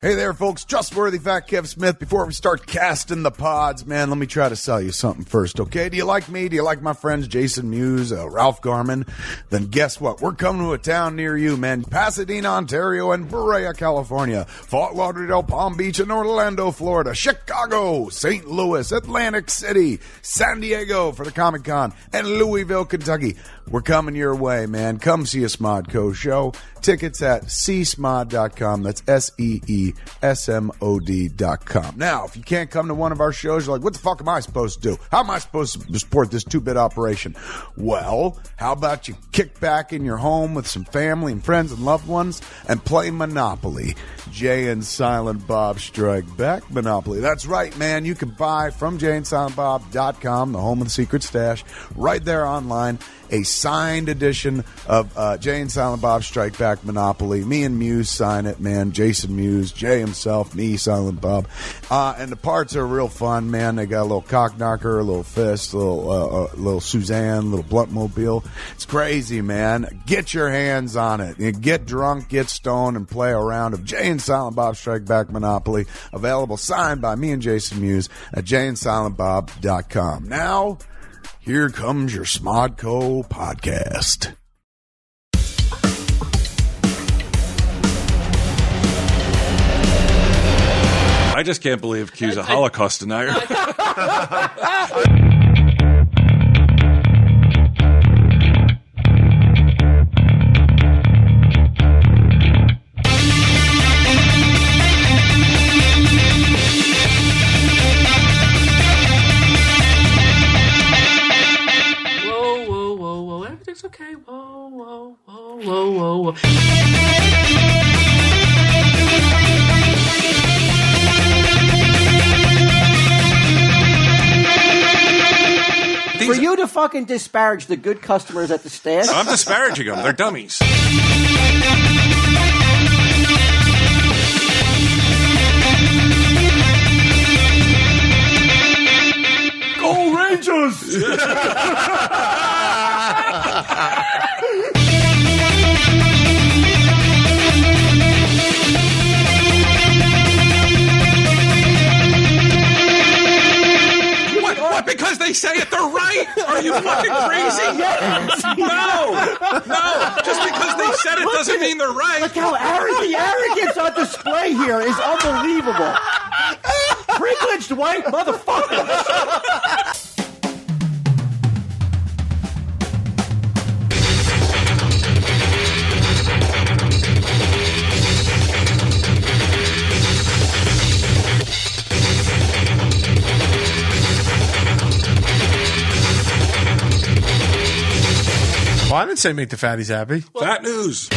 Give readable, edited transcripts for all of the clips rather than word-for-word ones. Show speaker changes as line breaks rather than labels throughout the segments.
Hey there, folks. Trustworthy Fat Kev Smith. Before we start casting the pods, man, let me try to sell you something first, okay? Do you like me? Do you like my friends Jason Mewes, Ralph Garman? Then guess what? We're coming to a town near you, man. Pasadena, Ontario, and Brea, California. Fort Lauderdale, Palm Beach, and Orlando, Florida. Chicago, St. Louis, Atlantic City, San Diego for the Comic-Con, and Louisville, Kentucky. We're coming your way, man. Come see a Smodco show. Tickets at csmod.com. That's SEESMOD.com. Now, if you can't come to one of our shows, you're like, what the fuck am I supposed to do? How am I supposed to support this two-bit operation? Well, how about you kick back in your home with some family and friends and loved ones and play Monopoly? Jay and Silent Bob Strike Back Monopoly. That's right, man. You can buy from jayandsilentbob.com, the home of the secret stash, right there online, a signed edition of Jay and Silent Bob Strike Back Monopoly. Me and Mewes sign it, man. Jason Mewes, Jay himself, me, Silent Bob. And the parts are real fun, man. They got a little cock knocker, a little fist, a little Suzanne, a little bluntmobile. It's crazy, man. Get your hands on it. You get drunk, get stoned, and play a round of Jay and Silent Bob Strike Back Monopoly. Available, signed by me and Jason Mewes at jayandsilentbob.com. Now, here comes your Smodco podcast.
I just can't believe Q's a Holocaust denier.
Everything's okay. Whoa, whoa, whoa, whoa, whoa, whoa.
For you to fucking disparage the good customers at the stand.
I'm disparaging them. They're dummies.
Go Rangers!
What? Because they say it, they're right? Are you fucking crazy?
Yes.
No. Just because they said it doesn't mean they're right.
Look how the arrogance on display here is unbelievable. Privileged white motherfuckers.
Well, I didn't say make the fatties happy.
Fat news.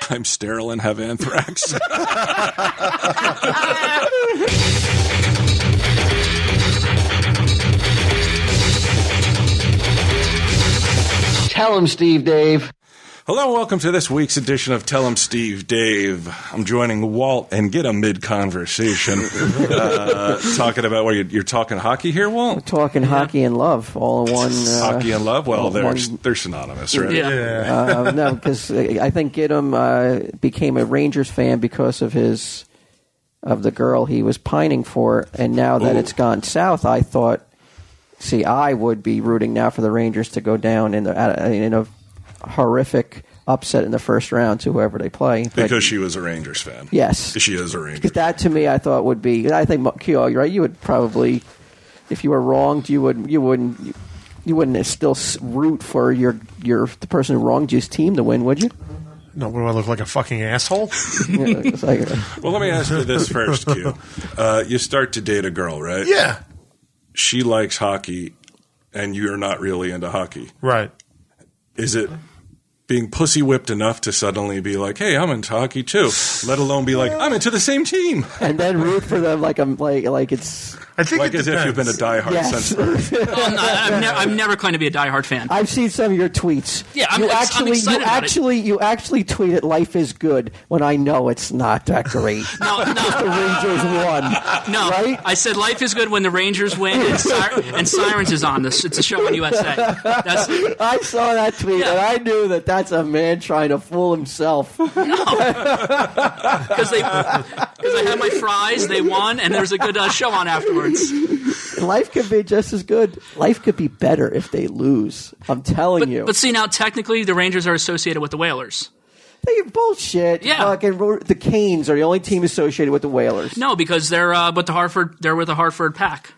I'm sterile and have anthrax.
Tell him, Steve Dave.
Hello and welcome to this week's edition of Tell 'em Steve Dave. I'm joining Walt and get a mid-conversation. Talking about what you're talking hockey here, Walt?
We're talking hockey and love all in one.
Hockey and love? Well, they're synonymous, right?
Yeah.
No, because I think Gidim became a Rangers fan because of the girl he was pining for, and now that it's gone south, I thought, I would be rooting now for the Rangers to go down in a horrific upset in the first round to whoever they play.
Because she was a Rangers fan.
Yes.
She is a Rangers
Because that, to me, I thought would be... I think, Q, you're right. You would probably... If you were wronged, you wouldn't still root for the person who wronged you's team to win, would you?
No, what do I look like, a fucking asshole?
It's like,
well, let me ask you this first, Q. You start to date a girl, right?
Yeah.
She likes hockey, and you're not really into hockey.
Right.
Is it being pussy whipped enough to suddenly be like, hey, I'm into hockey too, let alone be like, I'm into the same team?
And then root for them like it's...
I think
Like
it
as if you've been a
depends.
diehard
Yes.
since birth.
I've never claimed to be a diehard fan.
I've seen some of your tweets.
Yeah, I'm
you
excited about it.
you actually tweeted "Life is good" when I know it's not that great.
No,
The Rangers won.
no.
Right?
I said life is good when the Rangers win and Sirens is on this. It's a show on USA. That's
I saw that tweet
Yeah.
and I knew that that's a man trying to fool himself.
because I had my fries. They won, and there's a good show on afterwards.
Life could be just as good. Life could be better if they lose. I'm telling you.
But see, now technically the Rangers are associated with the Whalers.
They bullshit.
Yeah.
Fucking, the Canes are the only team associated with the Whalers.
No, because they're with the Hartford. They're with the Hartford Pack.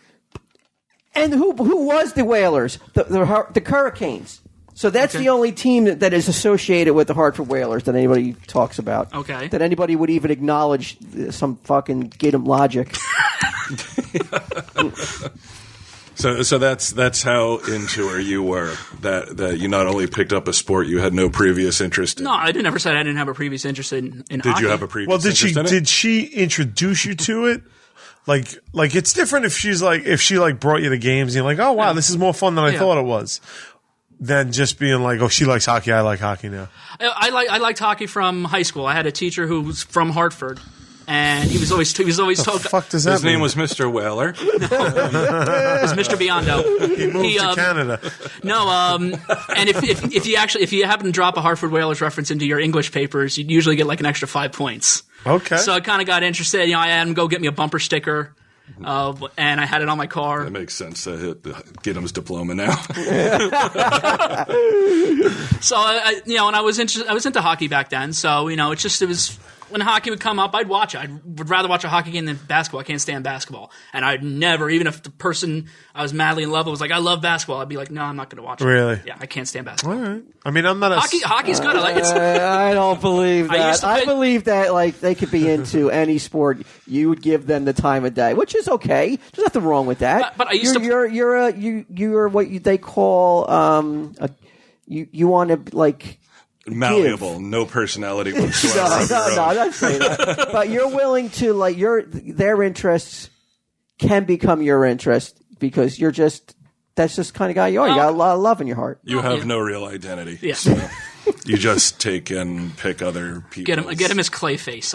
And who was the Whalers? The Hurricanes. So that's
Okay.
the only team that is associated with the Hartford Whalers that anybody talks about.
Okay.
That anybody would even acknowledge some fucking get 'em logic.
So that's how into her you were. That you not only picked up a sport you had no previous interest in.
No, I never said I didn't have a previous interest in
Did
hockey.
you have a previous
Well,
interest in it?
did she introduce you to it? Like it's different if she brought you to games and you're like, oh wow, this is more fun than I
Yeah.
thought it was, than just being like, oh, she likes hockey, I like hockey now.
I liked hockey from high school. I had a teacher who was from Hartford, and he was always
The fuck does that
His
mean?
name was Mr. Whaler.
It was Mr. Biondo.
He moved to Canada.
No, and if you happen to drop a Hartford Whalers reference into your English papers, you'd usually get like an extra 5 points.
Okay.
So I kind of got interested. I had him go get me a bumper sticker, and I had it on my car.
That makes sense. Get him his diploma now.
So and I was into hockey back then. So it was when hockey would come up, I'd watch it. I would rather watch a hockey game than basketball. I can't stand basketball, and I'd never, even if the person I was madly in love with was like, "I love basketball," I'd be like, "No, I'm not going to watch it."
Really?
Yeah, I can't stand basketball.
All right. I mean, I'm not a
Hockey's good. I like it.
I don't believe
I used
that.
to
I
play-
believe that like they could be into any sport. You would give them the time of day, which is okay. There's nothing wrong with that.
But I used to-
you're what they call you want to like.
Malleable, no personality whatsoever.
No, I'm not saying that. But you're willing to like their interests can become your interest because that's just kind of guy you are. You got a lot of love in your heart.
You have no real identity.
Yeah.
So you just take and pick other people.
Get him his Clayface.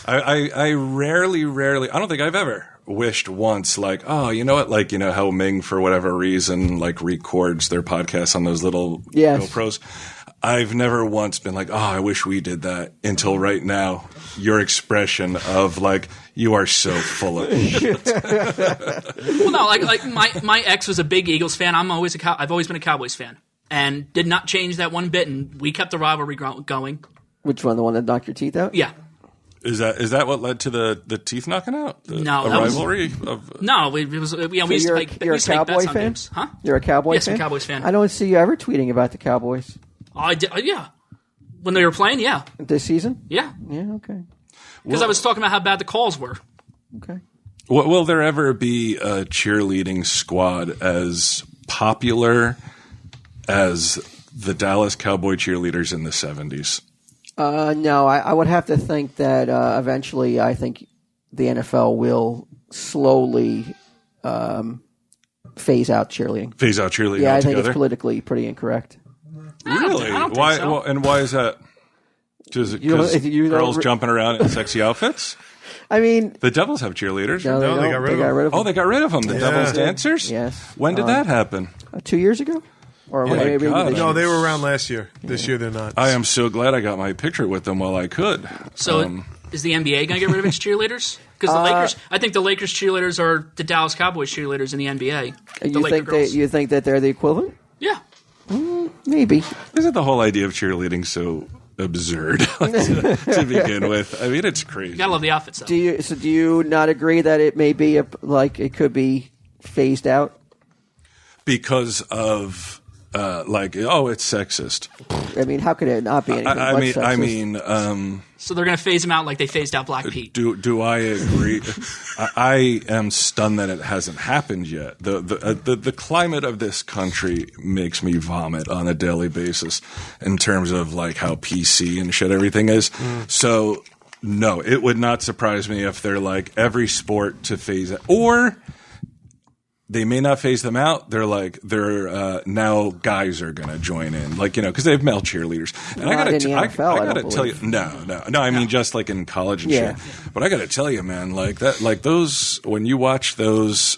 I rarely, I don't think I've ever wished once, like, oh, you know what? Like, how Ming, for whatever reason, like records their podcasts on those little
Yes.
GoPros. I've never once been like, oh, I wish we did that until right now. Your expression of like, you are so full of shit.
Well, no, like my ex was a big Eagles fan. I've always been a Cowboys fan, and did not change that one bit. And we kept the rivalry going.
Which one? The one that knocked your teeth out?
Yeah.
Is that what led to the teeth knocking out?
No,
a
that was-
rivalry of.
No, we used to
You're
make
a
bets
Cowboy
on
fan?
games. Huh?
You're a Cowboy
Yes,
fan?
I'm a Cowboys fan.
I don't see you ever tweeting about the Cowboys
I did, yeah. When they were playing, yeah.
this season.
Yeah.
Yeah, okay.
Because I was talking about how bad the calls were.
Okay.
Will there ever be a cheerleading squad as popular as the Dallas Cowboy cheerleaders in the 70s?
No, I would have to think that eventually I think the NFL will slowly phase out cheerleading.
Phase out cheerleading
Yeah, I think
altogether?
it's politically pretty incorrect.
Really?
I don't think
Why?
so.
And why is that? Because
if you don't
girls
re-
jumping around in sexy outfits?
I mean,
The Devils have cheerleaders.
no,
No, they
don't.
got rid of them.
rid of
Oh,
them.
they got rid of them. The Devils dancers?
Yes.
When did that happen?
2 years ago? Or
my
maybe
God.
this
No,
year.
they were around last year. This year they're not.
I am so glad I got my picture with them while I could.
So is the NBA going to get rid of its cheerleaders? Because the Lakers, I think the Lakers cheerleaders are the Dallas Cowboys cheerleaders in the NBA. The
You
Laker
think
girls.
you think that they're the equivalent?
Yeah.
Maybe.
Isn't the whole idea of cheerleading so absurd to begin with? I mean, it's crazy.
You gotta love the outfits, though.
Do you not agree that it may be it could be phased out?
Because of it's sexist.
I mean, how could it not be anything but sexist?
So they're going to phase them out like they phased out Black Pete.
Do I agree? I am stunned that it hasn't happened yet. The climate of this country makes me vomit on a daily basis in terms of like how PC and shit everything is. So No, it would not surprise me if they're like every sport to phase it. Or they may not phase them out. They're like, now guys are going to join in. Like, because they have male cheerleaders. And
Not in the NFL,
I got to tell you, no, I mean, just like in college and shit. But I got to tell you, man, like those, when you watch those,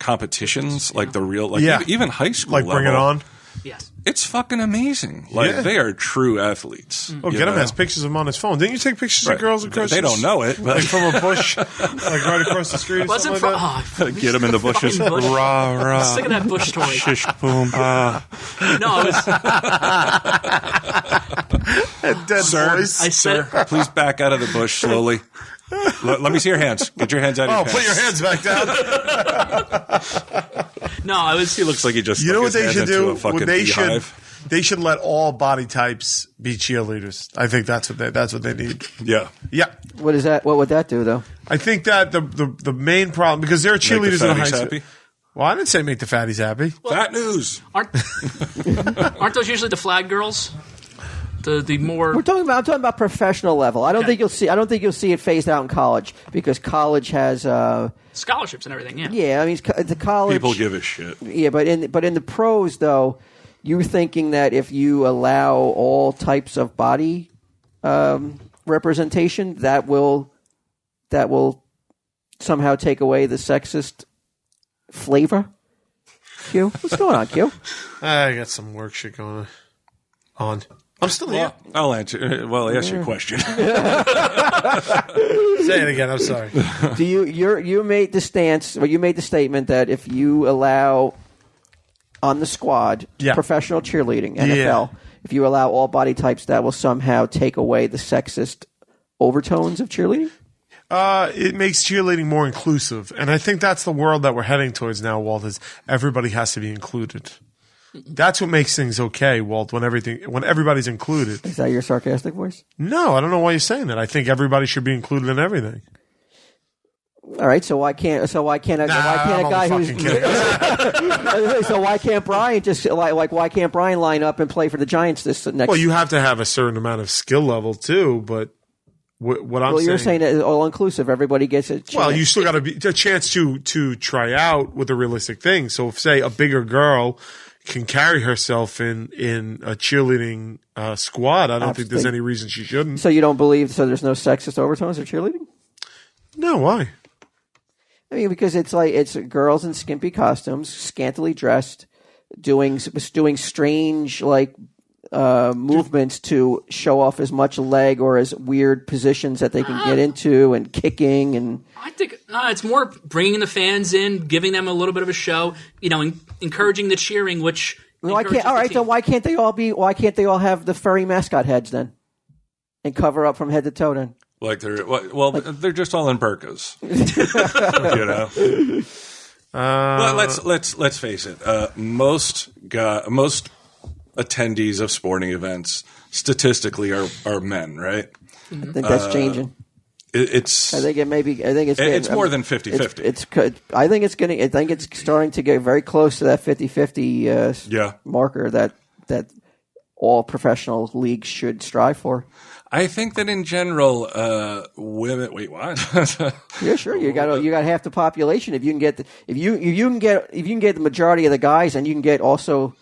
competitions, like the real, like even high school
like
level,
Bring It On.
Yes.
It's fucking amazing. Like they are true athletes.
Oh, Get him has pictures of him on his phone. Didn't you take pictures of girls across?
They don't know it, but
like from a bush, like right across the street. Or something like that?
Get them in the bushes.
Rah rah.
Sick of that Bush story.
Shish boom ah.
No, it was.
Dead
Sir,
voice.
Sir,
please back out of the bush slowly. Let me see your hands. Get your hands out of your pants.
Put your hands back down.
No, I was.
He looks like he just.
You know what they should do? They should let all body types be cheerleaders. I think that's what they need.
Yeah.
Yeah.
What is that? What would that do, though?
I think that the main problem, because there are cheerleaders in the high school.
Happy?
Well, I didn't say make the fatties happy.
Fat news.
Aren't those usually the flag girls? The more
I'm talking about professional level. I don't think you'll see it phased out in college, because college has
scholarships and everything. Yeah.
Yeah, I mean, the college
People give a shit.
Yeah, but in the pros, though, you're thinking that if you allow all types of body representation, that will somehow take away the sexist flavor. Q, what's going on, Q?
I got some work shit going on. I'm still here.
I'll answer. Well, I'll ask you a question.
Say it again. I'm sorry.
Do you made the stance? Well, you made the statement that if you allow on the squad professional cheerleading, NFL, if you allow all body types, that will somehow take away the sexist overtones of cheerleading?
It makes cheerleading more inclusive, and I think that's the world that we're heading towards now, Walt. Is everybody has to be included. That's what makes things okay, Walt, when everybody's included.
Is that your sarcastic voice?
No, I don't know why you're saying that. I think everybody should be included in everything.
All right, so why can't a guy who's so why can't Brian just why can't Brian line up and play for the Giants this next?
Well, you have to have a certain amount of skill level too, but what I'm saying,
you're saying that all inclusive, everybody gets a chance.
Well, you still got to be a chance to try out with a realistic thing. So, if say a bigger girl can carry herself in a cheerleading squad, I don't think there's any reason she shouldn't.
So you don't believe? So there's no sexist overtones of cheerleading?
No, why?
I mean, because it's girls in skimpy costumes, scantily dressed, doing strange movements to show off as much leg or as weird positions that they can get into, and kicking and.
I think it's more bringing the fans in, giving them a little bit of a show, encouraging the cheering, which.
Why can't? All right, so why can't they all have the furry mascot heads then, and cover up from head to toe then?
Like they're just all in burqas, Let's face it. Most attendees of sporting events statistically are men, right?
I think that's changing.
It's more than 50-50.
I think it's starting to get very close to that 50-50 marker that all professional leagues should strive for.
I think that in general, women. Wait, what?
Yeah, sure. You got half the population. If you can get the majority of the guys, and you can get also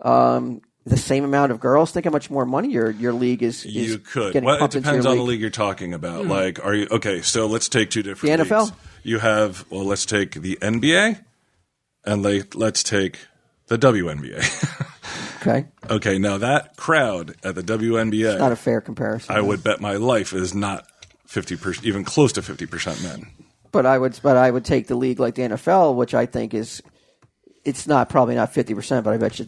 the same amount of girls, think how much more money your league is.
You could.
Well,
it depends on the league you're talking about. Mm-hmm. Like, are you okay? So let's take two different.
The NFL.
Leagues. You have. Well, let's take the NBA, and let's take the WNBA.
Okay.
Okay. Now that crowd at the WNBA,
it's not a fair comparison.
I would bet my life is not 50%, even close to 50% men.
But I would take the league like the NFL, which I think is. It's probably not 50%, but I bet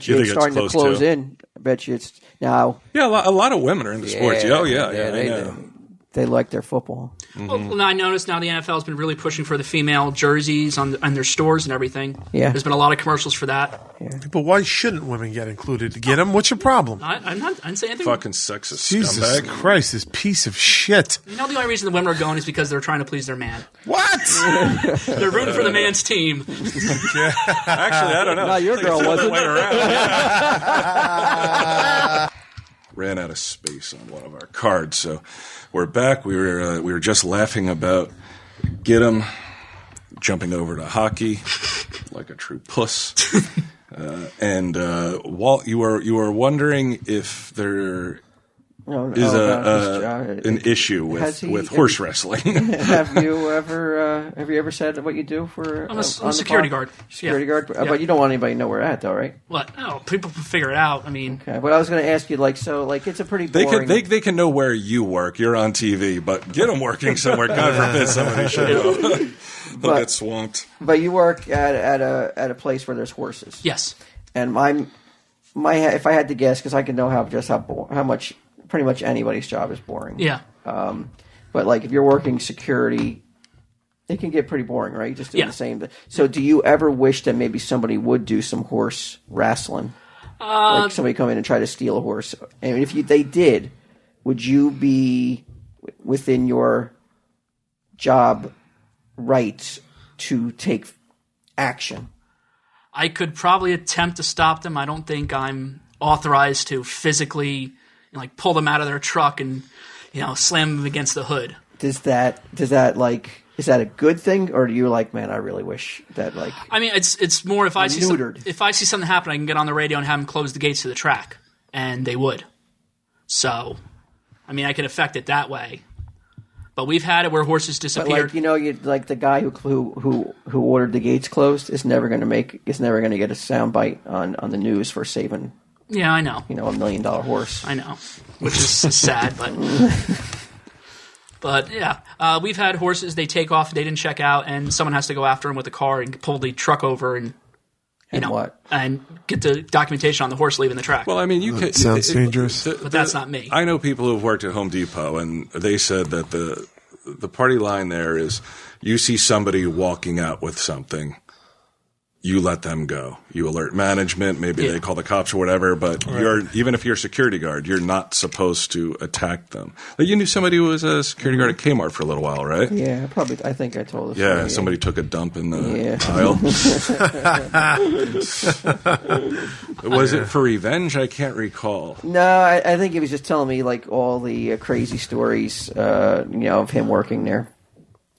you it's starting to close in. I bet you it's now.
Yeah, a lot of women are into sports. Oh yeah.
They like their football.
Mm-hmm. Well, I noticed now the NFL has been really pushing for the female jerseys on their stores and everything.
Yeah.
There's been a lot of commercials for that.
Yeah.
But why shouldn't women get included? Get them? What's your problem?
I didn't say anything.
Fucking sexist
Jesus
scumbag.
Christ, this piece of shit.
The only reason the women are going is because they're trying to please their man.
What?
They're rooting for the man's team.
Yeah. Actually, I don't know.
No, your girl wasn't.
Way around. ran out of space on one of our cards. So we're back. We were just laughing about Gidim jumping over to hockey like a true puss. And Walt, you were wondering if there is an issue with horse wrestling.
Have you ever said what you do for?
I'm a security guard.
Security guard, but you don't want anybody to know where we're at, though, right?
What? Oh, people can figure it out. I mean,
okay. But I was going to ask you, it's a pretty boring.
They can know where you work. You're on TV, but get them working somewhere. God forbid somebody should know. They'll get swamped.
But you work at a place where there's horses.
Yes.
And if I had to guess, because I can know how much pretty much anybody's job is boring.
Yeah.
But if you're working security, it can get pretty boring, right? Just doing the same. So do you ever wish that maybe somebody would do some horse wrestling? Like somebody come in and try to steal a horse. And if they did, would you be within your job rights to take action?
I could probably attempt to stop them. I don't think I'm authorized to physically pull them out of their truck and slam them against the hood.
Is that a good thing, or do you man, I really wish that
I mean, it's more if I see something happen, I can get on the radio and have them close the gates to the track, and they would. So, I mean, I can affect it that way. But we've had it where horses disappeared.
But the guy who ordered the gates closed is never going to get a sound bite on the news for saving.
Yeah, I know.
$1 million horse.
I know, which is sad, but yeah, we've had horses. They take off, they didn't check out, and someone has to go after them with a car and pull the truck over and get the documentation on the horse leaving the track.
Well, I mean,
it sounds dangerous,
but that's not me.
I know people who've worked at Home Depot, and they said that the party line there is: you see somebody walking out with something, you let them go. You alert management, maybe they call the cops or whatever, but even if you're a security guard, you're not supposed to attack them. You knew somebody who was a security guard at Kmart for a little while, right?
Yeah, I think I told us.
Yeah, somebody took a dump in the aisle. Was it for revenge? I can't recall.
No, I think he was just telling me all the crazy stories, of him working there.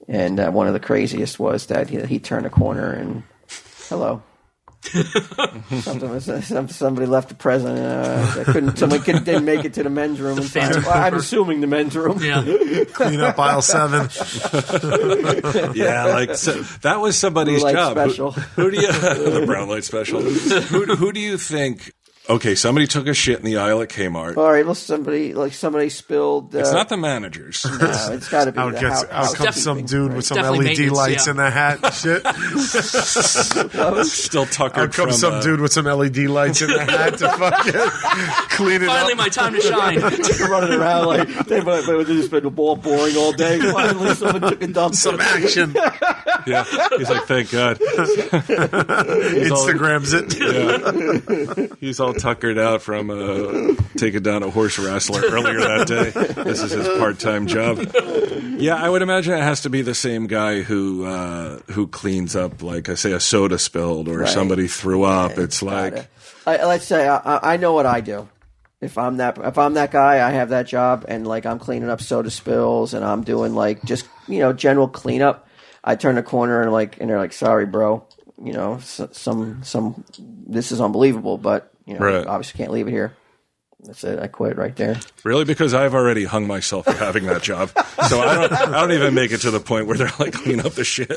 And one of the craziest was that he turned a corner and hello. Somebody left a present. Somebody didn't make it to the men's room. I'm assuming the men's room.
Yeah.
Clean up aisle 7.
Yeah, that was somebody's job.
Special.
Who do you the brown light special? Who do you think? Okay, somebody took a shit in the aisle at Kmart.
All right, well, somebody spilled.
It's not the managers.
No, it's got to be.
Out comes some dude with some LED lights in the hat and shit.
Still tuckered.
Out comes some dude with some LED lights in the hat to fucking clean it up.
Finally, my time to shine.
Running around they've just been ball boring all day. Finally, someone took a dump.
Some action.
Yeah, he's like, thank God.
Instagrams it.
Yeah. He's all tuckered out from taking down a horse wrestler earlier that day. This is his part-time job. Yeah, I would imagine it has to be the same guy who cleans up, I say, a soda spilled or somebody threw up. It's
let's say I know what I do. If I'm that guy, I have that job, and I'm cleaning up soda spills, and I'm doing just general cleanup. I turn the corner and they're like, sorry, bro. Some this is unbelievable, but obviously can't leave it here. That's it. I quit right there.
Really? Because I've already hung myself for having that job, so I don't even make it to the point where they're clean up the shit.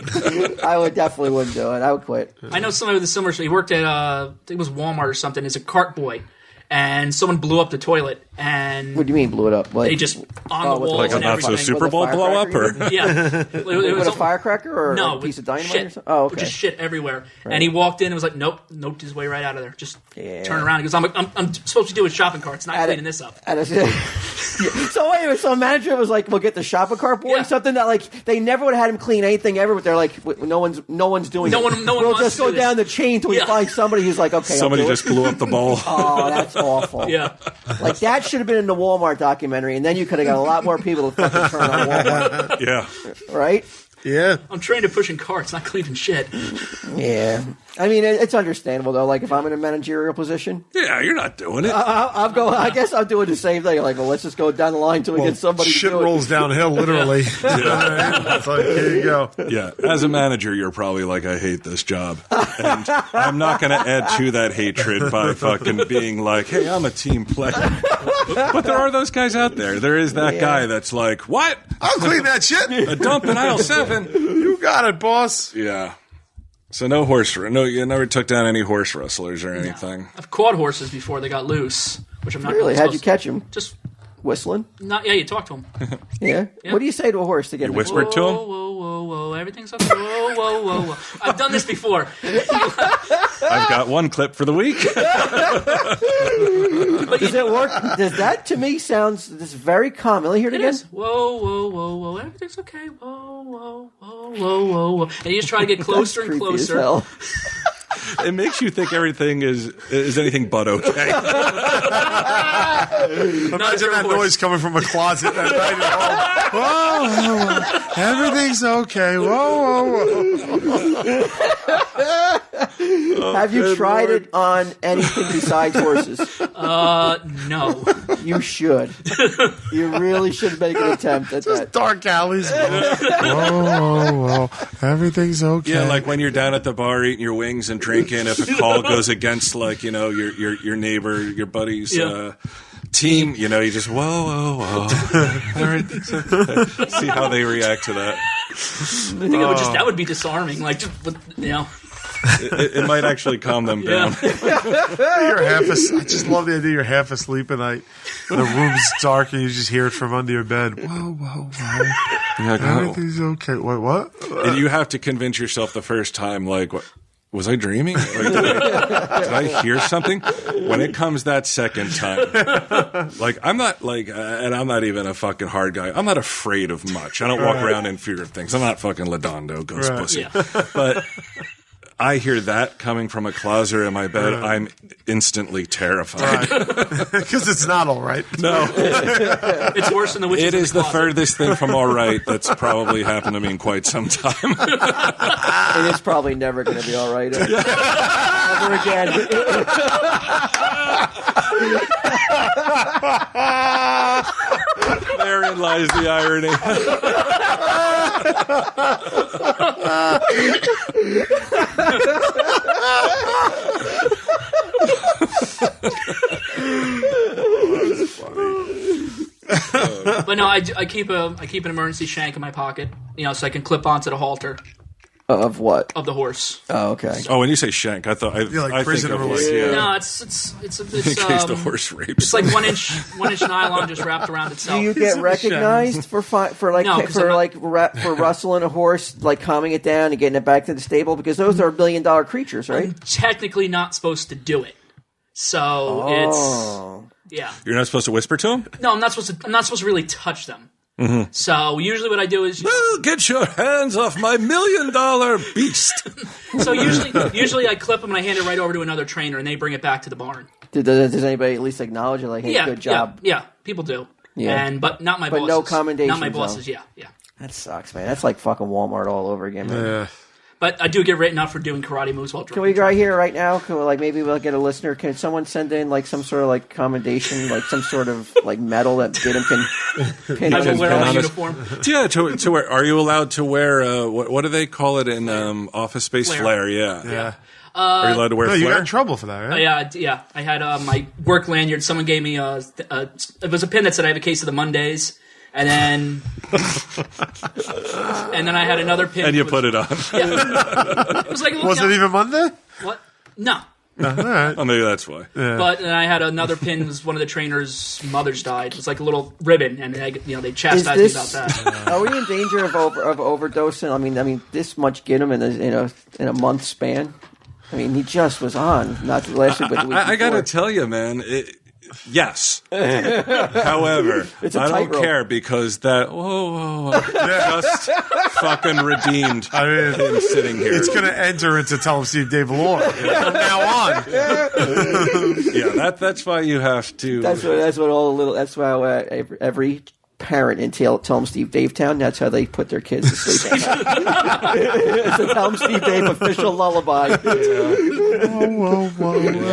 I definitely wouldn't do it. I would quit.
I know somebody with a similar. He worked at I think it was Walmart or something as a cart boy. And someone blew up the toilet. And
what do you mean blew it up?
They just on the walls and everything.
Like a Super Bowl blow up, or
yeah,
it was a firecracker or a piece of dynamite or something. Oh, okay.
Just shit everywhere. Right. And he walked in and was like, "Nope, noped his way right out of there. Just turn around." He goes, "I'm supposed to do a shopping cart. It's not cleaning this up."
So wait a minute. So a manager was like, "We'll get the shopping cart boy." Something that they never would have had him clean anything ever. But they're like, "No one's doing it. We'll just go down the chain until we find somebody who's like, okay."
Somebody just blew up the bowl.
Oh, that's awful.
Yeah.
That should have been in the Walmart documentary, and then you could have got a lot more people to fucking turn on Walmart.
Yeah.
Right?
Yeah.
I'm trained at pushing carts, not cleaning shit.
Yeah. I mean, it's understandable though. Like if I'm in a managerial position,
Yeah, you're not doing it.
I'm going. I guess I'm doing the same thing. Like, well, let's just go down the line until we get somebody.
Shit
to do
rolls
it.
downhill, literally. It's like, here you go.
Yeah, as a manager, you're probably like, I hate this job. And I'm not going to add to that hatred by fucking being like, hey, I'm a team player. But there are those guys out there. There is that guy that's like, what?
I'll clean that shit.
A dump in aisle 7.
You got it, boss.
Yeah. So no, you never took down any horse rustlers or anything.
I've caught horses before they got loose, which I'm not
Really? How'd you catch him?
Just
Whistling?
not. Yeah, you talk to them.
Yeah. What do you say to a horse to get him?
Whispered to him?
Whoa, everything's okay. Whoa. I've done this before.
I've got one clip for the week.
Does it work? Does that to me sounds this very calm? Let me hear it
It
again.
is. Whoa, everything's okay. Whoa. And you just try to get closer and
Creepy as
closer.
hell.
It makes you think everything is anything but okay.
Imagine that noise coming from a closet that night at home. Whoa, everything's okay. Whoa.
Have you tried it on anything besides horses?
No.
You should. You really should make an attempt at that.
Dark alleys. Whoa. Everything's okay.
Yeah, like when you're down at the bar eating your wings and drinking, if a call goes against, like, you know, your neighbor, your buddy's team, you know, you just, whoa. Everything's okay. See how they react to that.
I think that would be disarming. Like, just, you know.
It might actually calm them down.
I just love the idea you're half asleep at night. The room's dark and you just hear it from under your bed. Whoa.
Like,
Everything's okay. Wait, what?
And you have to convince yourself the first time, like, what? Was I dreaming? Like, did I hear something? When it comes that second time, like, I'm not like, and I'm not even a fucking hard guy. I'm not afraid of much. I don't walk around in fear of things. I'm not fucking Ladondo, ghost pussy.
Yeah.
But I hear that coming from a closet in my bed, I'm instantly terrified.
Because it's not all right.
No.
It's worse than the witches
It
in
is the
closet.
furthest thing from all right that's probably happened to me in quite some time.
And it's probably never going to be all right ever again.
Therein lies the irony.
But no, I keep an emergency shank in my pocket, you know, so I can clip onto the halter
Of what?
of the horse.
Oh, okay.
Oh, when you say shank, I thought I think
prisoner
of like,
release.
yeah,
No, it's
in case the horse rapes.
It's like one inch nylon just wrapped around itself.
Do you get recognized for rustling a horse, like calming it down and getting it back to the stable? Because those are $1 million creatures, right?
I'm technically not supposed to do it, so it's
You're not supposed to whisper to him?
no. I'm not supposed to really touch them.
Mm-hmm.
So usually what I do is
Get your hands off my $1 million beast.
so usually I clip them and I hand it right over to another trainer and they bring it back to the barn.
Does anybody at least acknowledge it? Like, hey, good job.
Yeah, people do.
Yeah.
But not my
But
bosses.
no commendations,
Not my bosses.
though.
Yeah.
That sucks, man. That's like fucking Walmart all over again, man.
Yeah.
But I do get written up for doing karate moves while
Can we
drinking.
right here, right now? Can we, like, maybe we'll get a listener? Can someone send in like some sort of like commendation, like some sort of like medal that Gidim can pin
I
on
will
his
wear my
back?
uniform.
Yeah, to wear. Are you allowed to wear? What do they call it in Office Space? Flare. Yeah. Are you allowed to wear
No, you got
flare?
in trouble for that, right?
Yeah. I had my work lanyard. Someone gave me it was a pin that said I have a case of the Mondays, and then I had another pin.
And you
with-
put it on.
It was like
Was it even Monday?
what? No.
All right.
Oh, maybe that's why.
But then I had another pin. Was one of the trainer's mothers died. It was like a little ribbon, and they chastised me about that.
Are we in danger of overdosing? I mean, this much Gidim in a month span. I mean, he just was on, not last week, but the week
I got to
before.
tell you, man. Yes. However,
It's a
I don't
tightrope.
care because that just fucking redeemed him sitting here.
It's going to enter into Tell 'em Steve Dave Lore from now on.
Yeah, that's why you have to.
That's why every parent and tell them Steve Dave Town. That's how they put their kids to sleep. It's the Tell them Steve Dave official lullaby.
Whoa,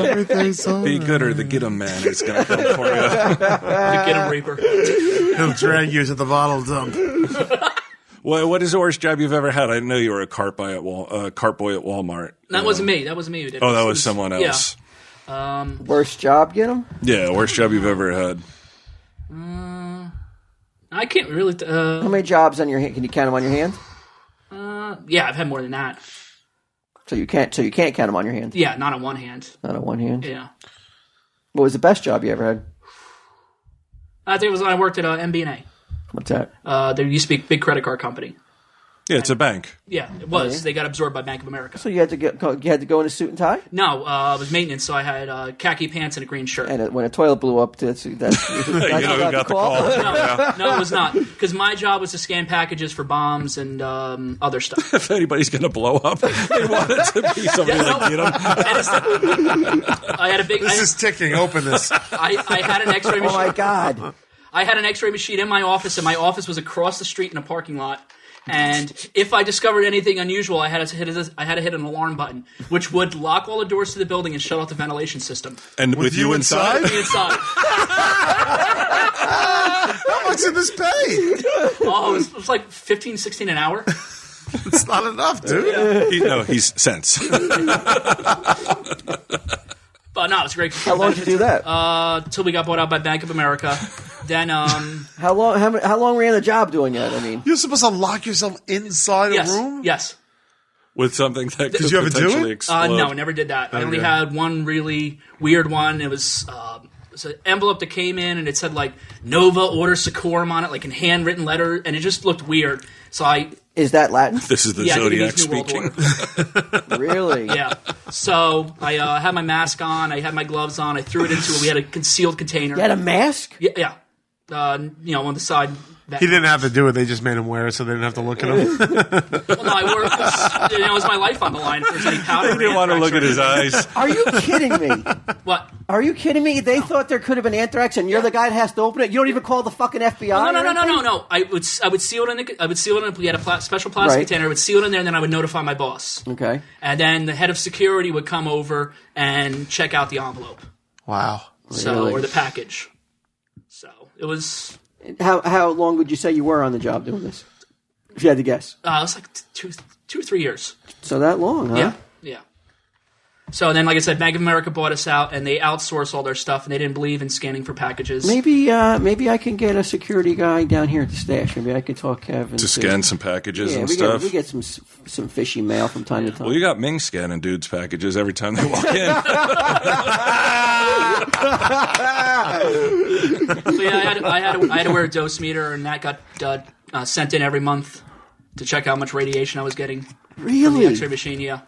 everything's all
Be good or the get 'em man is going to come for you.
The Get 'em Reaper.
He'll drag you to the bottle dump.
What is the worst job you've ever had? I didn't know you were a cart boy at Walmart.
That wasn't me. That wasn't me who did it.
Oh, that was someone else.
Yeah.
Worst job, get them?
Yeah, worst job you've ever had.
I can't really.
How many jobs on your hand? Can you count them on your hand?
Yeah, I've had more than that.
So you can't count them on your hand.
Yeah, not on one hand.
Not on one hand.
Yeah.
What was the best job you ever had?
I think it was when I worked at MB&A.
What's that?
There used to be a big credit card company.
Yeah, it's a bank.
Yeah, it was.
yeah?
They got absorbed by Bank of America.
So you had to go in a suit and tie,
No, it was maintenance, so I had khaki pants and a green shirt.
and when a toilet blew up, that's
You know who got the call.
No, it was not. Because my job was to scan packages for bombs and other stuff.
If anybody's going to blow up, they want it to be somebody like get 'em.
I had a big.
This is ticking. Open this.
I had an X-ray
Oh
machine.
my God!
I had an X-ray machine in my office, and my office was across the street in a parking lot. And if I discovered anything unusual, I had to hit an alarm button, which would lock all the doors to the building and shut off the ventilation system.
And with you inside?
Inside.
How much did this pay?
Oh, it was like $15, $16 an hour.
It's not enough, dude.
He's sense.
But no, it's great.
How long did you do that?
Till we got bought out by Bank of America. Then,
How long were you on the job doing that? I mean,
You're supposed to lock yourself inside
yes,
a room?
yes.
With something that could
you ever do
potentially
it?
explode.
No, I never did that. I only had one really weird one. It was an envelope that came in, and it said like Nova Order Secorum on it, like in handwritten letter, and it just looked weird. So
is that Latin?
This is the
I think it
Zodiac
means New World
speaking.
Order.
Really?
Yeah. So I had my mask on. I had my gloves on. I threw it into it. We had a concealed container.
You had a mask?
Yeah. On the side.
He didn't have to do it. They just made him wear it so they didn't have to look at him.
Well, no, I wore it. It was my life on the line. If there's any powder.
He didn't want to look at his eyes.
Are you kidding me?
What?
Are you kidding me? They thought there could have been anthrax, and you're the guy that has to open it. You don't even call the fucking FBI.
No. I would seal it in. We had a special plastic container. I would seal it in there, and then I would notify my boss.
Okay.
And then the head of security would come over and check out the envelope.
Wow.
So or the package. So it was.
How long would you say you were on the job doing this? If you had to guess.
It was like 2 or 3 years.
So that long, huh?
Yeah. So then, like I said, Bank of America bought us out, and they outsourced all their stuff, and they didn't believe in scanning for packages.
Maybe I can get a security guy down here at the stash. Maybe I could talk Kevin
To scan some packages and
we
stuff.
We get some fishy mail from time to time.
Well, you got Ming scanning dudes' packages every time they walk in.
So yeah, I had to wear a dose meter, and that got sent in every month to check how much radiation I was getting from the
Really?
X-ray machine. Yeah.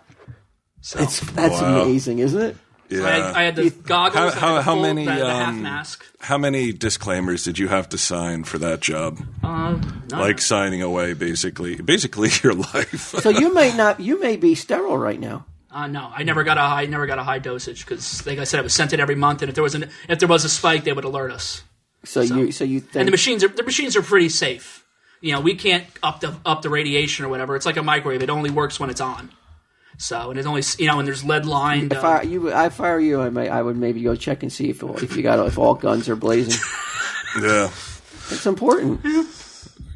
So
That's amazing, isn't it?
Yeah.
So I had the goggles,
How many
the half mask.
How many disclaimers did you have to sign for that job?
None.
Like signing away basically your life.
So you may be sterile right now.
No, I never got a high dosage because, like I said, it was sent in every month, and if there was a spike, they would alert us.
So you think,
And the machines are pretty safe. We can't up the radiation or whatever. It's like a microwave; it only works when it's on. So, and it's only and there's lead lined.
If I fire you, I would maybe go check and see if all guns are blazing.
Yeah.
It's important.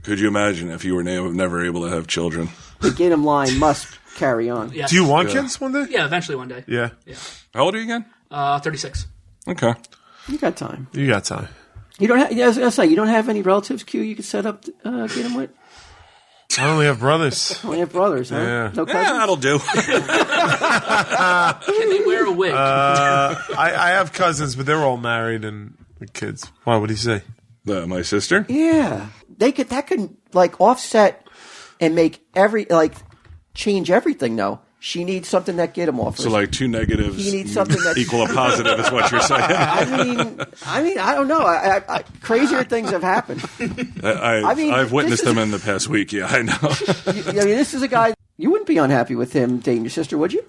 Could you imagine if you were never able to have children?
The get 'em line must carry on.
Yes.
Do you want kids one day?
Yeah, eventually one day.
Yeah.
How old are you again?
36.
Okay.
You got time.
You got time.
You don't. I was gonna say you don't have any relatives, Q. You could set up get 'em with.
I only have brothers.
Only have brothers, huh?
Yeah.
No
Yeah,
cousins.
that'll do.
Can they wear a wig?
I have cousins, but they're all married and with kids. Why? What do you say?
My sister?
Yeah, that could like offset and make change everything. Though she needs something that get 'em offers.
So like two negatives
He needs something that's
equal a positive is what you're saying.
I mean, I don't know. I crazier things have happened.
I've witnessed them in the past week. Yeah, I know.
This is a guy. You wouldn't be unhappy with him dating your sister, would you?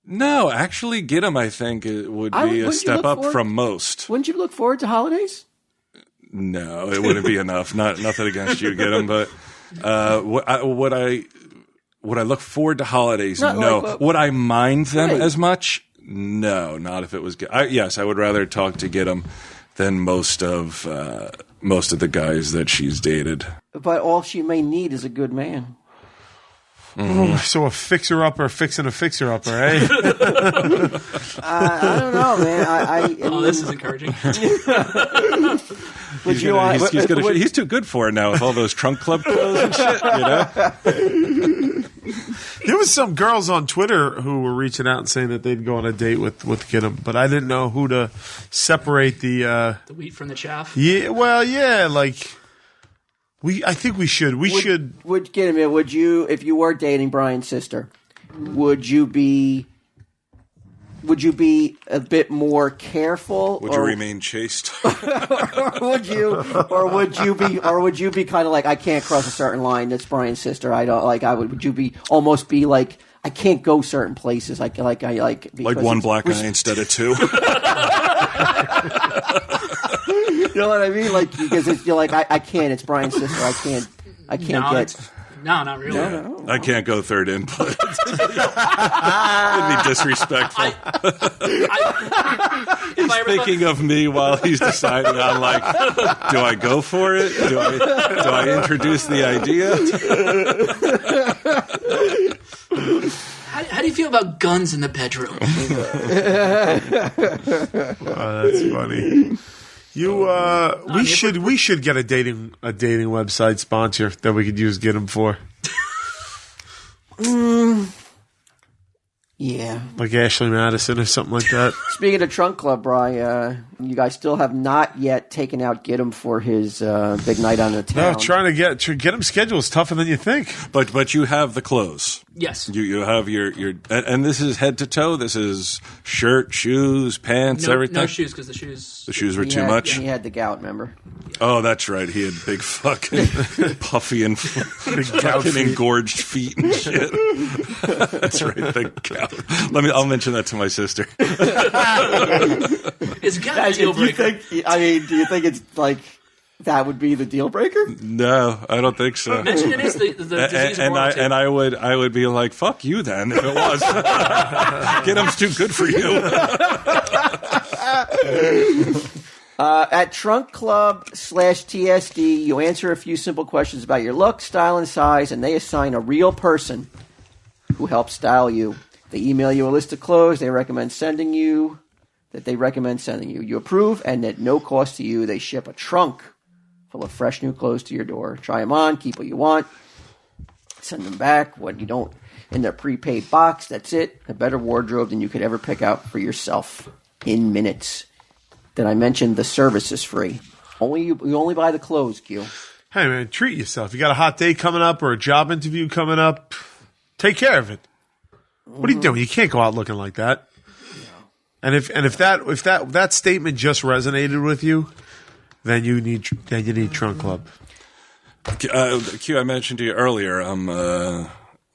No, actually, get him. I think it would be a
wouldn't you
step
look
up
forward-
from most.
Wouldn't you look forward to holidays?
No, it wouldn't be enough. Nothing against you, get them, but would I look forward to holidays?
Not
No.
like,
would I mind them
Right.
as much? No, not if it was. Yes, I would rather talk to get them than most of the guys that she's dated.
But all she may need is a good man.
So a fixer-upper fixing a fixer-upper, eh?
I don't know, man.
Oh, this is encouraging.
Would you want?
He's too good for it now with all those trunk club clothes and shit. You know.
There was some girls on Twitter who were reaching out and saying that they'd go on a date with Gidim, but I didn't know who to separate the
wheat from the chaff.
Yeah, well, yeah, like I think we should. We should.
Would get him? Would you, if you were dating Brian's sister, would you be a bit more careful?
Would you remain chaste?
would you be kind of like, I can't cross a certain line? That's Brian's sister. I don't like. Would you be almost be like, I can't go certain places. Like
one black eye instead of two.
You know what I mean? Like, because you're like, I can't. It's Brian's sister. I can't get.
No, not really.
No.
I can't go third input. It'd be disrespectful. He's thinking of me while he's deciding on, like, do I go for it? Do I introduce the idea?
How do you feel about guns in the bedroom?
Oh, that's funny. We should get a dating website sponsor that we could use Get 'em for.
Yeah.
Like Ashley Madison or something like that.
Speaking of Trunk Club, Brian, you guys still have not yet taken out Get him for his big night on the town.
No, trying to get him scheduled is tougher than you think.
But you have the clothes.
Yes.
You have your and this is head to toe. This is shirt, shoes, pants, everything.
No shoes, because the shoes
were too much.
He had the gout, remember?
Oh, that's right. He had big fucking puffy and fucking engorged feet and shit. That's right. The gout. I'll mention that to my sister.
Is gout a deal breaker?
Do you think it's like that would be the deal breaker?
No, I don't think so.
Mention it is the disease of royalty.
And I would be like, fuck you then if it was. Get him's too good for you.
At Trunk Club /TSD, you answer a few simple questions about your look, style, and size, and they assign a real person who helps style you. They email you a list of clothes they recommend sending you. You approve, and at no cost to you, they ship a trunk full of fresh new clothes to your door. Try them on, keep what you want, send them back. What you don't in their prepaid box. That's it. A better wardrobe than you could ever pick out for yourself in minutes. Did I mention the service is free? You only buy the clothes, Q.
Hey man, treat yourself. You got a hot day coming up or a job interview coming up. Take care of it. What are you doing? You can't go out looking like that. And if that statement just resonated with you, then you need Trunk Club.
Q, I mentioned to you earlier.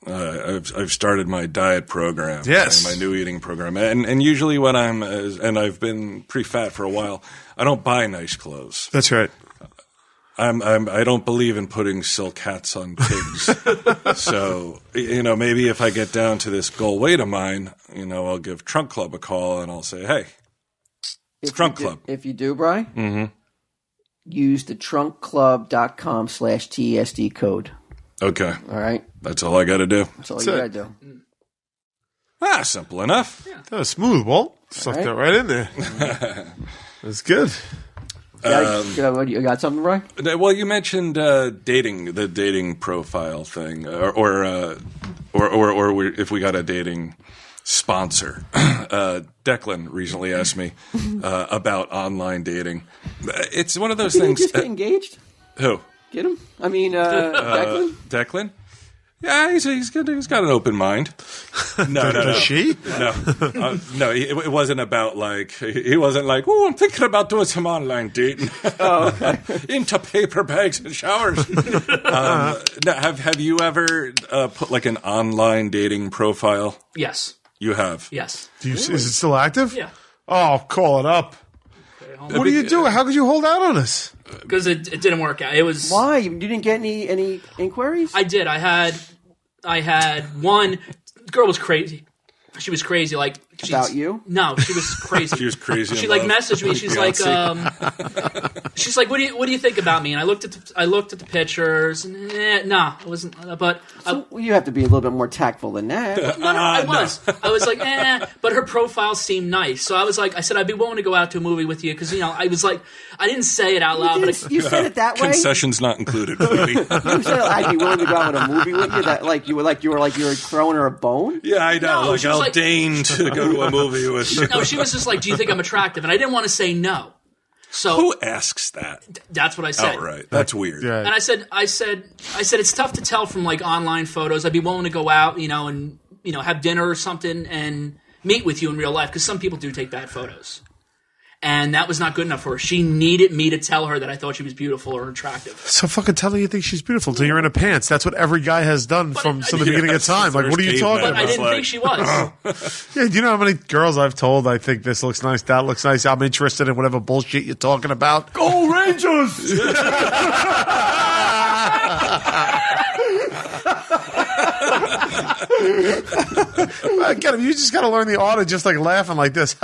I've started my diet program.
Yes,
my new eating program. And usually when I've been pretty fat for a while, I don't buy nice clothes.
That's right.
I don't believe in putting silk hats on pigs. So, maybe if I get down to this goal weight of mine, I'll give Trunk Club a call and I'll say, hey, Trunk Club.
If you do, Brian, use the trunkclub.com /TSD code.
Okay.
All right.
That's all I got to do.
That's all you got to do.
Simple enough.
Yeah. That was smooth, Walt. Stuck that right in there. That's good.
You got something, Brian?
Well, you mentioned the dating profile thing, or if we got a dating sponsor. Declan recently asked me about online dating. It's one of those things.
Did he just get engaged?
Who?
Get him? I mean, Declan?
Declan? Yeah, he's got an open mind. No.
She?
No. It wasn't about he wasn't like, oh, I'm thinking about doing some online dating.
Oh, okay.
Into paper bags and showers. Have you ever put like an online dating profile?
Yes.
You have?
Yes.
Is it still active?
Yeah.
Oh, call it up. What are you doing? How could you hold out on us?
Because it didn't work out. It was
Why? You didn't get any inquiries?
I did. I had one. The girl was crazy. She was crazy. Like
About you?
No, she was crazy.
She was crazy.
She like messaged me. She's like, she's like, what do you think about me? And I looked at the pictures, and nah, it wasn't. But
You have to be a little bit more tactful than that.
no, I was. I was like, but her profile seemed nice. So I said, I'd be willing to go out to a movie with you because I was like, I didn't say it out loud, but
You said it that way.
Concessions not included. Baby.
You said I'd be willing to go out on a movie with you. That you were throwing her a bone.
Yeah, I know.
No, she was
I'll
like-
deign to go to a movie with you.
no, she was just like, do you think I'm attractive? And I didn't want to say no. So
Who asks that?
that's what I said.
Outright. That's weird.
Yeah.
And I said it's tough to tell from like online photos. I'd be willing to go out, and have dinner or something and meet with you in real life because some people do take bad photos. And that was not good enough for her. She needed me to tell her that I thought she was beautiful or attractive.
So fucking tell her you think she's beautiful till you're in her pants. That's what every guy has done from the beginning of time. Like, what are you talking
But
about?
I didn't
like-
think she was.
Yeah, do you know how many girls I've told I think this looks nice, that looks nice, I'm interested in whatever bullshit you're talking about?
Go Rangers!
Get him. You just got to learn the art of just like laughing like this.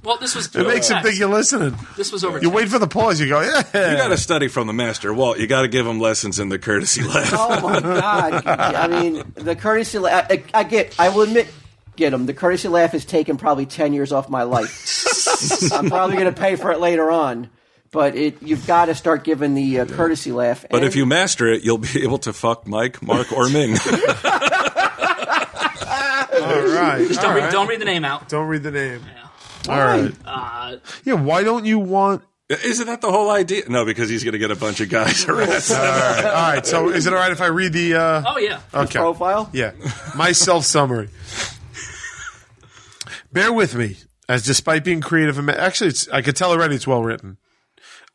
Well, this was
It makes him think you're listening.
This was over.
You wait for the pause. You go, yeah.
You got to study from the master, Walt. You got to give him lessons in the courtesy laugh.
Oh my God! I mean, the courtesy laugh. I will admit, the courtesy laugh has taken probably 10 years off my life. I'm probably going to pay for it later on, but you've got to start giving the courtesy laugh.
But if you master it, you'll be able to fuck Mike, Mark, or Ming.
All right.
Just don't read the name out.
Don't read the name.
Yeah.
All right. Yeah, why don't you want...
Isn't that the whole idea? No, because he's going to get a bunch of guys arrested.
All right. So is it all right if I read the...
Oh yeah.
Okay.
profile?
Yeah. My self-summary. Bear with me, as despite being creative... Actually, I could tell already it's well-written.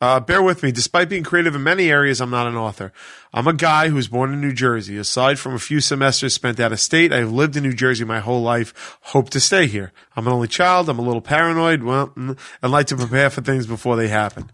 Bear with me. Despite being creative in many areas, I'm not an author. I'm a guy who was born in New Jersey. Aside from a few semesters spent out of state, I have lived in New Jersey my whole life. Hope to stay here. I'm an only child. I'm a little paranoid. And like to prepare for things before they happen.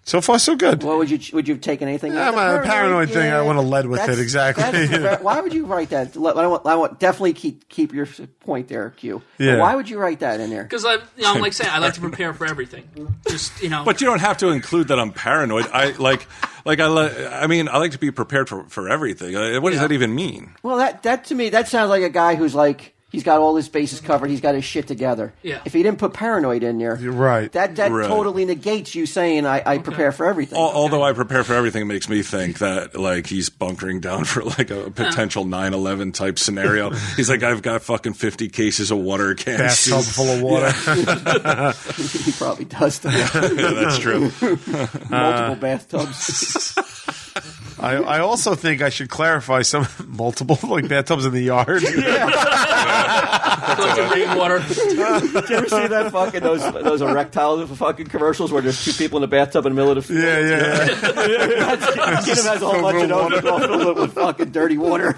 So far, so good.
Well, would you have taken anything?
Yeah, my paranoid thing, I want to lead with it, exactly.
Why would you write that? I want definitely keep your point there, Q.
Yeah.
But why would you write that in there?
Because I'm like saying, I like to prepare for everything. Just
But you don't have to include that I'm paranoid. I like to be prepared for everything. What does that even mean?
Well, that to me, that sounds like a guy who's like, he's got all his bases covered. He's got his shit together.
Yeah.
If he didn't put paranoid in there,
You're right.
that
Right.
totally negates you saying I prepare for everything.
Although I prepare for everything, it makes me think that like he's bunkering down for like a potential 9/11 type scenario. He's like, I've got fucking 50 cases of water cans.
Bathtub full of water.
He probably does.
Yeah, that's true.
Multiple bathtubs.
I also think I should clarify some multiple like bathtubs in the yard.
collecting rainwater.
Did you ever see that fucking those erectile fucking commercials where there's two people in the bathtub in the middle of the field?
Yeah.
Kid has a whole bunch of those all filled with fucking dirty water.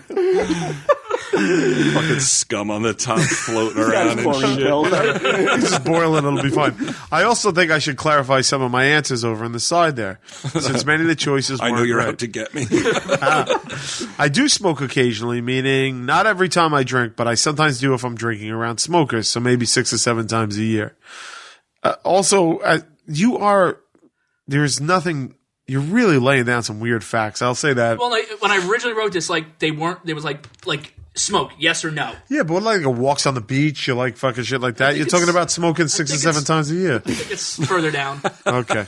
Fucking scum on the top floating around and
Chlorine
shit.
pills.
Just boil it, it'll be fine. I also think I should clarify some of my answers over on the side there, since many of the choices
I know
weren't
you're
right.
out to get me.
I do smoke occasionally, meaning not every time I drink, but I sometimes do if I'm drinking around smokers, so maybe 6 or 7 times a year. There's nothing, you're really laying down some weird facts. I'll say that.
Well, like, when I originally wrote this, like there was like smoke, yes or no.
Yeah, but like walks on the beach, you like fucking shit like that. You're talking about smoking 6 or 7 times a year.
I think it's further down.
Okay.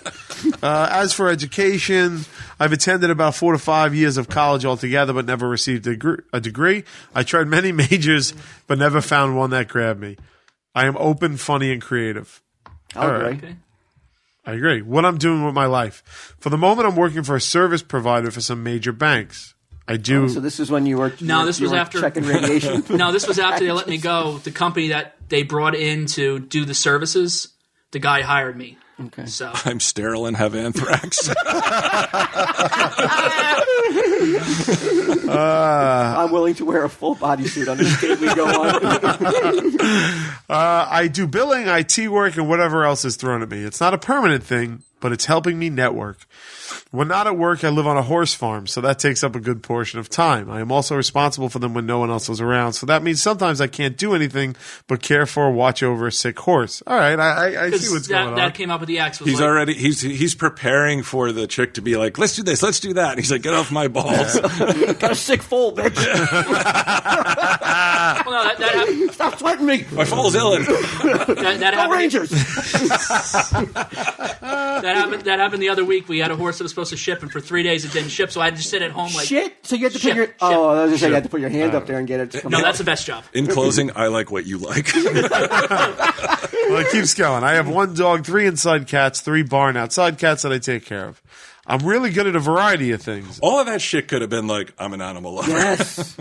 As for education, I've attended about 4 to 5 years of college altogether, but never received a degree. I tried many majors, but never found one that grabbed me. I am open, funny, and creative.
I'll
All right.
agree.
Okay.
I agree. What I'm doing with my life. For the moment, I'm working for a service provider for some major banks. I do.
So this is when you were
This was after
checking radiation.
No, this was after they let me go. The company that they brought in to do the services, the guy hired me.
Okay.
So
I'm sterile and have anthrax.
I'm willing to wear a full bodysuit on this date we go on.
I do billing, IT work, and whatever else is thrown at me. It's not a permanent thing, but it's helping me network. When not at work, I live on a horse farm, so that takes up a good portion of time. I am also responsible for them when no one else is around, so that means sometimes I can't do anything but care for or watch over a sick horse. All right, I see what's going on.
That came up with the ex. Was
He's
like,
already he's preparing for the chick to be like, let's do this, let's do that. And he's like, get off my balls.
Got a sick foal, bitch.
well, no, that happened.
Stop sweating me.
My foal's ill.
That
Go
happened.
Rangers.
That happened the other week. We had a horse that was supposed to ship, and for 3 days it didn't ship. So I had to sit at home like
Shit. So you had to
Ship,
put your.
ship.
Oh, I was gonna say you had to put your hand up there and get it to come
No,
out.
that's the best job.
In closing, I like what you like.
Well, it keeps going. I have 1 dog, 3 inside cats, 3 barn outside cats that I take care of. I'm really good at a variety of things.
All of that shit could have been like, I'm an animal lover.
Yes.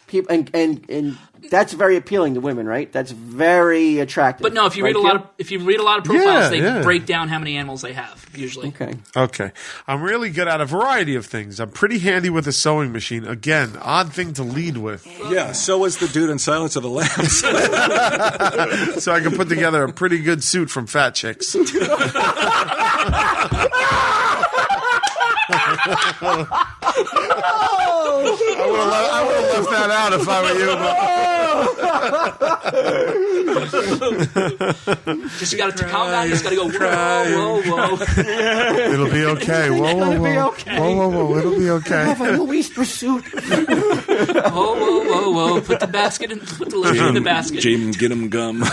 People and that's very appealing to women, right? That's very attractive.
But no, if you read a lot of profiles,
Yeah,
they
yeah.
break down how many animals they have usually.
Okay.
Okay. I'm really good at a variety of things. I'm pretty handy with a sewing machine. Again, odd thing to lead with.
Yeah, so was the dude in Silence of the Lambs.
So I can put together a pretty good suit from Fat Chicks. I would have left that out if I were you.
Just got to calm down. You just got to go whoa, whoa, whoa.
It'll be okay. Whoa, whoa,
It'll be
whoa.
okay.
Whoa, whoa, whoa. It'll be okay.
Have a Louis pursuit.
Whoa, whoa, whoa, whoa. Put the lotion in the basket.
James, get him gum.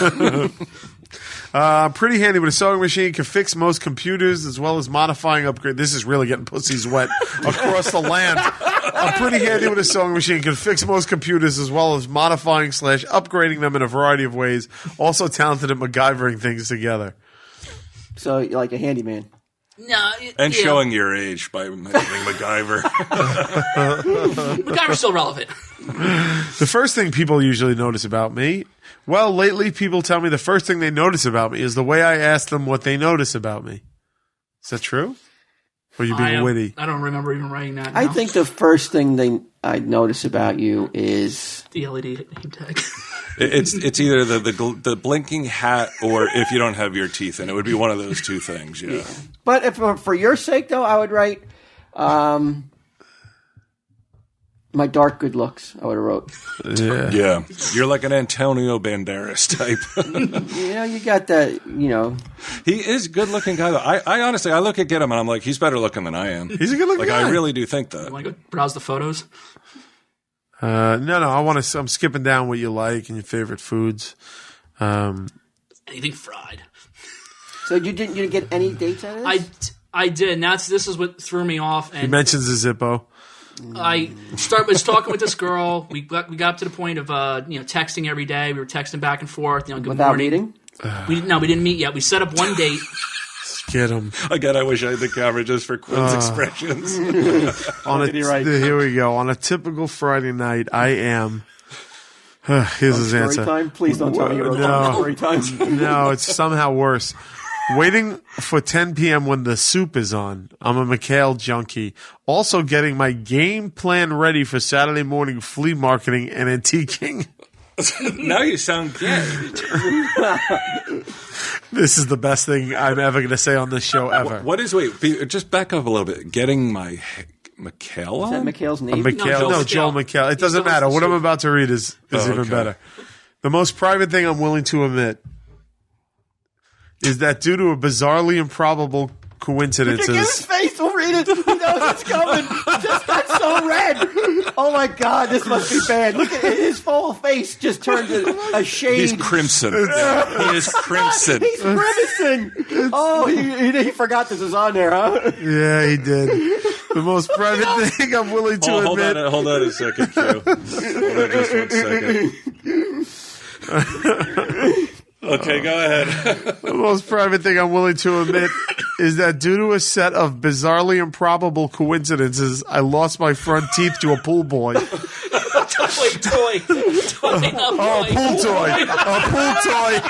I'm pretty handy with a sewing machine. Can fix most computers as well as modifying upgrade. This is really getting pussies wet across the land. I'm pretty handy with a sewing machine. Can fix most computers as well as modifying / upgrading them in a variety of ways. Also talented at MacGyvering things together.
So you're like a handyman.
No,
And
yeah.
showing your age by mentioning MacGyver.
MacGyver's still relevant.
The first thing people usually notice about me, well, lately people tell me the first thing they notice about me is the way I ask them what they notice about me. Is that true? Or are you being witty?
I don't remember even writing that.
I
now.
think the first thing I'd notice about you is
the LED name tag.
It's either the blinking hat or if you don't have your teeth in. It would be one of those two things, yeah.
But if for your sake, though, I would write my dark good looks. I would have wrote.
Yeah. You're like an Antonio Banderas type.
You got that,
He is a good looking guy, though. I honestly, I look at him and I'm like, he's better looking than I am.
He's a good looking guy.
I really do think that.
You want to go browse the photos?
No, I'm skipping down what you like and your favorite foods.
Anything fried.
So you didn't get any dates out of this?
I did. And this is what threw me off. And
He mentions a Zippo.
I was talking with this girl. We got up to the point of texting every day. We were texting back and forth. Good
Without
morning.
meeting?
We didn't meet yet. We set up one date.
Get him.
Again, I wish I had the camera just for Quinn's expressions.
Here we go. On a typical Friday night, I am. Here's his
Story
answer.
time? Please don't tell me you wrote down story time.
No, it's somehow worse. Waiting for 10 p.m. when the soup is on. I'm a McHale junkie. Also getting my game plan ready for Saturday morning flea marketing and antiquing.
Now you sound gay.
This is the best thing I'm ever going to say on this show ever.
Just back up a little bit. Getting my McHale on?
Is that McHale's name?
Joel McHale. It doesn't matter. What I'm about to read is even
okay.
better. The most private thing I'm willing to admit is that due to a bizarrely improbable coincidences.
Look at his face. We'll read it. He knows it's coming. Just got so red. Oh my God, this must be bad. Look at his full face. Just turned a shade.
He's crimson. He is crimson.
He's grimacing. Oh, he forgot this was on there, huh?
Yeah, he did. The most private thing I'm willing to admit.
Hold on a second, Q. Hold on just 1 second. Okay, go ahead.
The most private thing I'm willing to admit is that due to a set of bizarrely improbable coincidences, I lost my front teeth to a pool boy.
Toy. toy.
A pool toy.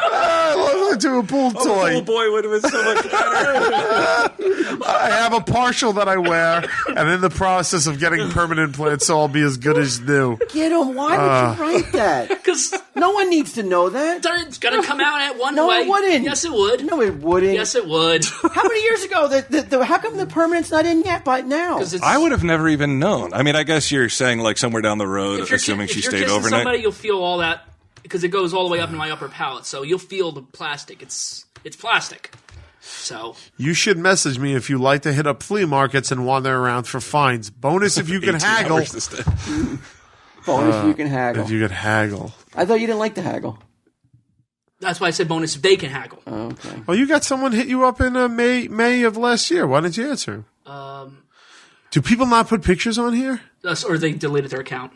I love to a pool toy.
Oh boy, would have been so much better.
I have a partial that I wear, and in the process of getting permanent implants, so I'll be as good as new.
Get him. Why would you write that?
Because
No one needs to know that.
it's going to come out at one
No,
way.
it wouldn't.
Yes, it would.
No, it wouldn't.
Yes, it would.
How many years ago? How come the permanent's not in yet by now?
I would have never even known. I mean, I guess you're saying like somewhere down the road, assuming she stayed overnight.
Somebody, you'll feel all that because it goes all the way up in my upper palate. So you'll feel the plastic. It's plastic. So
You should message me if you like to hit up flea markets and wander around for fines. Bonus if you can
18
haggle.
hours to stay.
Bonus if you can haggle.
If you could haggle.
I thought you didn't like to haggle.
that's why I said bonus if they can haggle.
Okay.
Well, you got someone hit you up in May of last year. Why didn't you answer? Do people not put pictures on here?
Or they deleted their account.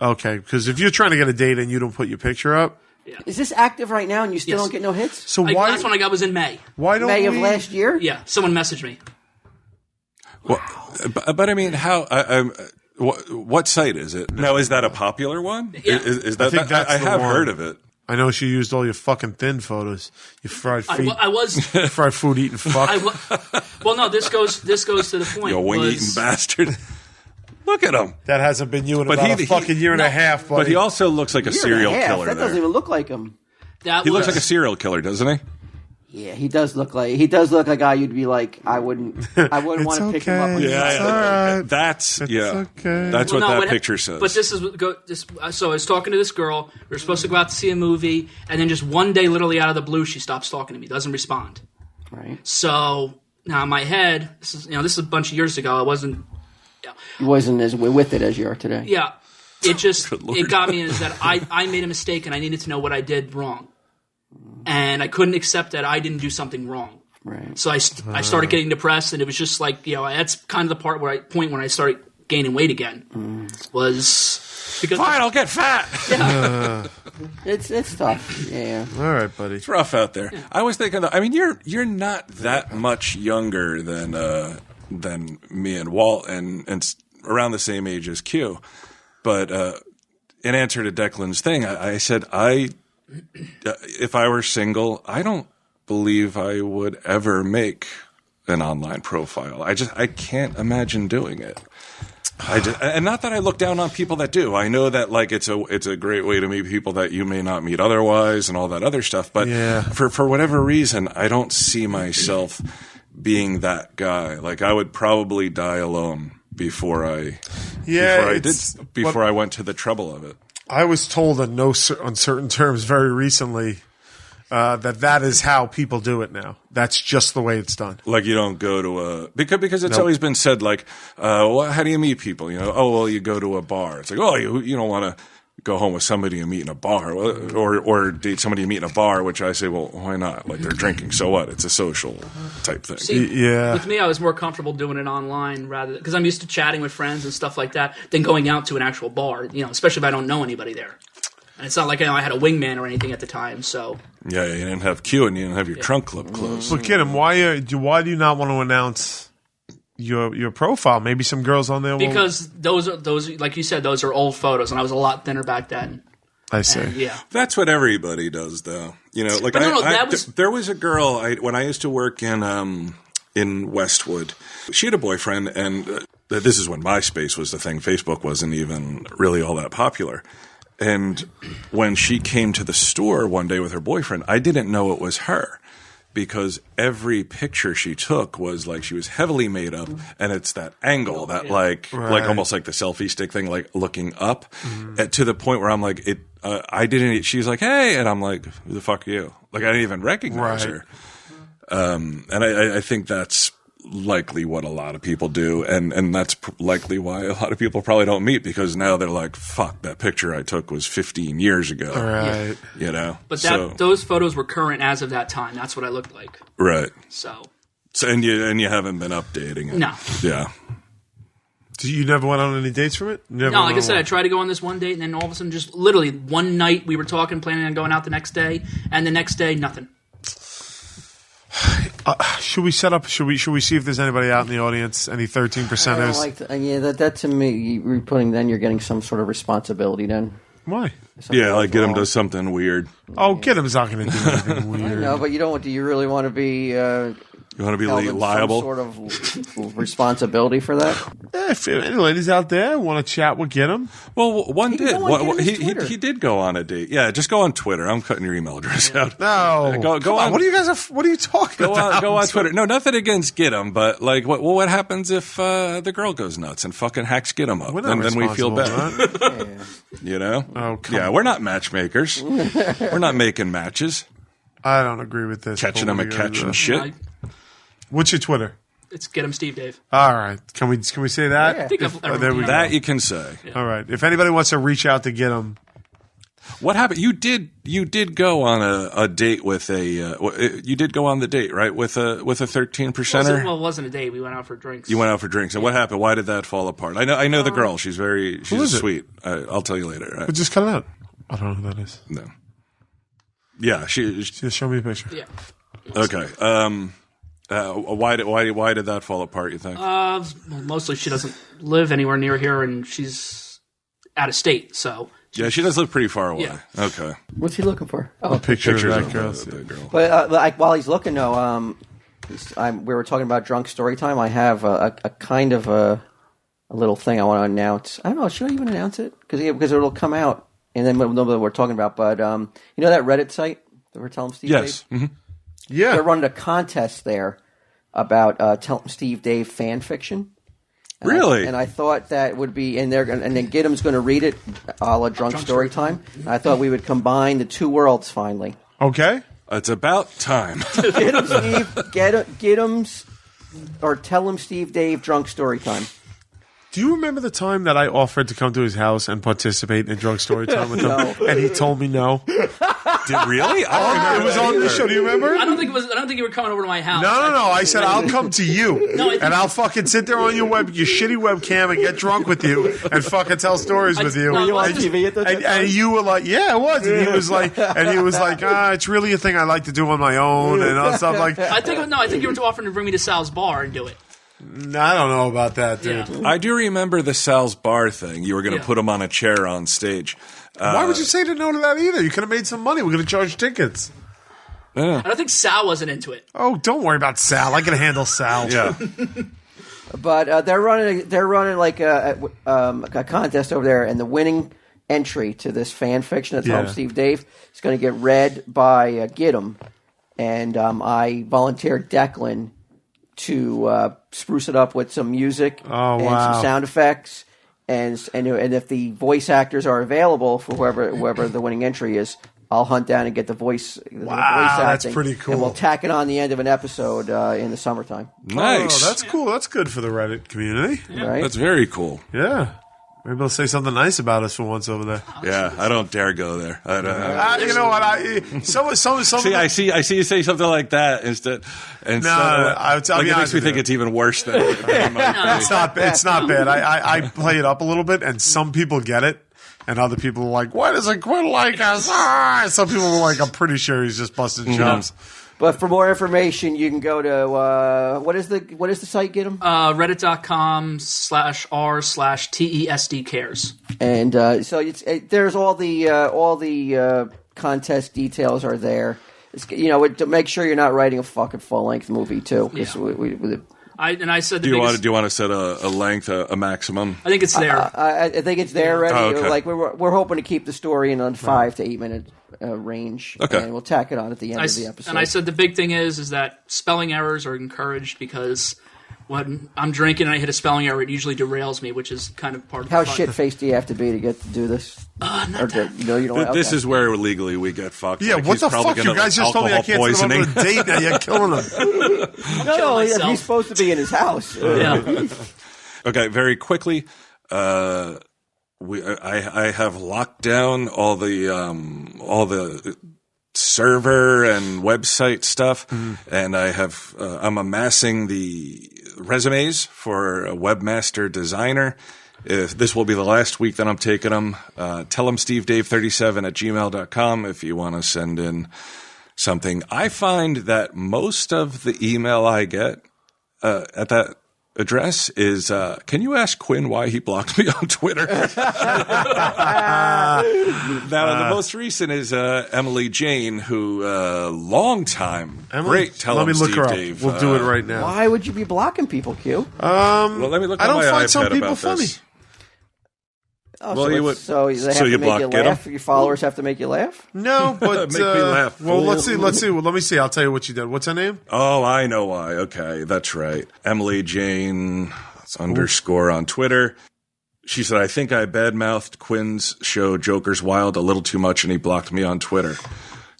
Okay, because if you're trying to get a date and you don't put your picture up,
Is this active right now and you still
Yes.
don't get no hits?
so
The
why?
last one I got was in May.
Why don't
May of
we-
last year?
Yeah, someone messaged me.
Well, but I mean, how? What site is it? Now, is that a popular one?
Yeah.
Is that?
I think that's
I
the
have
one.
heard of it.
I know she used all your fucking thin photos. You fried feet,
I was.
fried food eating fuck.
Well, no. This goes to the point.
You wing eating bastard. Look at him.
That hasn't been you in
But
about
he-
a fucking year and a half, buddy.
But he also looks like a serial killer.
That doesn't
There.
even look like him.
He looks like a serial killer, doesn't he?
Yeah, he does look like a guy you'd be like, I wouldn't want to pick him up.
okay. It's all right.
That's
okay.
That's
Well,
what
no,
that picture says.
But this is so I was talking to this girl. We were supposed to go out to see a movie, and then just one day, literally out of the blue, she stops talking to me, doesn't respond.
Right.
So now in my head, this is a bunch of years ago. I wasn't.
He wasn't as with it as you are today.
Yeah, it
Lord.
got me is that I made a mistake and I needed to know what I did wrong, and I couldn't accept that I didn't do something wrong.
Right.
So I started getting depressed, and it was just like that's kind of the point when I started gaining weight again. Was because
Fine, I'll get fat.
It's tough. Yeah.
All right, buddy.
It's rough out there. I was thinking, I mean, you're not that much younger than me and Walt, and around the same age as Q. But in answer to Declan's thing, I said if I were single, I don't believe I would ever make an online profile. I can't imagine doing it. And not that I look down on people that do. I know that like it's a great way to meet people that you may not meet otherwise and all that other stuff. But for whatever reason, I don't see myself being that guy. Like I would probably die alone before I went to the trouble of it.
I was told on uncertain terms very recently that is how people do it now. That's just the way it's done.
Like you don't go to because it's always been said like, how do you meet people? You know, oh well, you go to a bar. It's like, oh, you don't want to go home with somebody and meet in a bar, or date somebody and meet in a bar. Which I say, well, why not? Like they're drinking, so what? It's a social type thing.
See,
Yeah.
with me, I was more comfortable doing it online rather because I'm used to chatting with friends and stuff like that than going out to an actual bar. Especially if I don't know anybody there. And it's not like I had a wingman or anything at the time. So
Yeah, you didn't have Q and you didn't have your trunk club closed.
But kid, why do you not want to announce your profile? Maybe some girls on there will.
because those like you said, those are old photos, and I was a lot thinner back then.
I see.
And, yeah.
That's what everybody does, though. Like
But no,
there was a girl when I used to work in Westwood. She had a boyfriend, and this is when MySpace was the thing. Facebook wasn't even really all that popular. And when she came to the store one day with her boyfriend, I didn't know it was her because every picture she took was like she was heavily made up, and it's that angle that like almost like the selfie stick thing, like looking up to the point where I'm like I didn't. She's like, hey, and I'm like, who the fuck are you? Like I didn't even recognize her. And I think that's likely what a lot of people do, and that's likely why a lot of people probably don't meet because now they're like, fuck, that picture I took was 15 years ago.
Right.
But those photos were current as of that time. That's what I looked like.
Right.
So
and you haven't been updating it.
No.
Yeah.
You never went on any dates from it?
No, like I said, I tried to go on this one date, and then all of a sudden, just literally one night, we were talking, planning on going out the next day, and the next day, nothing.
Should we set up? Should we see if there's anybody out in the audience? Any 13
I don't
percenters?
like that to me. You're getting some sort of responsibility then.
Why?
Yeah, like get him to something weird.
Oh, get him's not going to do anything weird.
No, but you don't. Do you really want to be?
You want to be
held in
liable?
Some sort of responsibility for that.
If any ladies out there want to chat with Get him,
Well, one
can
did.
go on Get Him's Twitter.
He did go on a date. Yeah, just go on Twitter. I'm cutting your email address out.
no,
Go
Come
on.
What are you guys? What are you talking about?
Go on Twitter. No, nothing against Get him, but like, what happens if the girl goes nuts and fucking hacks Get him up?
We're not
Then we feel
responsible for
bad.
that.
You know?
Oh, come
yeah,
on.
we're not matchmakers. We're not making matches,
I don't agree with this.
catching
but
them
what
and
are you gonna
catching
do?
shit.
What's your Twitter?
It's Get Him Steve Dave.
All right, can we say that?
Yeah.
I think
there we go.
That you can say.
All right. If anybody wants to reach out to Get him,
What happened? You did go on a date with you did go on the date, right? With a 13%er.
Well, it wasn't a date. We went out for drinks.
You went out for drinks, and what happened? Why did that fall apart? I know the girl. She's
is it?
sweet. I'll tell you later. Right?
but just cut it out. I don't know who that is.
No. Yeah, she.
Just show me a picture.
Yeah.
Okay. Why did that fall apart? You think?
Well, mostly she doesn't live anywhere near here, and she's out of state. So
Yeah, she does live pretty far away.
Yeah.
Okay.
What's he looking for? Oh,
Picture
Pictures
of
of
that girl.
the girl.
but while he's looking, though, we were talking about drunk story time. I have a kind of a little thing I want to announce. I don't know. Should I even announce it? Because it'll come out, and then we'll know what we're talking about. But you know that Reddit site that we're telling Steve?
Yes.
Dave?
Mhm.
Yeah.
They're running a contest there about Tell 'em Steve Dave fan fiction.
Really?
And I thought that would be, and then Giddim's going to read it, a la drunk story time. And I thought we would combine the two worlds finally.
Okay.
It's about time.
Giddim's, or Tell 'em Steve Dave drunk story time.
Do you remember the time that I offered to come to his house and participate in drunk story time with him, and he told me no?
Really?
It was on the show. Do you remember?
I don't think you were coming over to my house.
No. I said I'll come to you,
No, I think-
and I'll fucking sit there on your shitty webcam and get drunk with you and fucking tell stories with you.
Were you on
And-
TV at the time?
and you were like, yeah, it was. And he was like, it's really a thing I like to do on my own and all stuff like.
I think you were offering to bring me to Sal's bar and do it.
I don't know about that, dude.
Yeah.
I do remember the Sal's bar thing. You were going to
Yeah.
put him on a chair on stage.
Why would you say no to that either? You could have made some money. We're going to charge tickets.
I don't think Sal wasn't into it.
Oh, don't worry about Sal. I can handle Sal.
Yeah.
But they're running like a contest over there, and the winning entry to this fan fiction that's Tell 'em
Yeah.
Steve Dave is going to get read by Gidim, and I volunteered Declan to spruce it up with some music and
wow.
some sound effects, and if the voice actors are available for whoever the winning entry is, I'll hunt down and get the voice.
Wow,
acting,
that's pretty cool.
And we'll tack it on the end of an episode in the summertime.
Nice.
Oh, that's cool. That's good for the Reddit community.
Right?
That's very cool.
Yeah. Maybe they'll say something nice about us for once over there.
Yeah, I don't dare go there. I don't.
You know what? Some
See, I see you say something like that instead. And
I'll
like,
be
it
honest
makes me
with
think
you.
it's even worse than it might be.
It's not bad. I play it up a little bit, and some people get it, and other people are like, "Why doesn't Quinn like us?" And some people are like, "I'm pretty sure he's just busting chops."
But for more information, you can go to what is the site? Get them
Reddit.com/r/TESD cares.
and so there's all the contest details are there. It's, to make sure you're not writing a fucking full length movie too. 'Cause
Yeah. I said
Do you want to set a length, a maximum?
I think it's there.
I think it's there already.
Oh, okay.
Like we're hoping to keep the story in a 5 to 8 minute range.
Okay.
And we'll tack it on at the end of the episode.
And I said the big thing is that spelling errors are encouraged because when I'm drinking and I hit a spelling error, it usually derails me, which is kind of part of
How
the fun.
shit faced do you have to be to get to do this?
Not
You don't.
This
okay.
is where legally we get fucked.
Yeah,
Like,
what
he's
the
probably
fuck? You
gonna,
guys just told me I
alcohol
can't sit
poisoning.
on a date now. You're killing him.
No,
myself.
he's supposed to be in his house.
Yeah.
Okay, very quickly. I have locked down all the server and website stuff, and I'm amassing the resumes for a webmaster designer. If this will be the last week that I'm taking them. Tell them SteveDave37 at gmail.com if you want to send in something. I find that most of the email I get at that address is, can you ask Quinn why he blocked me on Twitter? Now, the most recent is Emily Jane, who, long time, great Tell
Let me
Him
look
Steve
her up.
Dave.
We'll do it right now.
Why would you be blocking people, Q?
Well, let me look
I
on
don't
my
find
iPad
some people
about
funny.
this.
Oh,
Well,
so,
you would-
so they have
so
to
you
make you
block, get 'em?
laugh? Your followers have to make you laugh?
No, but
Make me laugh,
well,
fool.
let's see. Well, let me see. I'll tell you what she did. What's her name?
Oh, I know why. Okay, that's right. Emily Jane _ on Twitter. She said, I think I badmouthed Quinn's show Joker's Wild a little too much and he blocked me on Twitter.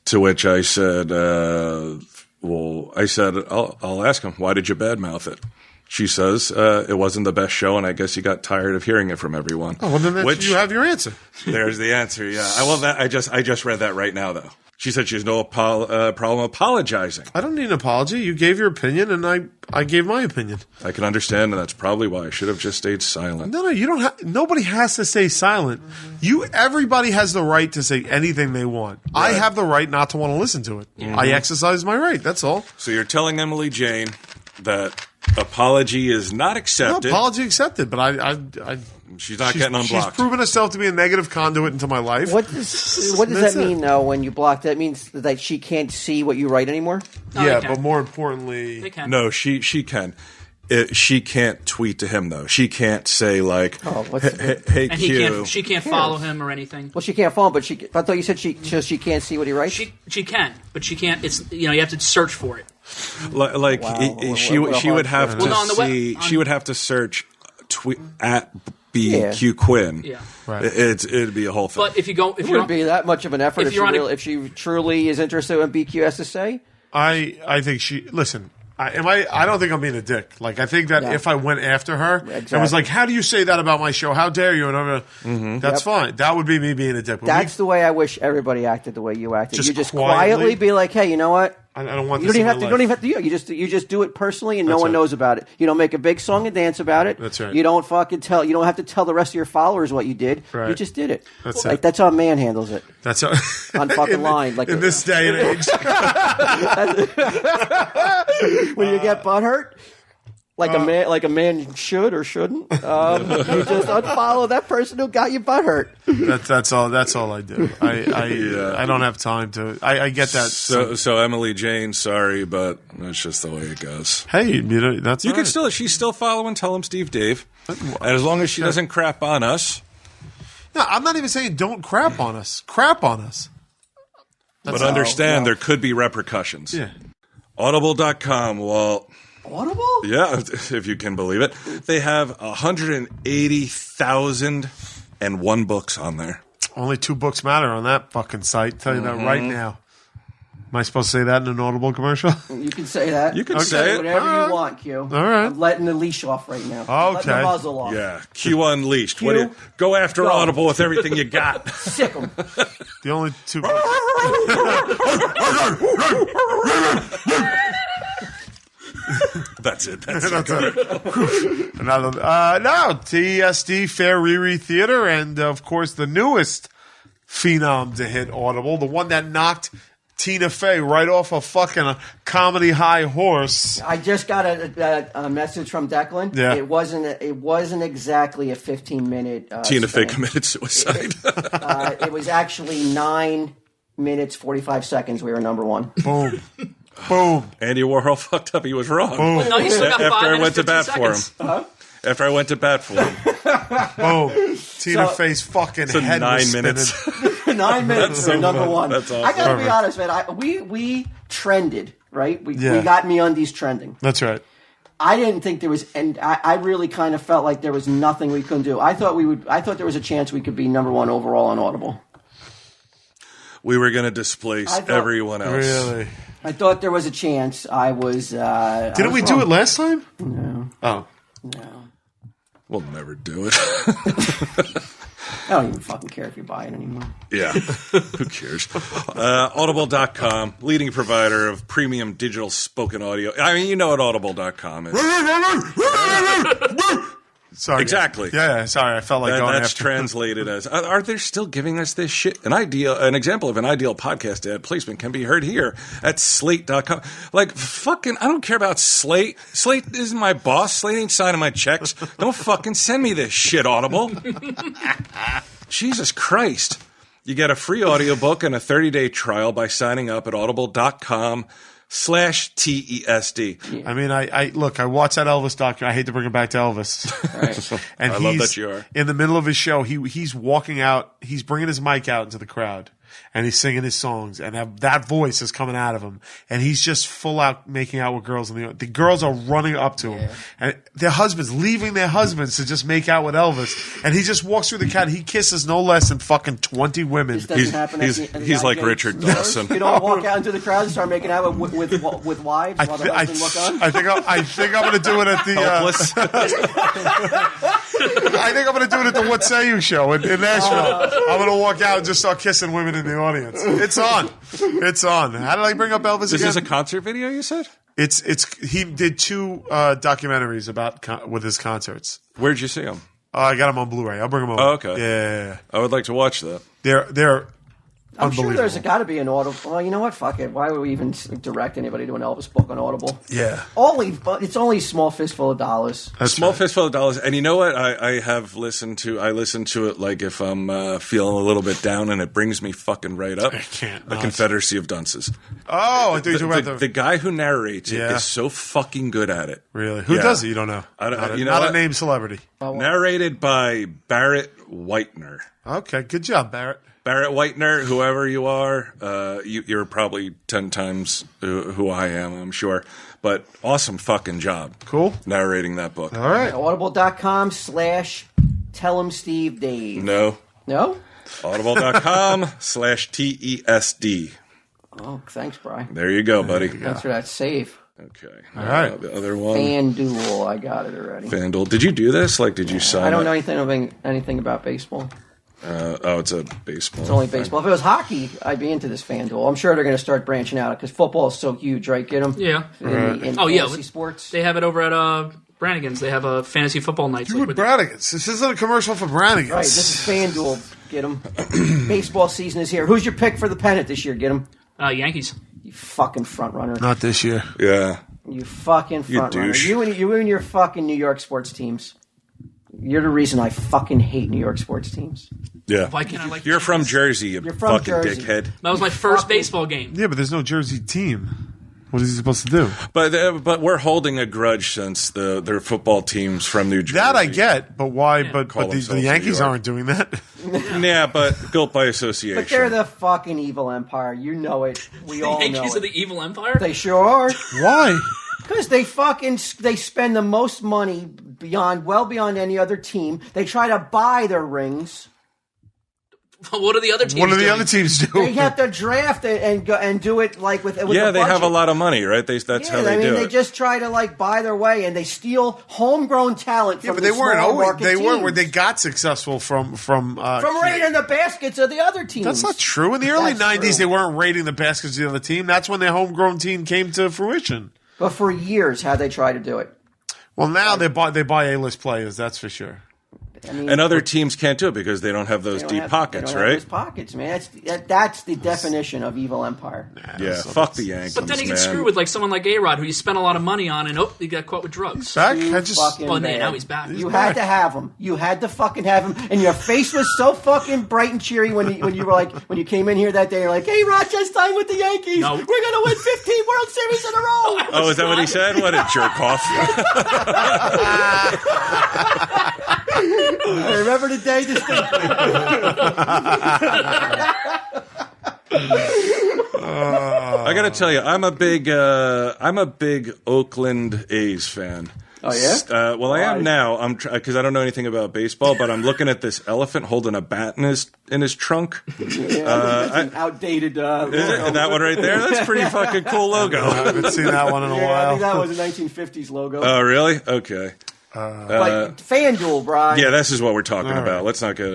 To which I said, I'll ask him, why did you badmouth it? She says, it wasn't the best show and I guess he got tired of hearing it from everyone.
Oh, well, then you have your answer.
There's the answer, yeah. I just read that right now, though. She said she has no problem apologizing.
I don't need an apology. You gave your opinion, and I gave my opinion.
I can understand, and that's probably why I should have just stayed silent.
No, you don't. Nobody has to stay silent. Everybody has the right to say anything they want. I have the right not to want to listen to it. I exercise my right. That's all.
So you're telling Emily Jane that apology is not accepted.
No, apology accepted, but
She's not getting unblocked.
She's proven herself to be a negative conduit into my life.
What does that mean, though, when you block? That means that she can't see what you write anymore?
No,
Yeah,
they can.
but more importantly,
They can.
No, she can. She can't tweet to him, though. She can't say, like, hey,
And
Q.
she can't follow him or anything.
Well, she can't follow, but I thought you said she can't see what he writes?
She can, but she can't. It's you have to search for it.
Like,
Wow.
she would have to
Well, no, on the web-
see,
on-
she would have to search at BQ Quinn.
Yeah.
Right.
It'd be a whole thing.
But if
It
you're
wouldn't be that much of an effort
if you're on a-
if she truly is interested in what BQ has to say.
I think she listen. I don't think I'm being a dick. Like, I think that
No.
if I went after her and was
Exactly.
like, "How do you say that about my show? How dare you?" and that's fine. That would be me being a dick. But
That's the way I wish everybody acted the way you acted.
Just
You just
quietly?
be like, hey, you know what?
I don't want.
You
This
don't even
in
have
my
to. You
life.
don't even have to do it. You just do it personally, and no
That's
one
right.
knows about it. You don't make a big song and dance about it.
That's right.
You don't fucking tell. You don't have to tell the rest of your followers what you did.
Right.
You just did it.
That's
like
it.
that's how a man handles it.
That's how,
On fucking line, like
in this day and age.
when you get butthurt, like a man should or shouldn't. You just unfollow that person who got you butthurt.
That's all. That's all I do. I don't have time to. I get that.
So Emily Jane, sorry, but that's just the way it goes.
Hey, that's
You
all
can
right.
still, she's still following Tell Him Steve Dave. And as long as she doesn't crap on us.
No, I'm not even saying don't crap on us. Crap on us.
But understand there could be repercussions.
Yeah.
Audible.com, Walt.
Audible?
Yeah, if you can believe it. They have 180,001 books on there.
Only 2 books matter on that fucking site. Tell you that right now. Am I supposed to say that in an Audible commercial?
You can say that.
You can say it.
Whatever you want, Q.
All right.
I'm letting the leash off right now. I'm letting
Okay.
the muzzle off.
Yeah, Q Unleashed.
Q,
Go after
go.
Audible with everything you got.
Sick 'em.
The only 2 books.
That's it. That's it.
That's it. No, TSD Fair Riri Theater, and of course the newest phenom to hit Audible, the one that knocked Tina Fey right off a fucking comedy high horse.
I just got a message from Declan.
Yeah.
It wasn't exactly a 15-minute.
Tina Fey committed suicide.
It was actually 9 minutes 45 seconds. We were number 1.
Boom. Boom.
Andy Warhol fucked up. He was wrong.
No, you still got 5
After I
minutes,
went to
15
bat for him.
seconds.
After I went to bat for him.
Boom. Tina
So-
Fey's fucking
So
head
9
was
minutes.
spinning.
9 minutes.
so
We're number
fun.
1.
That's awesome.
I gotta be
Perfect.
honest, man. We trended, right? We
Yeah.
got MeUndies trending.
That's right.
I didn't think there was, and I really kind of felt like there was nothing we couldn't do. I thought there was a chance we could be number 1 overall on Audible.
We were going to displace
I thought-
everyone else.
Really.
I thought there was a chance. I was.
Didn't we do it last time? No. Oh.
No.
We'll never do it.
I don't even fucking care if you buy it anymore.
Yeah. Who cares? Audible.com, leading provider of premium digital spoken audio. I mean, you know what Audible.com is.
Sorry.
Exactly.
Yeah, sorry. I felt like going
that's
after.
translated as, are they still giving us this shit? An example of an ideal podcast ad placement can be heard here at slate.com. Like, fucking, I don't care about Slate. Slate isn't my boss. Slate ain't signing my checks. Don't fucking send me this shit, Audible. Jesus Christ. You get a free audiobook and a 30-day trial by signing up at audible.com/TESD.
I mean, I look, I watched that Elvis documentary. I hate to bring it back to Elvis.
Right.
And
I love that you are.
In the middle of his show, he's walking out, he's bringing his mic out into the crowd, and he's singing his songs, and that voice is coming out of him, and he's just full out making out with girls. The girls are running up to him, and their husbands, leaving their husbands to just make out with Elvis, and he just walks through the crowd. He kisses no less than fucking 20 women.
This doesn't happen at the
He's like
IJ
Richard
stores.
Dawson.
You don't walk out into the crowd and start making out with wives while the husband look on.
I think I'm going to do it at the.
Helpless.
I think I'm going to do it at the What Say You show in Nashville. I'm going to walk out and just start kissing women in the audience. It's on. It's on. How did I bring up Elvis
Is
again?
this a concert video, you said?
It's he did 2 documentaries about with his concerts.
Where'd you see him?
I got them on Blu-ray. I'll bring them over.
Oh, okay.
Yeah.
I would like to watch that.
They're
I'm sure
unbelievable.
there's got to be an Audible. Well, you know what? Fuck it. Why would we even direct anybody to an Elvis book on Audible?
Yeah.
It's only a small fistful of dollars.
That's
Small
right.
fistful of dollars. And you know what? I listen to it like if I'm feeling a little bit down and it brings me fucking right up.
I can't
The
not.
Confederacy of Dunces.
Oh, I thought you were
The,
about
the guy who narrates it
Yeah.
is so fucking good at it.
Really? Who
Yeah.
does it? You don't know.
I don't-
Not,
you know
not a
what?
named celebrity.
Narrated by Barrett Whitener.
Okay, good job, Barrett.
Barrett Whitener, whoever you are, you're probably 10 times who I am, I'm sure. But awesome fucking job.
Cool.
Narrating that book.
All right.
Audible.com/Tell him Steve Dave.
No.
No?
Audible.com/TESD.
Oh, thanks, Brian.
There you go, buddy.
Thanks for that save.
Okay.
All right.
The other one.
FanDuel. I got it already.
FanDuel. Did you do this? Like, did you sign
I don't
up?
know anything about baseball.
It's a baseball.
It's only baseball. If it was hockey, I'd be into this FanDuel. I'm sure they're going to start branching out because football is so huge, right? Get them?
Yeah.
In
Oh, yeah.
fantasy sports.
They have it over at Brannigan's. They have a fantasy football nights.
You with Brannigan's. This isn't a commercial for Brannigan's.
Right, this is FanDuel. Get them. Baseball season is here. Who's your pick for the pennant this year? Get them.
Yankees.
You fucking front runner.
Not this year.
Yeah.
You fucking front runner.
douche.
You and your fucking New York sports teams. You're the reason I fucking hate New York sports teams.
Yeah.
Why can't I like?
You're from Jersey, you
You're from
fucking
Jersey.
dickhead.
That was my first
fucking-
baseball game.
Yeah, but there's no Jersey team. What is he supposed to do?
But we're holding a grudge since their football teams from New Jersey.
That I get, but why?
Yeah.
But
Call
the
themselves
Yankees
New York.
aren't doing that.
Yeah, but built by association.
But they're the fucking evil empire. You know it. We
The
all know
Yankees
it.
are the evil empire.
They sure are.
Why?
Because they spend the most money well beyond any other team. They try to buy their rings.
What are the other teams?
What do the
doing?
other teams do?
They have to draft it and go and do it like with
Yeah,
the
they have a
budget.
lot of money, right? That's
Yeah,
how they do
they
it.
just try to like buy their way, and they steal homegrown talent.
Yeah,
from
but they
the
weren't
small
always.
market
They were.
teams.
They got successful from
raiding the baskets of the other teams.
That's not true. In the early
That's
'90s,
true.
they weren't raiding the baskets of the other team. That's when their homegrown team came to fruition.
But for years, how they try to do it.
Well, now they buy A-list players. That's for sure.
I mean,
And other teams can't do it because they don't have those
they don't
deep
have-
pockets,
they don't have
right?
those pockets, man. That's the definition of evil empire.
Yeah,
So
fuck the Yankees,
But then you
man.
get screwed with like someone like A-Rod, who you spent a lot of money on, and he got caught with drugs.
Back?
Too
I just
fucking
Well,
bad.
now he's back.
You had to have him. You had to fucking have him. And your face was so fucking bright and cheery when you were like when you came in here that day. You're like, "Hey, Rod, just signed with the Yankees.
No.
We're gonna win 15 World Series in a row."
Oh, is that what he said? What a jerk off.
I remember the day distinctly.
I got to tell you, I'm a big Oakland A's fan.
Oh yeah.
Well, I
Why?
am now. I'm because I don't know anything about baseball, but I'm looking at this elephant holding a bat in his trunk.
Yeah, that's an outdated.
Is it that one right there? That's a pretty fucking cool logo.
I haven't seen that one in a
Yeah, I think that
while.
was a 1950s logo.
Oh, really? Okay.
But FanDuel, Brian.
Yeah, this is what we're talking
All
about.
right.
Let's not get.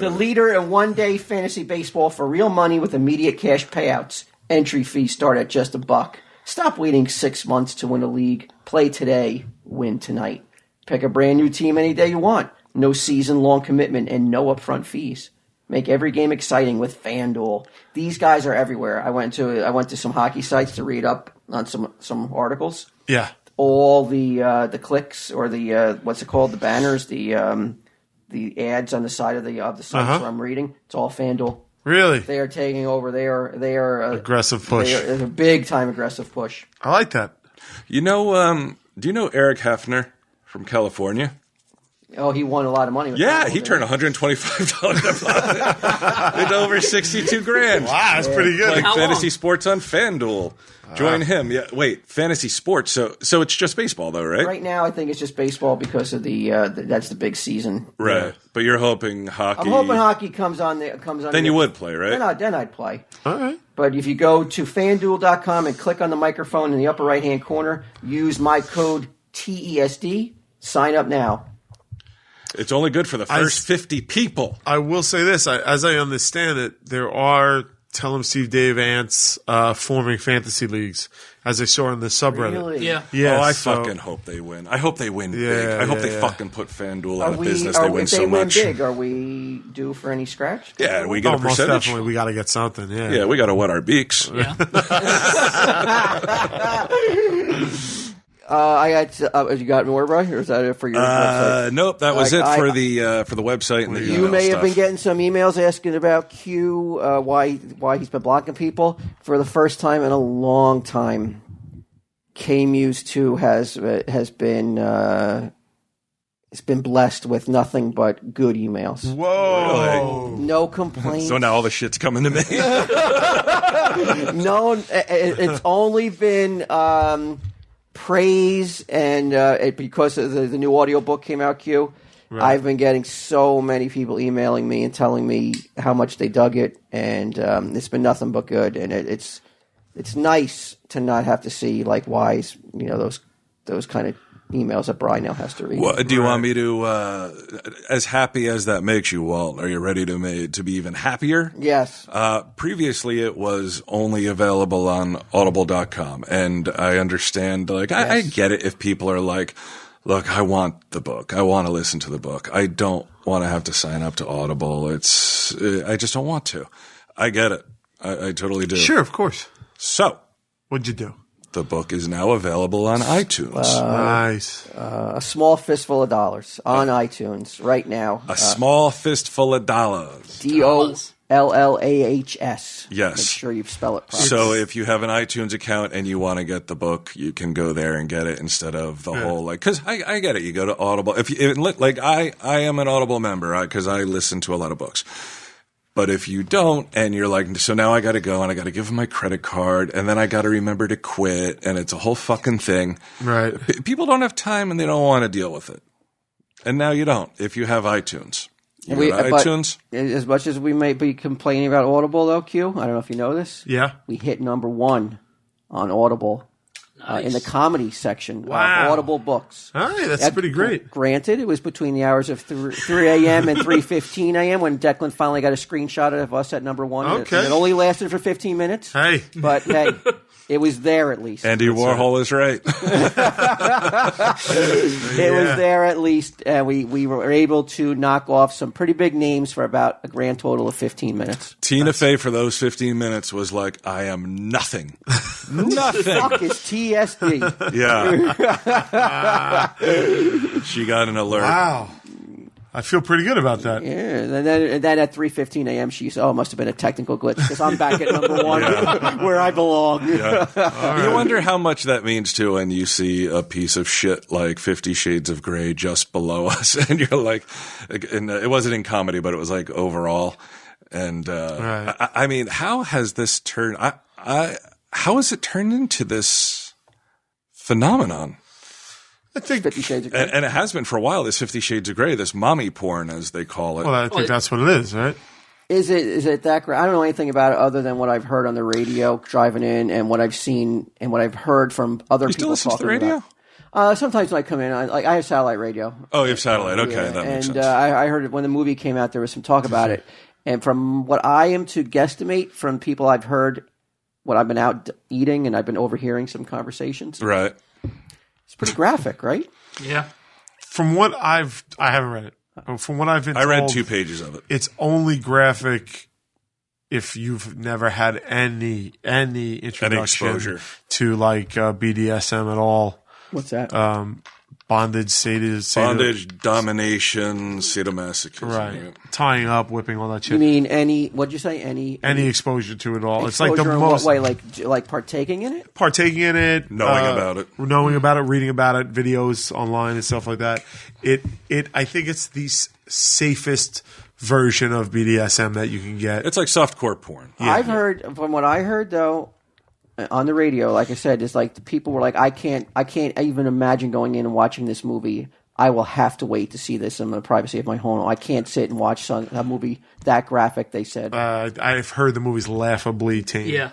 The leader in one-day fantasy baseball for real money with immediate cash payouts. Entry fees start at just $1. Stop waiting 6 months to win a league. Play today, win tonight. Pick a brand new team any day you want. No season-long commitment and no upfront fees. Make every game exciting with FanDuel. These guys are everywhere. I went to some hockey sites to read up on some articles.
Yeah.
All the clicks or the what's it called? The banners, the ads on the side of the sites where I'm reading. It's all FanDuel.
Really?
They are taking over. They are
aggressive push.
It's a big time aggressive push.
I like that.
You know, do you know Eric Hefner from California?
Oh, he won a lot of money. With
Yeah,
FanDuel,
he turned $125 into over 62 grand.
Wow, that's pretty good.
Like
How
fantasy
long?
sports on FanDuel. Join him. Yeah, wait, fantasy sports. So it's just baseball though, right?
Right now, I think it's just baseball because of that's the big season.
Right. But you're hoping hockey.
I'm hoping hockey comes on.
Then you would play, right?
Then I'd play.
All right.
But if you go to FanDuel.com and click on the microphone in the upper right-hand corner, use my code TESD, sign up now.
It's only good for the first 50 people.
I will say this. As I understand it, there are Tell 'em Steve Dave ants forming fantasy leagues, as I saw in the subreddit.
Really?
Yeah.
Yeah,
Oh, I
so-
fucking hope they win. I hope they win big.
Yeah,
I hope
yeah,
they
yeah.
fucking put FanDuel out of business.
If
They win so much.
big, are we due for any scratch?
Yeah, we get a
Oh, most
percentage.
definitely. We got to get something. Yeah.
Yeah, we got to wet our beaks.
Yeah.
I had. You got more, bro? Or is that it for your website?
Nope, that was
Like,
it for the website and the
You
email
may have
stuff.
been getting some emails asking about Q, why he's been blocking people. For the first time in a long time, K-Muse 2 has been blessed with nothing but good emails.
Whoa.
No complaints.
So now all the shit's coming to me.
No, it's only been praise, and because of the new audiobook came out, Q, I've been getting so many people emailing me and telling me how much they dug it, and it's been nothing but good. And it's nice to not have to see like whys, those kind of emails that Brian now has to read.
What, do you want me to, as happy as that makes you, Walt, are you ready to be even happier?
Yes.
Previously, it was only available on audible.com. And I understand, I get it if people are like, look, I want the book. I want to listen to the book. I don't want to have to sign up to Audible. I just don't want to. I get it. I totally do.
Sure, of course.
So,
What'd you do?
the book is now available on iTunes.
Nice.
A small fistful of dollars on iTunes right now.
A small fistful of dollars.
DOLLAHS.
Yes.
Make sure you spell it properly.
So if you have an iTunes account and you want to get the book, you can go there and get it instead of the whole because I get it. You go to Audible. I am an Audible member because I listen to a lot of books. But if you don't, and you're like, so now I got to go and I got to give them my credit card, and then I got to remember to quit, and it's a whole fucking thing.
Right.
People don't have time and they don't want to deal with it. And now you don't. If you have iTunes, you go to iTunes.
As much as we may be complaining about Audible, though, Q, I don't know if you know this.
Yeah.
We hit =1 on Audible in the comedy section
Wow.
of Audible books.
All right, that's pretty great.
Granted, it was between the hours of 3 a.m. and 3:15 a.m. when Declan finally got a screenshot of us at #1.
Okay.
It only lasted for 15 minutes.
Hey.
But, hey, it was there at least.
Andy Warhol is right.
It was there at least. We were able to knock off some pretty big names for about a grand total of 15 minutes.
Tina Fey for those 15 minutes was like, I am nothing. Nothing.
Fuck is TSD?
Yeah. She got an alert.
Wow. I feel pretty good about that.
Yeah, and then at 3:15 a.m. she said, "Oh, it must have been a technical glitch because I'm back at #1 where I belong."
You wonder how much that means too when you see a piece of shit like 50 Shades of Grey just below us, and you're like, and it wasn't in comedy, but it was like overall. And
Right.
I mean, how has this turned? How has it turned into this phenomenon?
I think.
50 Shades of Grey.
And it has been for a while. This 50 Shades of Grey, this mommy porn, as they call it.
Well, I think that's what it is, right?
Is it that great? I don't know anything about it other than what I've heard on the radio driving in and what I've seen and what I've heard from other
You
people
still listen to the
talking
radio?
about. Sometimes when I come in, I have satellite radio.
Oh, you have satellite. Okay,
Yeah,
that makes
and
sense.
I heard it when the movie came out. There was some talk about it, and from what I am to guesstimate from people I've heard, what I've been out eating, and I've been overhearing some conversations.
Right.
It's pretty graphic, right?
Yeah.
From what I haven't read it. From what I've been told,
I read 2 pages of it.
It's only graphic if you've never had any introduction
exposure
to like BDSM at all.
What's that?
Bondage,
domination, sadomasochism.
right? Tying up, whipping, all that shit.
You mean any? What'd you say? Any
exposure to it all? It's like the
exposure in
most
what way? Like partaking in it?
partaking in it,
Knowing about it.
reading about it, videos online and stuff like that. I think it's the safest version of BDSM that you can get.
It's like softcore porn.
I've heard, from what I heard though, on the radio, like I said, is like the people were like, I can't even imagine going in and watching this movie. I will have to wait to see this in the privacy of my home. I can't sit and watch a movie that graphic, they said.
I've heard the movie's laughably tame.
Yeah.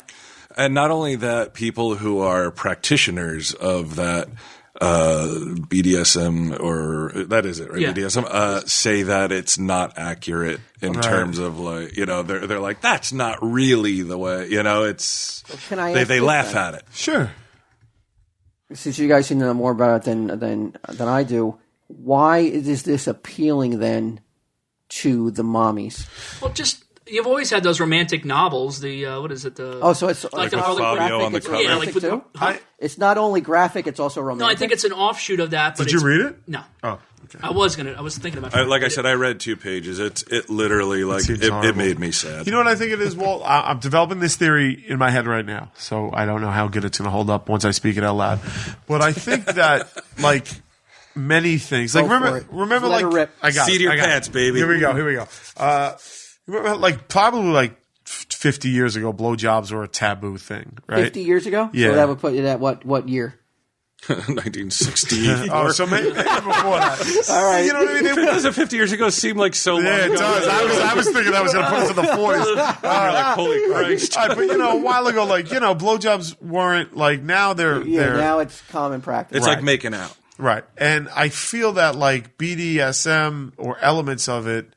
And not only that, people who are practitioners of that BDSM, or that is it, right?
Yeah.
BDSM, say that it's not accurate in terms of like, they're like, that's not really the way, it's,
Can I ask
they
this
laugh
then?
at it.
Sure.
Since you guys seem to know more about it than I do, why is this appealing then to the mommies?
Well, just you've always had those romantic novels. The what is it?
So it's
Like
not
the
only
Fabio
graphic,
on the
it's
cover.
romantic
Yeah,
too?
huh?
It's not only graphic, it's also romantic.
No, I think it's an offshoot of that. But
Did you read it?
No.
Oh, okay.
I was thinking about it.
Like I said, I read 2 pages. It literally, like,
seems
it
horrible.
made me sad.
You know what I think it is? Well, I'm developing this theory in my head right now, so I don't know how good it's going to hold up once I speak it out loud. But I think that, like, many things, like,
Go for it.
remember,
Let
like,
her rip.
I got
Seat
it,
your
I got
pants,
it.
baby.
Here we go. Remember, like, probably like 50 years ago, blowjobs were a taboo thing, right?
50 years ago?
Yeah.
So that would put it at what year?
1960.
Oh, so maybe before that.
All right.
You know what I mean?
Does it 50 years ago seem like so long
Yeah,
ago?
it does. I was thinking I was going to put it to the 40s.
You're like, holy Christ.
But a while ago, like, blowjobs weren't like, now they're
Now it's common practice.
It's like making out.
right. And I feel that like BDSM or elements of it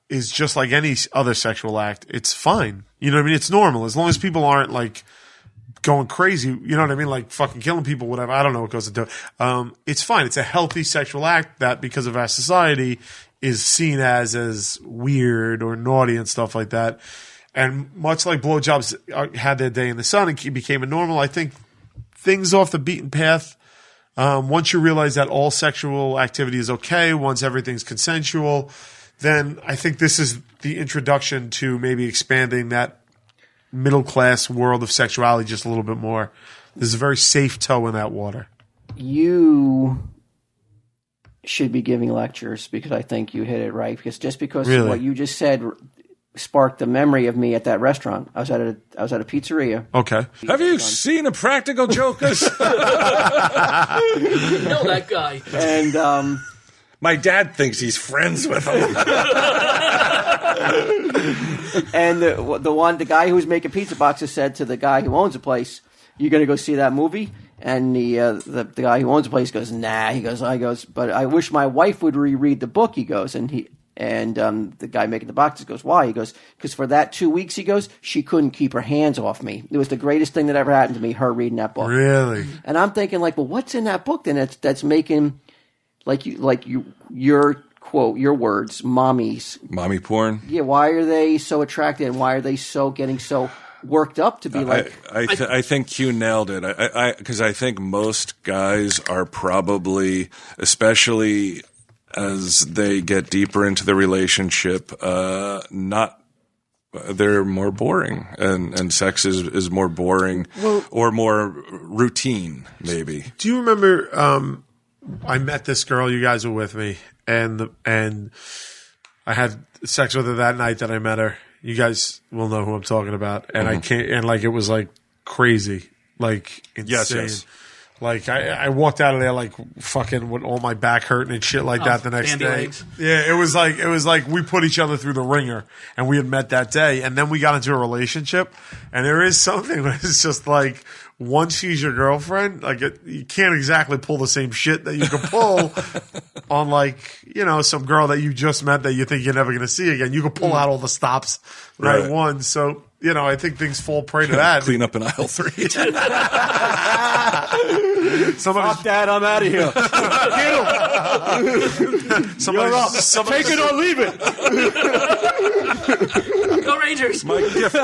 is just like any other sexual act. It's fine. You know what I mean? It's normal as long as people aren't like going crazy. You know what I mean? Like fucking killing people, whatever. I don't know what goes into it. It's fine. It's a healthy sexual act that, because of our society, is seen as weird or naughty and stuff like that. And much like blowjobs had their day in the sun and became a normal, I think things off the beaten path, once you realize that all sexual activity is okay, once everything's consensual, then I think this is the introduction to maybe expanding that middle-class world of sexuality just a little bit more. There's a very safe toe in that water.
You should be giving lectures, because I think you hit it right. Because just because
Really?
what you just said sparked the memory of me at that restaurant. I was at a pizzeria.
Okay.
Have you seen a Practical Jokers?
You know that guy.
And
My dad thinks he's friends with him.
and the guy who was making pizza boxes said to the guy who owns the place, "You going to go see that movie?" And the guy who owns the place goes, "Nah." He goes, "But I wish my wife would reread the book." He goes, and the guy making the boxes goes, "Why?" He goes, "Because for that 2 weeks," he goes, "she couldn't keep her hands off me. It was the greatest thing that ever happened to me, her reading that book."
Really?
And I'm thinking, like, well, what's in that book then that's making, your quote, your words, mommies.
Mommy porn.
Yeah, why are they so attracted, and why are they getting so worked up to be like?
I think Q nailed it. Because I think most guys are probably, especially as they get deeper into the relationship, they're more boring, and sex is more boring or more routine, maybe.
Do you remember? I met this girl. You guys were with me, and I had sex with her that night that I met her. You guys will know who I'm talking about, and I can't. And like it was like crazy, like insane.
Yes.
Like I walked out of there like fucking with all my back hurting and shit like that the next
bandy
day.
legs.
Yeah, it was like we put each other through the ringer, and we had met that day, and then we got into a relationship, and there is something where it's just like, once she's your girlfriend, like you can't exactly pull the same shit that you can pull on like, some girl that you just met that you think you're never going to see again. You can pull out all the stops right one. So I think things fall prey to that.
Clean up in aisle 3.
Somebody's,
Dad, I'm out of here.
Take it or leave it.
Go Rangers!
My gift to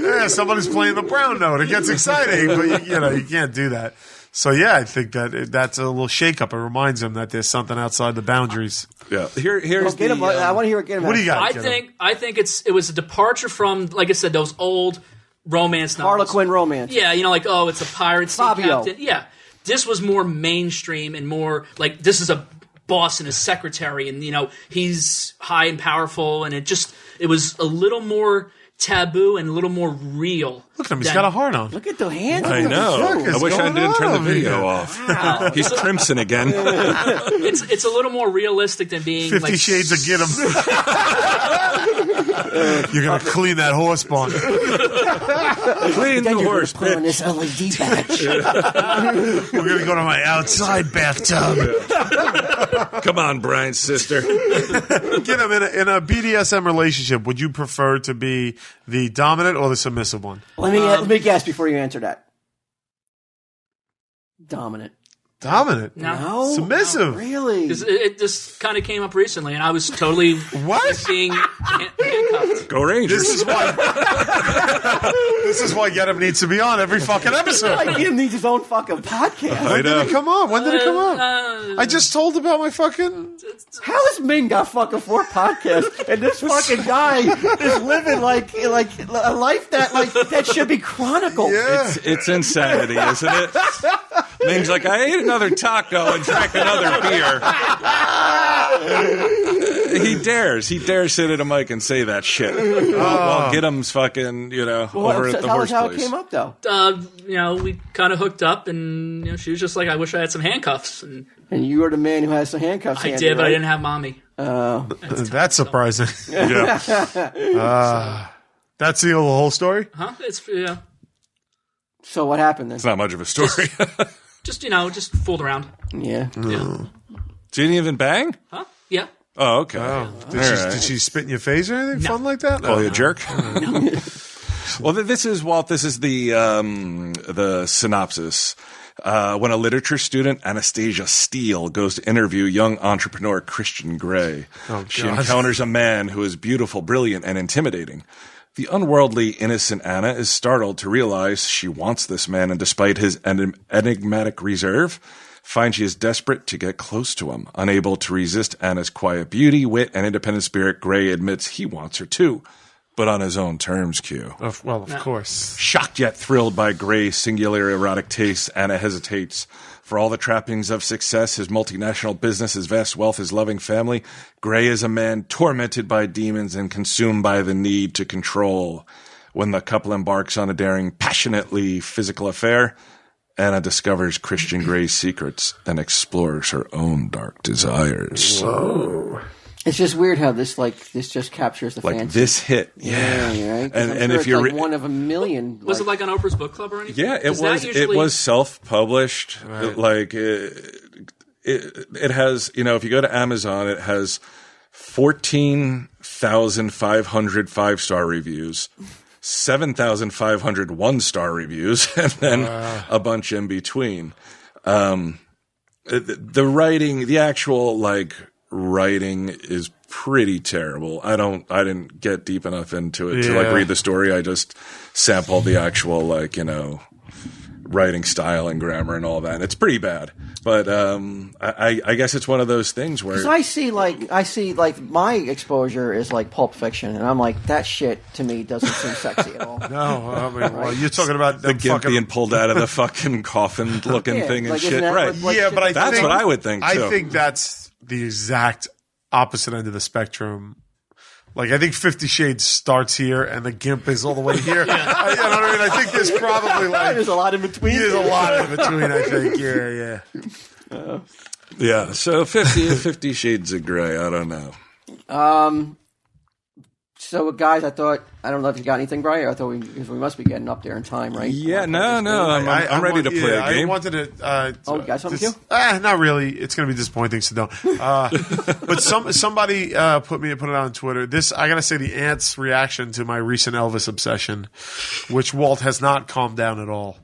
Yeah, somebody's playing the brown note. It gets exciting, but you can't do that. So yeah, I think that's a little shakeup. It reminds them that there's something outside the boundaries.
you. Yeah. Here's
Get him, I want to hear it. Get him.
What do you got?
I think it was a departure from, like I said, those old romance novels.
Harlequin romance.
Yeah, it's a pirate sea
Fabio.
captain. Yeah. This was more mainstream and more like this is a boss and a secretary and he's high and powerful and it was a little more taboo and a little more real.
Look at him. He's got a heart on.
Look at the hands.
I know.
What the fuck is
I wish I
going
didn't turn the
on
video
here?
off. He's crimson again.
It's a little more realistic than being
50
like
Shades of Get 'em. You're going to clean that horse barn.
Clean the horse,
Put on
bitch.
this LED badge.
We're going to go to my outside bathtub.
Come on, Brian's sister.
Get him in a BDSM relationship. Would you prefer to be the dominant or the submissive one?
Let me guess before you answer that. Dominant.
Dominant.
No.
Submissive.
Really?
It just kind of came up recently, and I was totally
What?
being handcuffed.
Go Rangers.
This is why. This is why Get 'em needs to be on every fucking episode.
Like him needs his own fucking podcast.
I
When did
know.
it come on? When did it come on? I just told about my fucking.
How has Ming got fucking 4 podcasts and this fucking guy is living like a life that should be chronicled?
Yeah.
It's insanity, isn't it? Ming's like, I ate another taco and drank another beer. He dares sit at a mic and say that shit. While Gidim's fucking, over at the
Tell
horse
us how
place.
it came up, though.
We kind of hooked up, and she was just like, I wish I had some handcuffs. And
And you were the man who has the handcuffs.
I
handy,
did, but I
right?
didn't have mommy.
That's surprising.
Yeah.
That's the whole story.
Huh? It's
So what happened then?
It's not much of a story.
just fooled around.
Yeah.
Yeah.
Didn't even bang?
Huh? Yeah.
Oh, okay.
Did she spit in your face or anything fun like that?
Call you a jerk? Well, this is Walt. This is the synopsis. When a literature student, Anastasia Steele, goes to interview young entrepreneur Christian Grey, she encounters a man who is beautiful, brilliant, and intimidating. The unworldly, innocent Anna is startled to realize she wants this man, and despite his enigmatic reserve, finds she is desperate to get close to him. Unable to resist Anna's quiet beauty, wit, and independent spirit, Grey admits he wants her too, but on his own terms, Q.
Of course.
Shocked yet thrilled by Gray's singular erotic tastes, Anna hesitates. For all the trappings of success, his multinational business, his vast wealth, his loving family, Gray is a man tormented by demons and consumed by the need to control. When the couple embarks on a daring, passionately physical affair, Anna discovers Christian Gray's secrets and explores her own dark desires.
Whoa.
It's just weird how this just captures the
Like
fancy.
this hit, yeah.
Right?
And if you're
like one of a million.
Was it like on Oprah's book club or anything?
Yeah, it
'Cause that
was. It
usually-
was self-published. Like it has. If you go to Amazon, it has 14,500 5-star reviews, 7,500 1-star reviews, and then a bunch in between. The writing, the actual writing is pretty terrible. I didn't get deep enough into it to read the story. I just sampled the actual writing style and grammar and all that. And it's pretty bad. But I guess it's one of those things where
I see my exposure is like Pulp Fiction, and I'm like, that shit to me doesn't seem sexy at all.
No, I mean, well, you're talking about
the gimp being pulled out of the fucking coffin looking thing and
like,
shit.
isn't that
Right.
what
Yeah,
shit-
but I
That's
think,
what I would think too.
I think that's the exact opposite end of the spectrum. Like, I think 50 Shades starts here and the gimp is all the way here. You know what I mean? I think there's probably
there's a lot in between.
there's a lot in between, I think. Yeah.
Yeah. So 50 Shades of Grey. I don't know.
So, guys, I don't know if you got anything, Brian. I thought because we must be getting up there in time, right?
Yeah, no. I'm ready to play a game.
I wanted to.
You got something, Q?
Not really. It's going to be disappointing, so don't. But somebody put it on Twitter. I got to say, the Ants' reaction to my recent Elvis obsession, which Walt has not calmed down at all.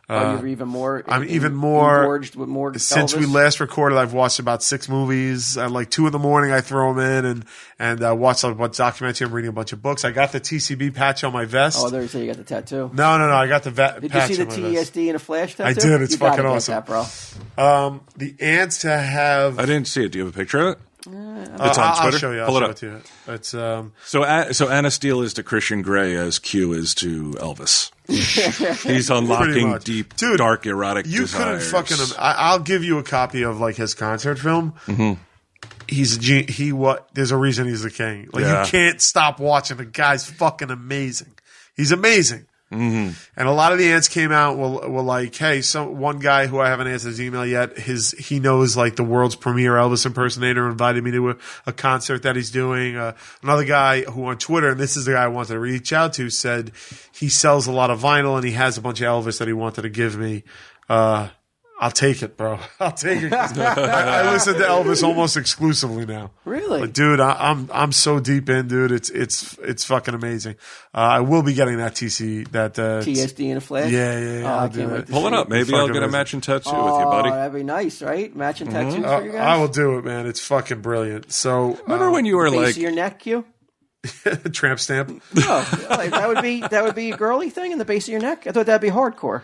You're even more.
I'm even more
engorged with more.
Since
Elvis?
we last recorded, I've watched about 6 movies. At like 2 a.m, I throw them in and watch a bunch of documentary. I'm reading a bunch of books. I got the TCB patch on my vest.
Oh, there you say you got the tattoo.
No. I got the patch.
Did you see the
on my vest.
TSD in a flash tattoo?
I did. It's fucking awesome,
that, bro.
The Ants to have.
I didn't see it. Do you have a picture of it? It's on Twitter.
I'll show you.
Pull it
show
up.
it to you. It's
So Anna Steele is to Christian Grey as Q is to Elvis. He's unlocking deep,
Dude,
dark, erotic
you
desires.
couldn't fucking. I'll give you a copy of like his concert film.
Mm-hmm.
There's a reason he's the king. Like
Yeah.
you can't stop watching. The guy's fucking amazing. He's amazing.
Mm-hmm.
And a lot of the Ants came out were like, hey, one guy who I haven't answered his email yet, he knows like the world's premier Elvis impersonator invited me to a concert that he's doing. Another guy who on Twitter, and this is the guy I wanted to reach out to, said he sells a lot of vinyl and he has a bunch of Elvis that he wanted to give me. I'll take it, bro. I'll take it. I listen to Elvis almost exclusively now.
Really?
But dude, I'm so deep in, dude. It's fucking amazing. I will be getting that
TSD in a flash.
Yeah.
Oh, I
I'll
can't
do
wait
it.
to
Pull it
see
up. Maybe I'll
Fucking
get a
amazing.
matching tattoo with you, buddy.
That'd be nice, right? Matching tattoos for you guys.
I will do it, man. It's fucking brilliant. So
Remember when you were
Base
like,
of your neck, Q?
tramp stamp?
Oh, like, that would be a girly thing in the base of your neck. I thought that'd be hardcore.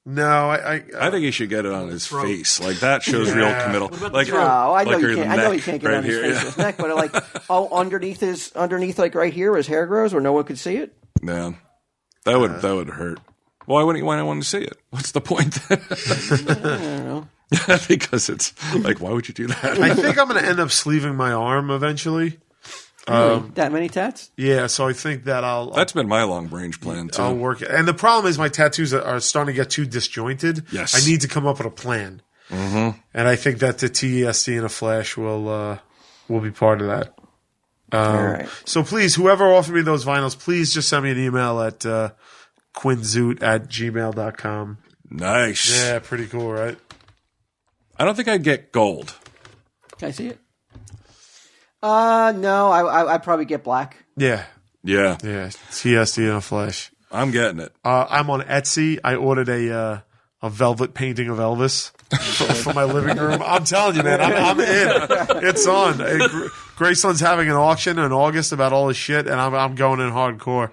No,
I think he should get it on his face. Like that shows real committal. Like,
No, I know
like
you
your
can't. I know he
neck
can't get
right
on his
here,
face
yeah.
or his neck, but like, underneath, like right here, where his hair grows, where no one could see it.
Yeah, that would hurt. Why wouldn't you want to see it? What's the point?
I don't know.
Because it's like, why would you do that?
I think I'm going to end up sleeving my arm eventually.
Really? That many tats?
Yeah, so I think that
That's been my long range plan too.
I'll work it. And the problem is my tattoos are starting to get too disjointed.
Yes.
I need to come up with a plan. Mm-hmm. And I think that the TSD in a flash will be part of that.
All right.
So please, whoever offered me those vinyls, please just send me an email at quinzoot@gmail.com.
Nice.
Yeah, pretty cool, right?
I don't think I'd get gold.
Can I see it? No, I'd probably get black.
Yeah.
Yeah,
TSD in a flash.
I'm getting it.
I'm on Etsy. I ordered a velvet painting of Elvis for my living room. I'm telling you, man, I'm in. It's on. Graceland's having an auction in August about all this shit, and I'm going in hardcore.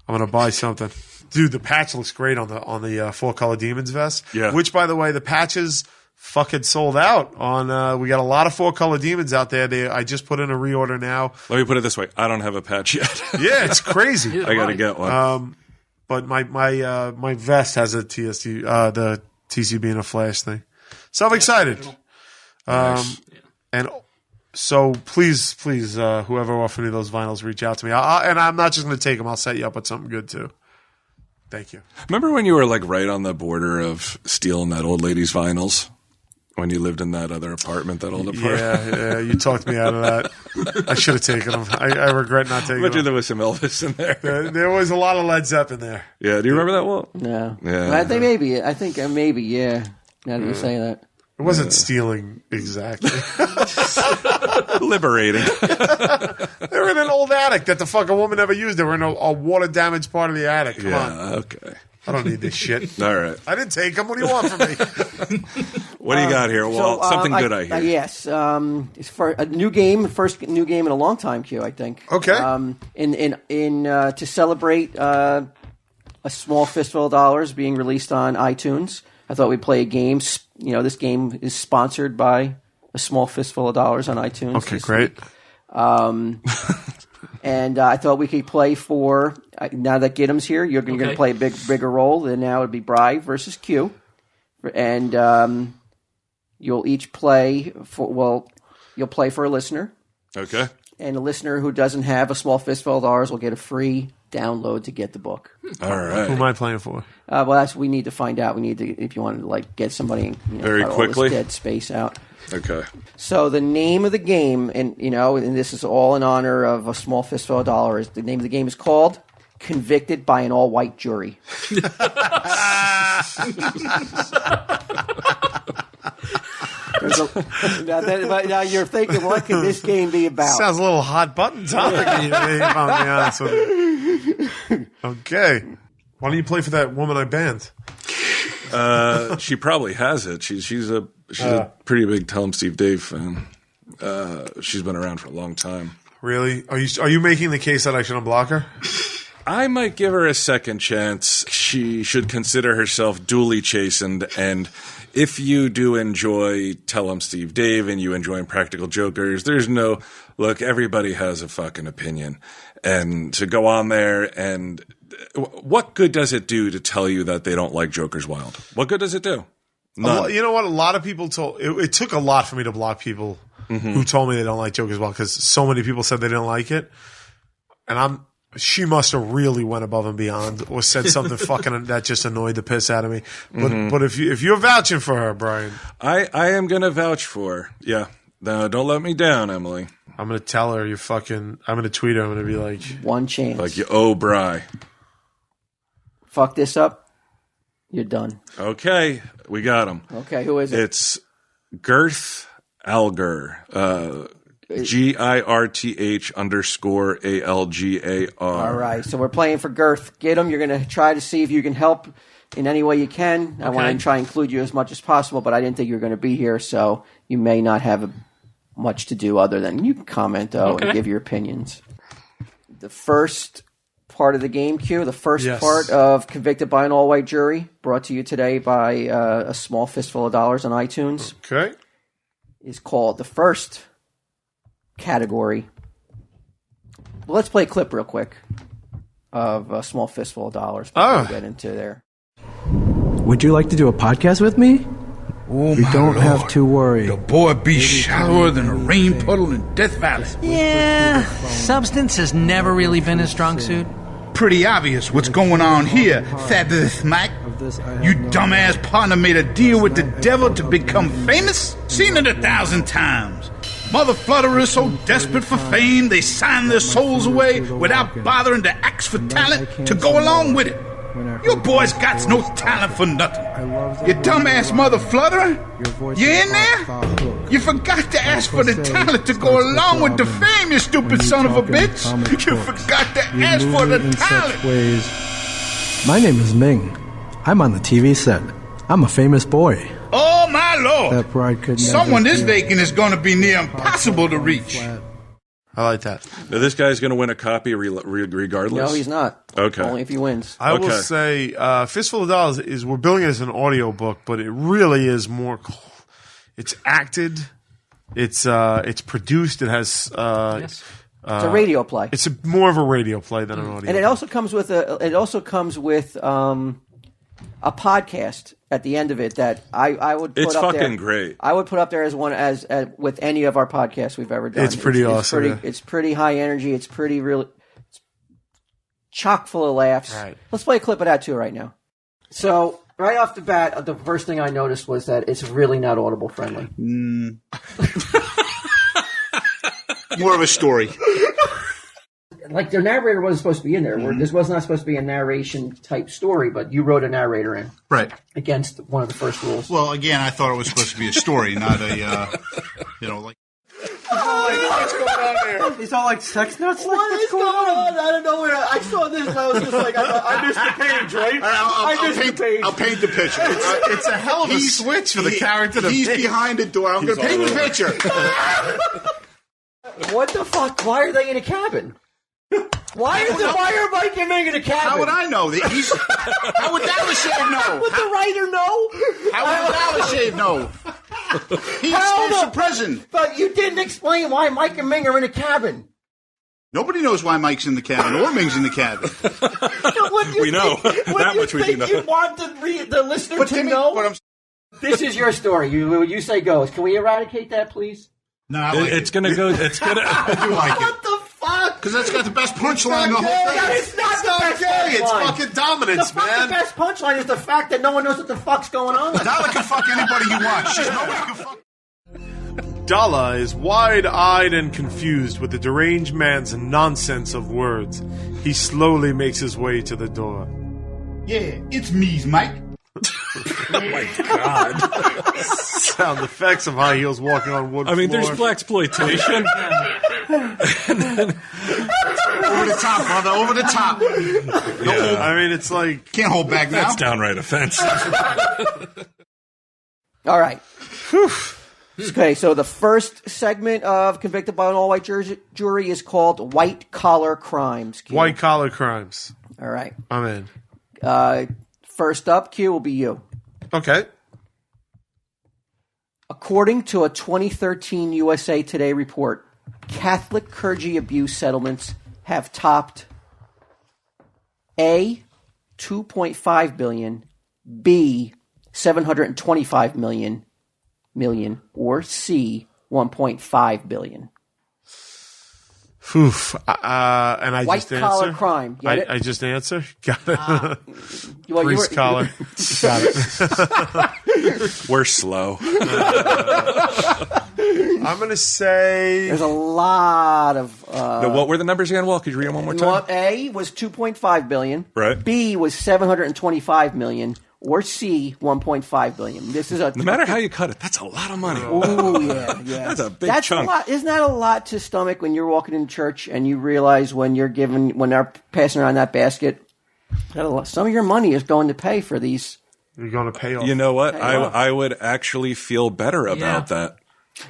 I'm gonna buy something, dude. The patch looks great on the Four Color Demons vest.
Yeah.
Which, by the way, the patches fucking sold out on. We got a lot of Four Color Demons out there. I just put in a reorder now.
Let me put it this way: I don't have a patch yet.
Yeah, it's crazy.
I got to get one.
But my vest has a TSD, the TCB in a flash thing. So I'm excited.
Nice.
And so please, whoever offered me those vinyls, reach out to me. And I'm not just going to take them. I'll set you up with something good too. Thank you.
Remember when you were like right on the border of stealing that old lady's vinyls? When you lived in that other apartment, that old apartment?
Yeah, you talked me out of that. I should have taken them. I regret not taking
I bet you
them.
there was some Elvis in there.
There was a lot of Led Zeppelin there.
Yeah, do you remember that one?
No.
Yeah.
I think maybe. Yeah. Now that you say that.
It wasn't stealing exactly.
Liberating.
They were in an old attic that the fucking woman never used. They were in a water damaged part of the attic. Come on.
Okay.
I don't need this shit.
All right.
I didn't take them. What do you want from me?
What do you got here? Well, something good I hear.
Yes. It's for a new game, first new game in a long time, Q, I think.
Okay.
To celebrate a small fistful of dollars being released on iTunes, I thought we'd play a game. This game is sponsored by a small fistful of dollars on iTunes.
Okay, great.
And I thought we could play for, now that Giddim's here, you're going to play a bigger role, and now it would be Bri versus Q. And you'll each play you'll play for a listener.
Okay.
And a listener who doesn't have a small fistful of dollars will get a free download to get the book.
All
Who
right.
am I playing for?
Well, we need to find out. We need to, if you want to get somebody
Very
cut all
quickly?
this dead space out.
Okay.
So the name of the game, and this is all in honor of a small fistful of dollars. The name of the game is called Convicted by an All-White Jury. Now you're thinking, what could this game be about?
Sounds a little hot button topic, if I'm being honest with you. Okay. Why don't you play for that woman I banned?
She probably has it. She's a pretty big Tell 'em Steve Dave fan. She's been around for a long time.
Really? Are you making the case that I should unblock her?
I might give her a second chance. She should consider herself duly chastened, and if you do enjoy Tell 'em Steve Dave and you enjoy Practical Jokers, there's no look. Everybody has a fucking opinion, and to go on there and what good does it do to tell you that they don't like Joker's Wild? What good does it do? None.
You know what? A lot of people told. It took a lot for me to block people who told me they don't like Joker's Wild because so many people said they didn't like it, and she must have really went above and beyond or said something fucking that just annoyed the piss out of me. But if you're vouching for her, Brian,
I am gonna vouch for her. Yeah. No, don't let me down, Emily.
I'm gonna tell her you're fucking. I'm gonna tweet her. I'm gonna be like,
One chance.
Like you owe Bry.
Fuck this up, you're done.
Okay, we got him.
Okay, who is it?
It's Girth Alger. GIRTH_ALGAR.
All right, so we're playing for Girth. Get him. You're going to try to see if you can help in any way you can. I want to try and include you as much as possible, but I didn't think you were going to be here, so you may not have much to do other than you can comment, though, and give your opinions. The first part of the game, Q, the first part of Convicted by an All-White Jury, brought to you today by A Small Fistful of Dollars on iTunes, is called the first category. Well, let's play a clip real quick of A Small Fistful of Dollars before we get into there.
Would you like to do a podcast with me?
Oh,
you don't have to worry.
The boy be shallower than a rain puddle in Death Valley.
Yeah, substance has never really been his strong suit.
Pretty obvious what's going on here, Fabulous Mike. You dumbass partner made a deal with the devil to become famous? Seen it 1,000 times. Mother flutterers so desperate for fame, they sign their souls away without bothering to ask for talent to go along with it. Your boys got no talent for nothing. You dumbass mother flutterer, you in there? You forgot to ask for the talent to go along with the fame, you stupid son of a bitch. You forgot to ask for the talent.
My name is Ming. I'm on the TV set. I'm a famous boy.
Oh my lord!
That pride could
someone this vacant is going to be near impossible to reach.
I like that.
Now, this guy's going to win a copy regardless?
No, he's not.
Okay.
Only if he wins.
I will say Fistful of Dollars we're building it as an audio book, but it really is more. It's acted. It's produced. It has.
It's a radio play.
It's more of a radio play than an audio.
And it also comes with a podcast at the end of it that I would put
it's
up there.
It's fucking great.
I would put up there as one as with any of our podcasts we've ever done.
It's pretty awesome.
It's pretty high energy. It's pretty really chock full of laughs.
Right.
Let's play a clip of that too right now. So right off the bat, the first thing I noticed was that it's really not Audible friendly.
More of a story.
Like the narrator wasn't supposed to be in there. This was not supposed to be a narration type story, but you wrote a narrator in.
Right.
Against one of the first rules.
Well, again, I thought it was supposed to be a story, not a, like.
What's going on there?
He's all like sex nuts.
What is going on? I don't know where I saw this and I was just like, I missed the page, right?
I'll paint the picture.
It's a hell of a switch for the character.
He's behind the door. I'm going to paint the picture.
What the fuck? Why are they in a cabin? Why are Mike and Meg in a cabin?
How would I know? How would Dalashave know?
Would the writer know?
How would Dalashave know? He escapes from prison.
But you didn't explain why Mike and Ming are in a cabin.
Nobody knows why Mike's in the cabin or Ming's in the cabin.
We know. That much we do know.
You want the listener to know? This is your story. You say goes. Can we eradicate that, please?
No,
it's going to go. It's going to.
I do like
What the
fuck?
Because that's got the best punchline in the whole thing.
It's not gay. It's fucking dominance, man.
The best punchline is the fact that no one knows what the fuck's going on.
Dollar can fuck anybody he wants. She's nobody can fuck.
Dalla is wide-eyed and confused with the deranged man's nonsense of words. He slowly makes his way to the door.
Yeah, it's me's, Mike.
Sound effects of high heels walking on wood
I mean,
floor.
there's blaxploitation.
Over the top, brother. Over the top.
Yeah.
I mean, it's like...
Can't hold back now.
That's downright offensive.
All right. Okay, so the first segment of Convicted by an All-White Jury is called White Collar Crimes. Q.
White collar crimes.
All right.
I'm in.
First up, Q, will be you.
Okay.
According to a 2013 USA Today report, Catholic clergy abuse settlements have topped A, $2.5 billion, B, $725 million, or C, $1.5 billion.
Oof. And I
White
just answer?
collar crime. Get it?
I just answer? Got it.
Well,
Priest collar. Got it.
We're slow.
I'm going to say...
There's a lot of...
No, what were the numbers again, Walt? Could you read them one more time?
A was $2.5 billion.
Right.
B was $725 million. Or C, $1.5 billion. This is a...
No matter how you cut it, that's a lot of money.
Oh, yeah.
That's a big chunk.
A lot. Isn't that a lot to stomach when you're walking in church and you realize when they're passing around that basket, some of your money is going to pay for these.
You're going to pay off.
You know what? I would actually feel better about that.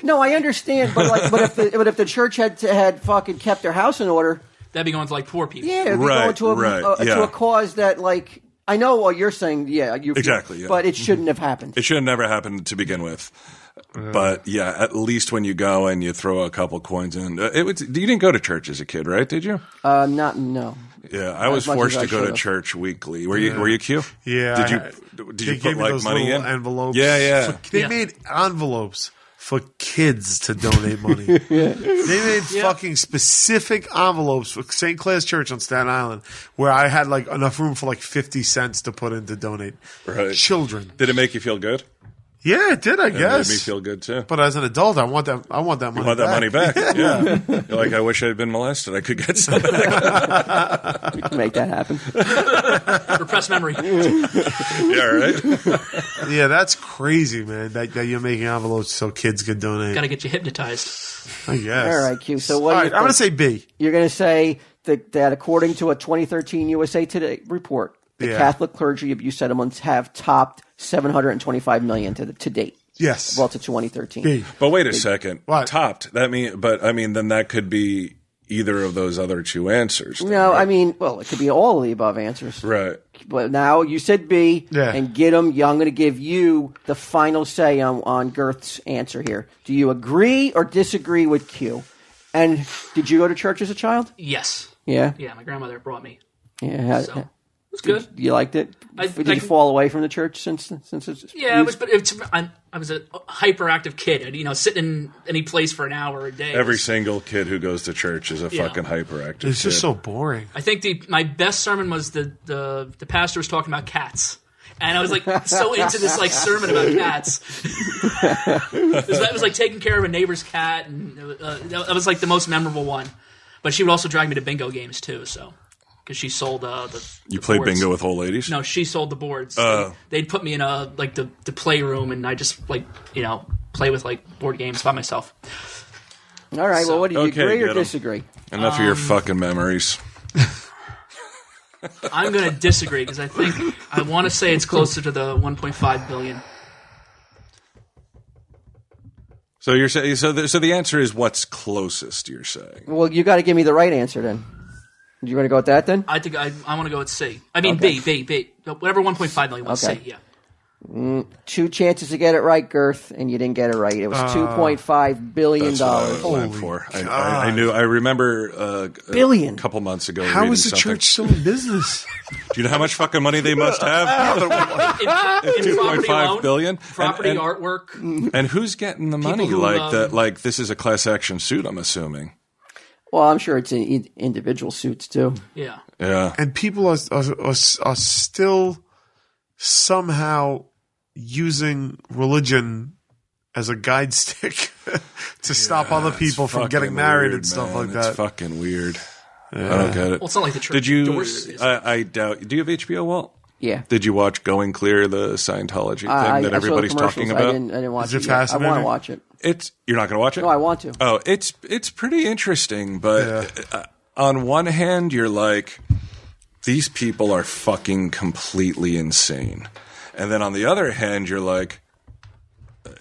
No, I understand, but if the church had fucking kept their house in order,
That'd be going to like poor people.
yeah, it'd be going to a cause that like. I know what you're saying,
Exactly, yeah.
But it shouldn't have happened.
It should have never happened to begin with. But yeah, at least when you go and you throw a couple coins in, you didn't go to church as a kid, right? Did you?
No.
Yeah, I was forced to go to church weekly. Were you Q?
Yeah.
Did you put like money in
envelopes?
Yeah.
They made envelopes for kids to donate money. They made fucking specific envelopes for St. Clair's Church on Staten Island where I had like enough room for like 50 cents to put in to donate.
Right.
Children.
Did it make you feel good?
Yeah, it did, I guess.
It made me feel good too.
But as an adult, I want that money back.
You want that money back? Yeah. You're like, I wish I had been molested. I could get some back.
We can make that happen.
Repressed memory.
Yeah, right?
Yeah, that's crazy, man, that you're making envelopes so kids can donate.
Got to get you hypnotized.
I guess.
All right, Q. So what?
All right, I'm going to say B.
You're going to say that according to a 2013 USA Today report, the Catholic clergy abuse settlements have topped $725 million to date.
Yes.
Well, to 2013.
B.
But wait a second.
What?
Topped. Then that could be either of those other two answers.
No,
right?
I mean, well, it could be all of the above answers.
Right.
But now you said B, and get them. I'm going to give you the final say on Girth's answer here. Do you agree or disagree with Q? And did you go to church as a child?
Yes.
Yeah?
Yeah, my grandmother brought me.
Yeah.
So, it was good.
You liked it? Did you fall away from the church since it's...
Yeah, I was a hyperactive kid. Sitting in any place for an hour a day.
Every single kid who goes to church is a fucking hyperactive
It's just
kid.
so boring.
I think my best sermon was the pastor was talking about cats. And I was like so into this like sermon about cats. That was like taking care of a neighbor's cat, and that was like the most memorable one. But she would also drag me to bingo games too, so because she sold
You played
boards.
bingo with old ladies?
No, she sold the boards. They'd put me in the playroom, and I just play with like board games by myself.
All right. Well, what do you agree or
get 'em.
disagree?
Enough of your fucking memories.
I'm going to disagree because I want to say it's closer to the 1.5 billion.
So you're saying so the answer is what's closest? You're saying.
Well, you got to give me the right answer then. You going to go with that then?
I think I want to go with C. I mean B. Whatever 1.5 million was
Okay.
C. Yeah.
2 chances to get it right, Girth, and you didn't get it right. It was $2.5 billion.
That's what I went for. I knew. I remember
Billion.
a couple months ago.
How
reading
is the
something.
church still in business?
Do you know how much fucking money they must have?
In property
2.5
loan,
billion.
property,
And-
artwork.
And who's getting the money?
who,
Like that? Like this is a class action suit. I'm assuming.
Well, I'm sure it's in individual suits too.
Yeah.
Yeah.
And people are still somehow using religion as a guide stick to stop other people from getting married and stuff like that.
It's fucking weird. I don't get it.
Well, it's not like the church.
Did you?
endorses it.
I doubt. Do you have HBO, Walt?
Yeah.
Did you watch Going Clear, the Scientology thing
I
that
saw the
everybody's talking
commercials.
about?
I didn't watch
Is it
it yet. I want
fascinating?
to watch it.
You're not going to watch it?
No, I want to.
Oh, it's pretty interesting, but on one hand, you're like, these people are fucking completely insane, and then on the other hand, you're like,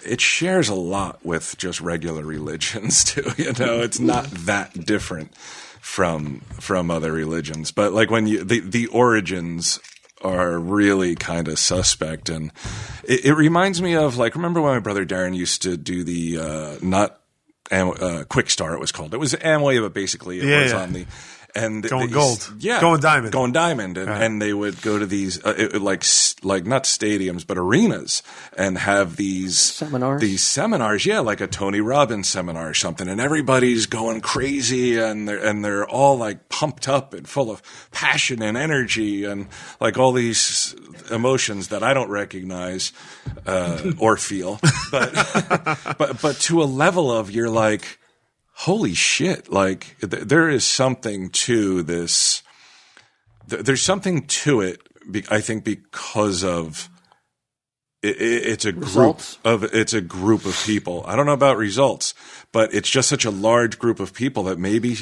it shares a lot with just regular religions too. You know, it's not that different from other religions, but like when the origins are really kind of suspect, and it reminds me of, like, remember when my brother Darren used to do the Quick Star, it was called. It was Amway, but basically it was on the
Going gold. Going diamond. And they would go to these like not stadiums but arenas and have these seminars, like a Tony Robbins seminar or something, and everybody's going crazy and they're all like pumped up and full of passion and energy and like all these emotions that I don't recognize or feel, but to a level of, you're like, holy shit, like there is something to this. There's something to it, I think, because of it's a group of people. I don't know about results, but it's just such a large group of people that maybe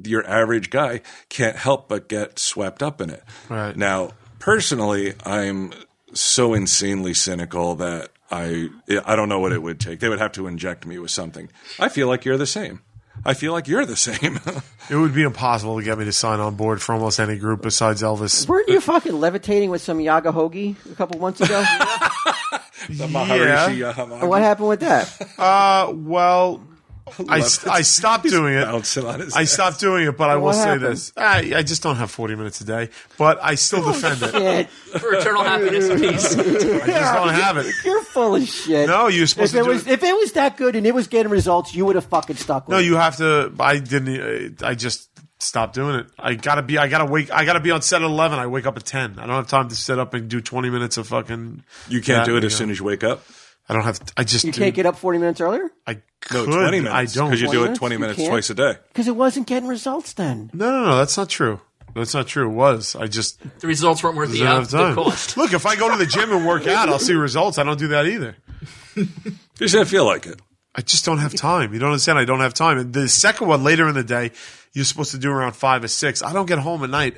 your average guy can't help but get swept up in it. Right.
Now, personally, I'm so insanely cynical that I don't know what it would take. They would have to inject me with something. I feel like you're the same. I feel like you're the same.
It would be impossible to get me to sign on board for almost any group besides Elvis.
Weren't you fucking levitating with some Yaga Hogi a couple months ago?
The Maharishi Yahamagi.
What happened with that?
Well, I stopped doing it.
Bouncing on his
I stopped doing it, but I will
What
say
happened?
this. I just don't have 40 minutes a day, but I still defend it.
Shit.
For eternal happiness and peace.
I just don't have it.
You're full of shit.
No, you're supposed
if
to
it was if it was that good and it was getting results, you would have fucking stuck with
No,
it.
you have to. I didn't. I just stopped doing it. I gotta be on set at 11. I wake up at 10. I don't have time to sit up and do 20 minutes of fucking.
You can't do it as soon as you wake up?
I don't have. I just.
You can't get up 40 minutes earlier?
I could.
20 minutes.
I don't.
Because you do it
20
20
minutes?
minutes
You
twice a day.
Because it wasn't getting results then.
No. That's not true. That's not true. It was. I just
The results weren't worth
didn't have
the
time.
cost.
Look, if I go to the gym and work out, I'll see results. I don't do that either.
You just didn't feel like it.
I just don't have time. You don't understand? I don't have time. And the second one later in the day, you're supposed to do around 5 or 6. I don't get home at night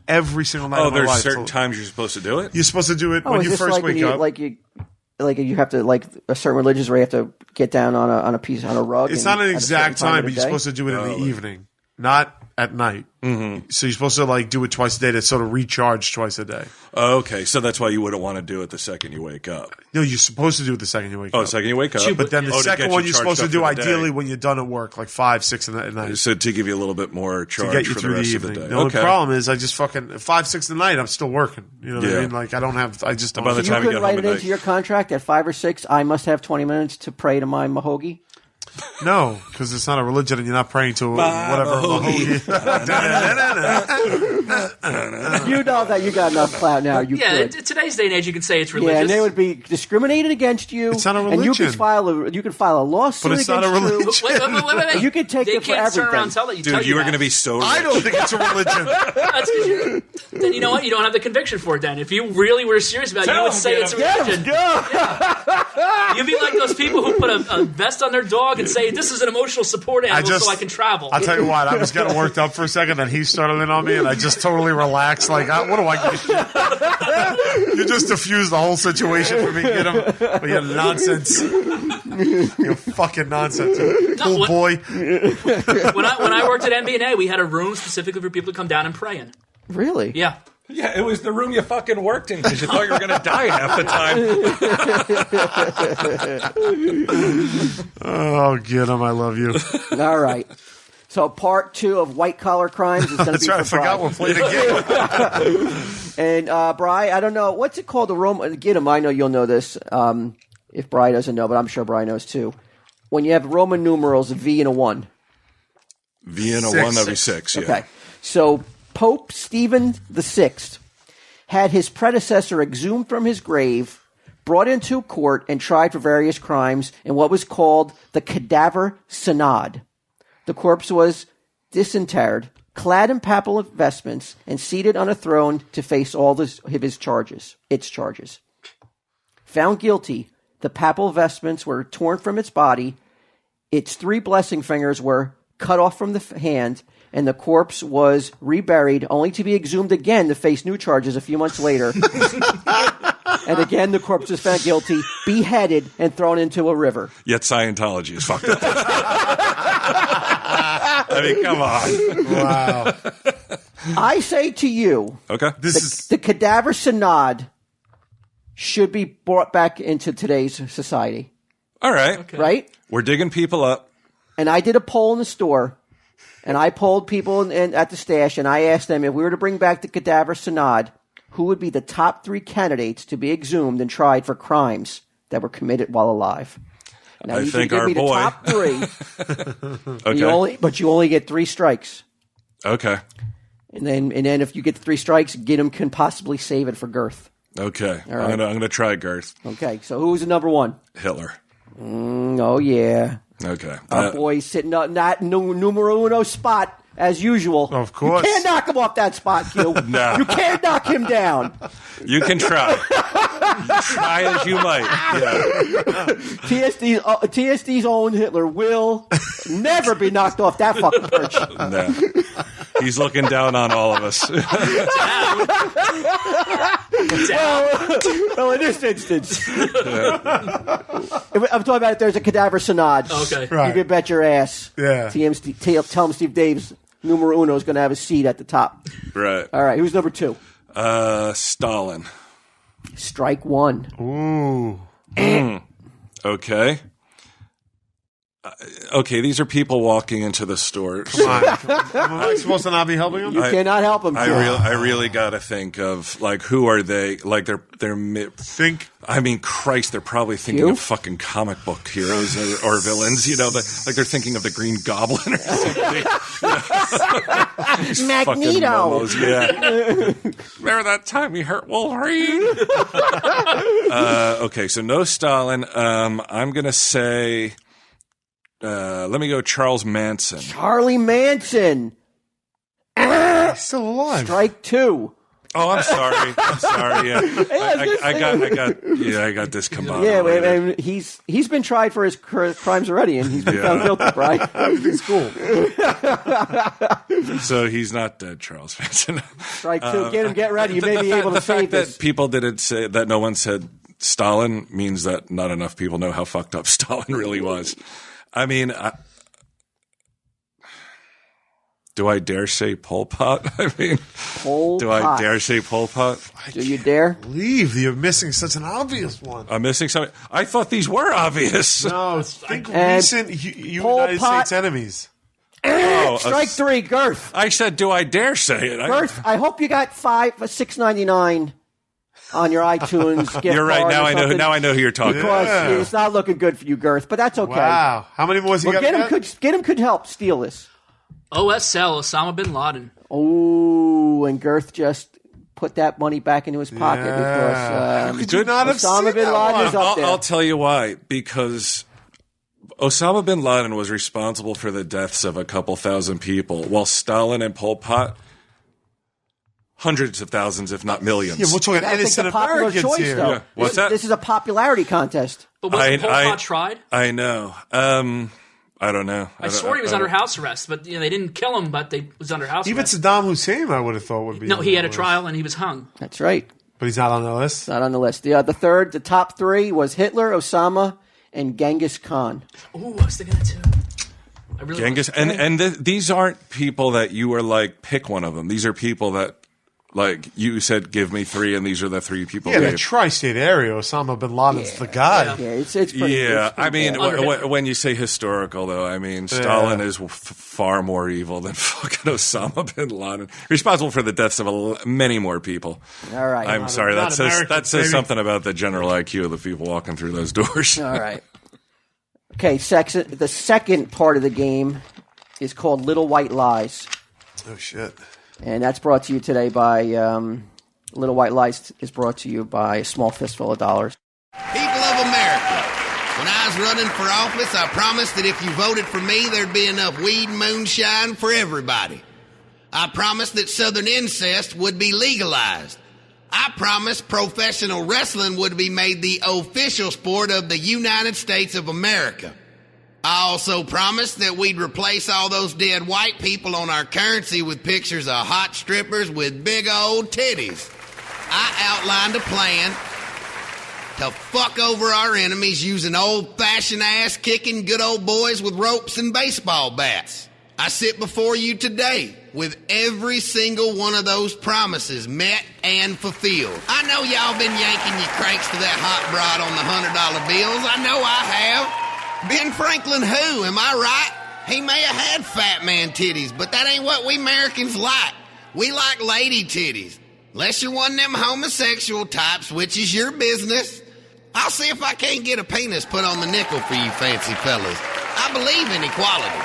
every single night
Oh,
of my
there's
life.
certain times you're supposed to do it?
You're supposed to do it
Oh,
when
is
you
this
first
like
wake up.
like you have to, like a certain religious where you have to get down on a piece, on a rug.
It's
and
not an
at a certain
exact time,
of
but
the
you're
day?
supposed to do it in the evening, not at night. Mm-hmm. So you're supposed to like do it twice a day to sort of recharge twice a day.
Okay, so that's why you wouldn't want to do it the second you wake up.
No, you're supposed to do it the second you wake
Oh,
up.
the second you wake up.
But then the
to
second
get
one
you
you're supposed
charged
to do
up for the day.
ideally when you're done at work, like 5, 6 at night.
So to give you a little bit more
To
charge
get you
for the
through the
rest of the
evening.
day.
The only
Okay.
problem is I just fucking 5, 6 in the night. I'm still working. You know what
Yeah.
I mean? Like I don't have. I just don't.
By the
So you
time you
couldn't
get
write
home
it
at
into
night.
your contract at 5 or 6. I must have 20 minutes to pray to my Mahogi.
No, because it's not a religion, and you're not praying to whatever.
Mahogi.
You know that you got enough clout now. You
Yeah, in
could.
today's day and age, you can say it's religious.
Yeah, and they would be discriminated against you.
It's not a
And you
religion.
could file a lawsuit
But it's not a
against you.
religion.
Wait.
You could take
they
it for
can't turn around
everything.
and tell that you
Dude,
tell
you were
that.
going to be so rich.
I don't think it's a religion.
That's 'cause then you know what? You don't have the conviction for it then. If you really were serious about it, you would say it's a religion. You'd be like those people who put a vest on their dog and say, this is an emotional support animal so I can travel.
I'll tell you what, I was getting worked up for a second, then he started in on me, and I just totally relaxed. Like, what do I give a shit? You just diffused the whole situation for me. Get him with your nonsense. You fucking nonsense. Cool
what-
boy.
When I worked at MB&A, we had a room specifically for people to come down and pray in.
Really?
Yeah.
Yeah, it was the room you fucking worked in because you thought you were going to die half the time.
Oh, get him. I love you.
All right. So part 2 of White Collar Crimes is going to be
That's right. I
for
forgot
Bri.
we're playing a game.
And Bri, I don't know. What's it called? The Roman. Get him. I know you'll know this. If Bri doesn't know, but I'm sure Bri knows too. When you have Roman numerals, a V and a 1.
Vienna 1, that'd be 6, yeah.
Okay. So Pope Stephen VI had his predecessor exhumed from his grave, brought into court, and tried for various crimes in what was called the Cadaver Synod. The corpse was disinterred, clad in papal vestments, and seated on a throne to face all of its charges. Found guilty, the papal vestments were torn from its body, its 3 blessing fingers were cut off from the hand, and the corpse was reburied, only to be exhumed again to face new charges a few months later. And again, the corpse was found guilty, beheaded, and thrown into a river.
Yet Scientology is fucked up. I mean, come on.
Wow.
I say to you,
Okay.
the Cadaver Synod should be brought back into today's society.
All right.
Right?
We're digging people up.
And I did a poll in the store, and I polled people at the stash, and I asked them if we were to bring back the Cadaver Synod, who would be the top 3 candidates to be exhumed and tried for crimes that were committed while alive. Now,
I
you
think
can give
our
me the
boy.
top 3,
Okay.
but you only get 3 strikes.
Okay.
And then if you get the 3 strikes, Gidim can possibly save it for Girth.
Okay.
All right.
I'm gonna try Girth.
Okay, so who's the number 1?
Hitler.
Oh, yeah.
Okay.
Our boy's sitting on that numero uno spot, as usual.
Of course.
You can't knock him off that spot, Q.
No.
You can't knock him down.
You can try. You try as you might. Yeah.
TSD's own Hitler will never be knocked off that fucking perch.
No. He's looking down on all of us.
Well, in this instance, I'm talking about if there's a Cadaver Synod.
Okay.
Right.
You can bet your ass.
Yeah.
Tell him Steve Dave's numero uno is going to have a seat at the top.
Right.
All right, who's number 2?
Stalin.
Ooh.
Strike 1.
Okay. Okay, these are people walking into the store.
Come on. Am I supposed to not be helping him?
You cannot help him.
I really got to think of, like, who are they? Like, they're
Think.
I mean, Christ, they're probably thinking
You?
of fucking comic book heroes or villains, you know, like they're thinking of the Green Goblin or something. These fucking
Magneto.
memos, yeah. Remember that time he hurt Wolverine? Okay, so no Stalin. I'm going to say, let me go Charles Manson.
Charlie Manson.
He's still alive.
Strike 2.
Oh, I'm sorry. Yeah. I got this combined.
Yeah, and he's been tried for his crimes already, and he's been found guilty, right?
Everything's cool.
So he's not dead, Charles Manson.
Strike 2. Get ready. You may be able to
the
save
fact
this.
that people didn't say that, no one said Stalin, means that not enough people know how fucked up Stalin really was. I mean, do I dare say Pol Pot? I mean,
Pol
do
Pot.
I dare say Pol Pot?
Do you dare?
Leave. You're missing such an obvious one.
I'm missing something. I thought these were obvious.
No, think
And
recent
Pol
United
Pot-
States enemies.
Oh,
Strike 3, Girth.
I said, do I dare say it?
Girth, I hope you got $6.99 on your iTunes gift
You're right.
card
Now
or
I know.
something,
Now I know who you're talking about.
because it's not looking good for you, Girth. But that's okay.
Wow. How many more has he
Well,
got?
get him could help steal this.
OSL, Osama bin Laden.
Oh, and Girth just put that money back into his pocket because
Could you not have
Osama
seen
bin
that
Laden
one?
is up there.
I'll tell you why. Because Osama bin Laden was responsible for the deaths of a couple thousand people, while Stalin and Pol Pot, hundreds of thousands, if not millions.
Yeah, we're talking
I think
innocent
the popular
Americans
choice,
here.
though.
Yeah. What's that?
This is a popularity contest.
But wasn't Pol Pot tried?
I know. I don't know.
I swore he was under house arrest, but they didn't kill him, but they was under house
Even
arrest.
Saddam Hussein, I would have thought would be.
No,
on
he had
the
a
list.
trial and he was hung.
That's right.
But he's not on the list.
Not on the list. The top 3 was Hitler, Osama, and Genghis Khan.
Ooh, I was thinking that too. I really
Genghis, and these aren't people that you were like, pick one of them. These are people that, like, you said, give me 3, and these are the 3 people.
Yeah,
gave.
the tri-state area. Osama bin Laden's the guy.
Yeah, it's pretty.
Yeah,
it's pretty
I mean,
bad.
when you say historical, though, I mean, Stalin is far more evil than fucking Osama bin Laden. Responsible for the deaths of many more people.
All right.
I'm sorry,
not
that
Americans,
says
baby.
something about the general IQ of the people walking through those doors.
All right. Okay, the second part of the game is called Little White Lies.
Oh, shit.
And that's brought to you today by Little White Lies is brought to you by A Small Fistful of Dollars.
People of America, when I was running for office, I promised that if you voted for me, there'd be enough weed and moonshine for everybody. I promised that Southern incest would be legalized. I promised professional wrestling would be made the official sport of the United States of America. I also promised that we'd replace all those dead white people on our currency with pictures of hot strippers with big old titties. I outlined a plan to fuck over our enemies using old-fashioned ass-kicking good old boys with ropes and baseball bats. I sit before you today with every single one of those promises met and fulfilled. I know y'all been yanking your cranks to that hot rod on the $100 bills. I know I have. Ben Franklin who, am I right? He may have had fat man titties, but that ain't what we Americans like. We like lady titties. Unless you're one of them homosexual types, which is your business. I'll see if I can't get a penis put on the nickel for you fancy fellas. I believe in equality.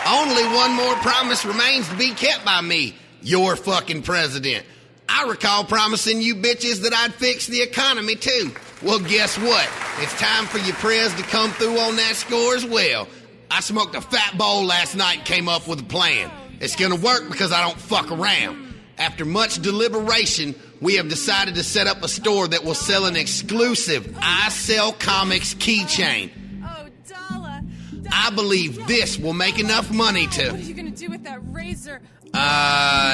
Only one more promise remains to be kept by me, your fucking president. I recall promising you bitches that I'd fix the economy too. Well, guess what? It's time for your prez to come through on that score as well. I smoked a fat bowl last night and came up with a plan. It's gonna work because I don't fuck around. After much deliberation, we have decided to set up a store that will sell an exclusive I Sell Comics keychain.
Oh, Dala.
I believe this will make enough money to...
What are you going to do with that razor?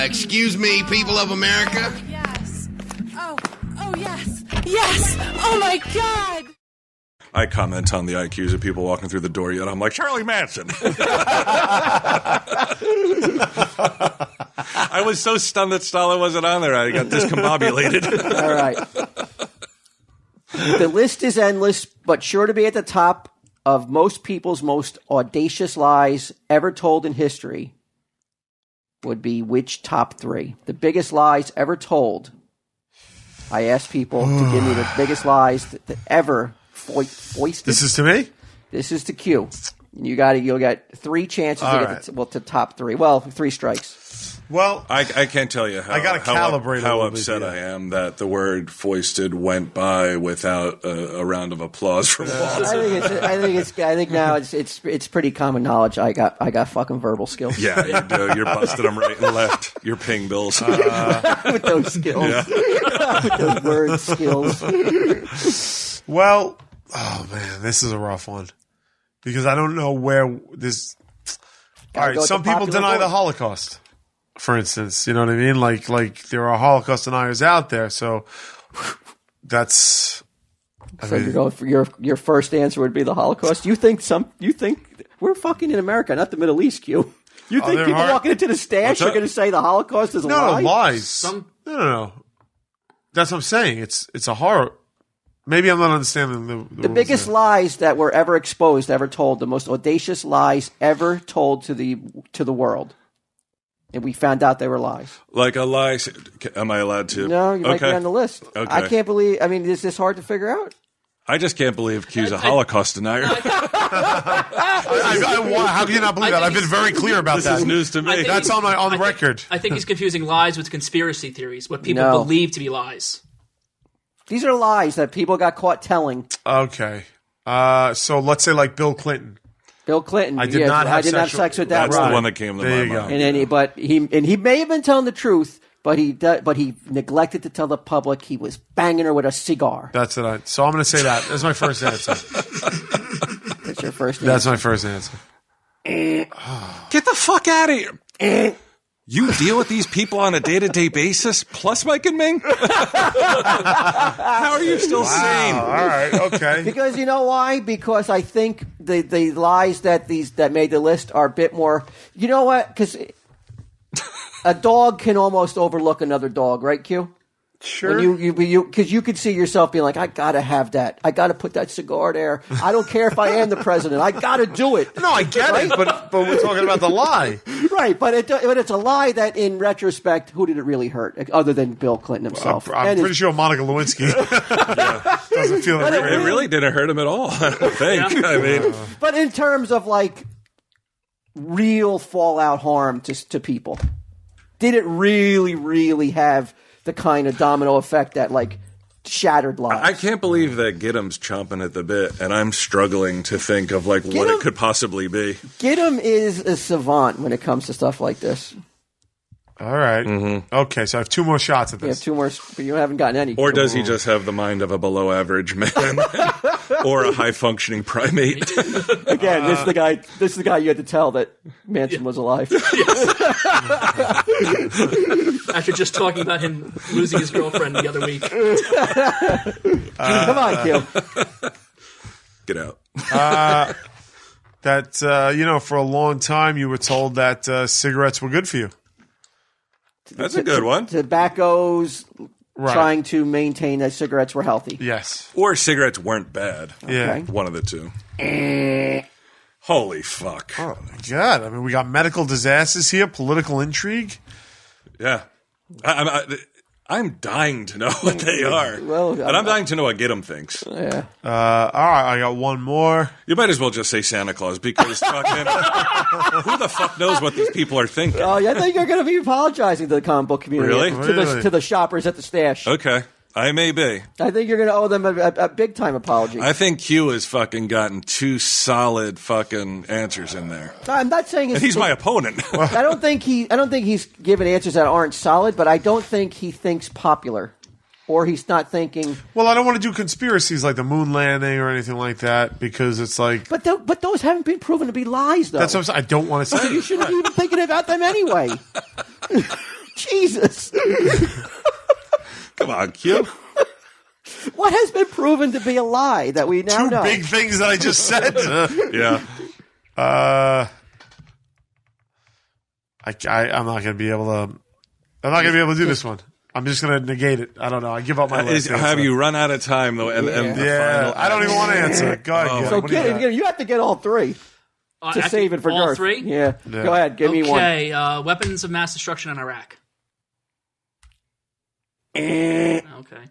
Excuse me, people of America?
Yes. Oh, yes. Yes! Oh, my God!
I comment on the IQs of people walking through the door, yet I'm like, Charlie Manson. I was so stunned that Stalin wasn't on there. I got discombobulated.
All right. The list is endless, but sure to be at the top of most people's most audacious lies ever told in history would be which top three? The biggest lies ever told. I asked people to give me the biggest lies that ever foisted.
This is to me?
This is to Q. You'll get 3 chances to get to top 3. Well, 3 strikes.
Well,
I can't tell you how,
I gotta calibrate
how
a little
upset
bit,
I am that the word foisted went by without a round of applause from Walt.
I think now it's pretty common knowledge. I got fucking verbal skills.
Yeah, you do. You're busting them right and left. You're ping bills.
With those skills.
Yeah.
With those word skills.
Well, oh man, this is a rough one. Because I don't know where this... All right, some people deny the Holocaust, for instance. You know what I mean? Like there are Holocaust deniers out there, so that's...
You're going for your first answer would be the Holocaust? You think we're fucking in America, not the Middle East, Q. You think people walking into the stash are going to say the Holocaust is a lie?
No, lies. No. That's what I'm saying. It's a horror... Maybe I'm not understanding
the biggest lies that were ever exposed, ever told, the most audacious lies ever told to the world. And we found out they were lies.
Like a lie. Am I allowed to?
No, you might be on the list.
Okay.
I can't believe, is this hard to figure out?
I just can't believe Q's a Holocaust denier.
How can you not believe that? I've been very clear about that.
This is news to me.
That's on the record.
I think he's confusing lies with conspiracy theories, what people believe to be lies.
These are lies that people got caught telling.
Okay. So let's say like Bill Clinton.
Bill Clinton.
I did not have
sex with that
That's
woman.
the one that came to my mind.
And he may have been telling the truth, but he neglected to tell the public he was banging her with a cigar.
That's it. So I'm going to say that. That's my first answer.
That's your first answer.
That's my first answer.
Get the fuck out of here. You deal with these people on a day-to-day basis, plus Mike and Ming? How are you still sane?
All right, okay.
Because you know why? Because I think the lies that made the list are a bit more... You know what? Because a dog can almost overlook another dog, right, Q?
Sure.
Because you could see yourself being like, I got to have that. I got to put that cigar there. I don't care if I am the president. I got to do it.
No, I get it, but we're talking about the lie.
Right, but it's a lie that, in retrospect, who did it really hurt, other than Bill Clinton himself?
I'm pretty sure Monica Lewinsky doesn't feel that.
It really didn't hurt him at all, I don't think. I mean,
but in terms of like real fallout harm to people? Did it really, really have the kind of domino effect that, like, shattered lives?
I can't believe that Giddim's chomping at the bit, and I'm struggling to think of, like, what it could possibly be.
Giddim is a savant when it comes to stuff like this.
All right. Mm-hmm. Okay, so I have 2 more shots at this.
You have 2 more, but you haven't gotten any.
Or does he just have the mind of a below-average man, or a high-functioning primate?
Again, this is the guy. This is the guy you had to tell that Manson was alive.
After just talking about him losing his girlfriend the other week.
Come on, Q.
Get out.
For a long time you were told that cigarettes were good for you.
That's a good one.
Tobacco's trying to maintain that cigarettes were healthy.
Yes.
Or cigarettes weren't bad.
Yeah.
Okay.
One of the two. Holy fuck.
Oh, my God. I mean, we got medical disasters here, political intrigue.
Yeah. I'm dying to know what they are.
Well,
and I'm dying to know what Giddim thinks.
Yeah.
All right, I got one more.
You might as well just say Santa Claus because fucking who the fuck knows what these people are thinking?
Oh, yeah, I think you're going to be apologizing to the comic book community.
Really?
To the shoppers at the stash.
Okay. I may be.
I think you're going to owe them a big-time apology.
I think Q has fucking gotten 2 solid fucking answers in there.
I'm not saying
and he's my opponent.
I don't think he's given answers that aren't solid, but I don't think he thinks popular, or he's not thinking.
Well, I don't want to do conspiracies like the moon landing or anything like that because it's like.
But those haven't been proven to be lies, though.
That's what I'm saying. I don't want to say.
You shouldn't even be thinking about them anyway. Jesus.
Come on, Q.
What has been proven to be a lie that we now know?
2 big things that I just said.
Yeah.
I'm not going to be able to. I'm not going to be able to do this one. I'm just going to negate it. I don't know. I give up my last answer.
Have you run out of time though? And the final
I don't even want to answer. Go ahead.
So you have to get all 3 to save it for
all
Garth.
3?
Yeah. Go ahead. Give me one.
Okay. Weapons of mass destruction in Iraq. Okay.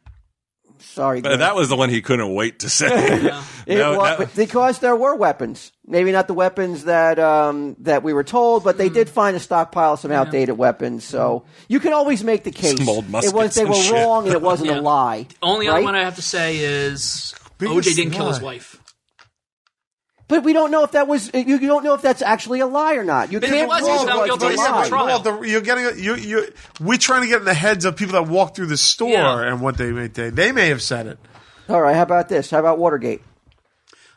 Sorry,
but that was the one he couldn't wait to say.
Yeah. Because there were weapons. Maybe not the weapons that we were told, but they did find a stockpile of some outdated weapons. So you can always make the case.
Some old muskets
They were wrong, and it wasn't a lie.
The only other one I have to say is OJ didn't kill his wife.
But we don't know if that was. You don't know if that's actually a lie or not. You can't.
We're trying to get in the heads of people that walk through the store and what they may have said it.
All right. How about this? How about Watergate?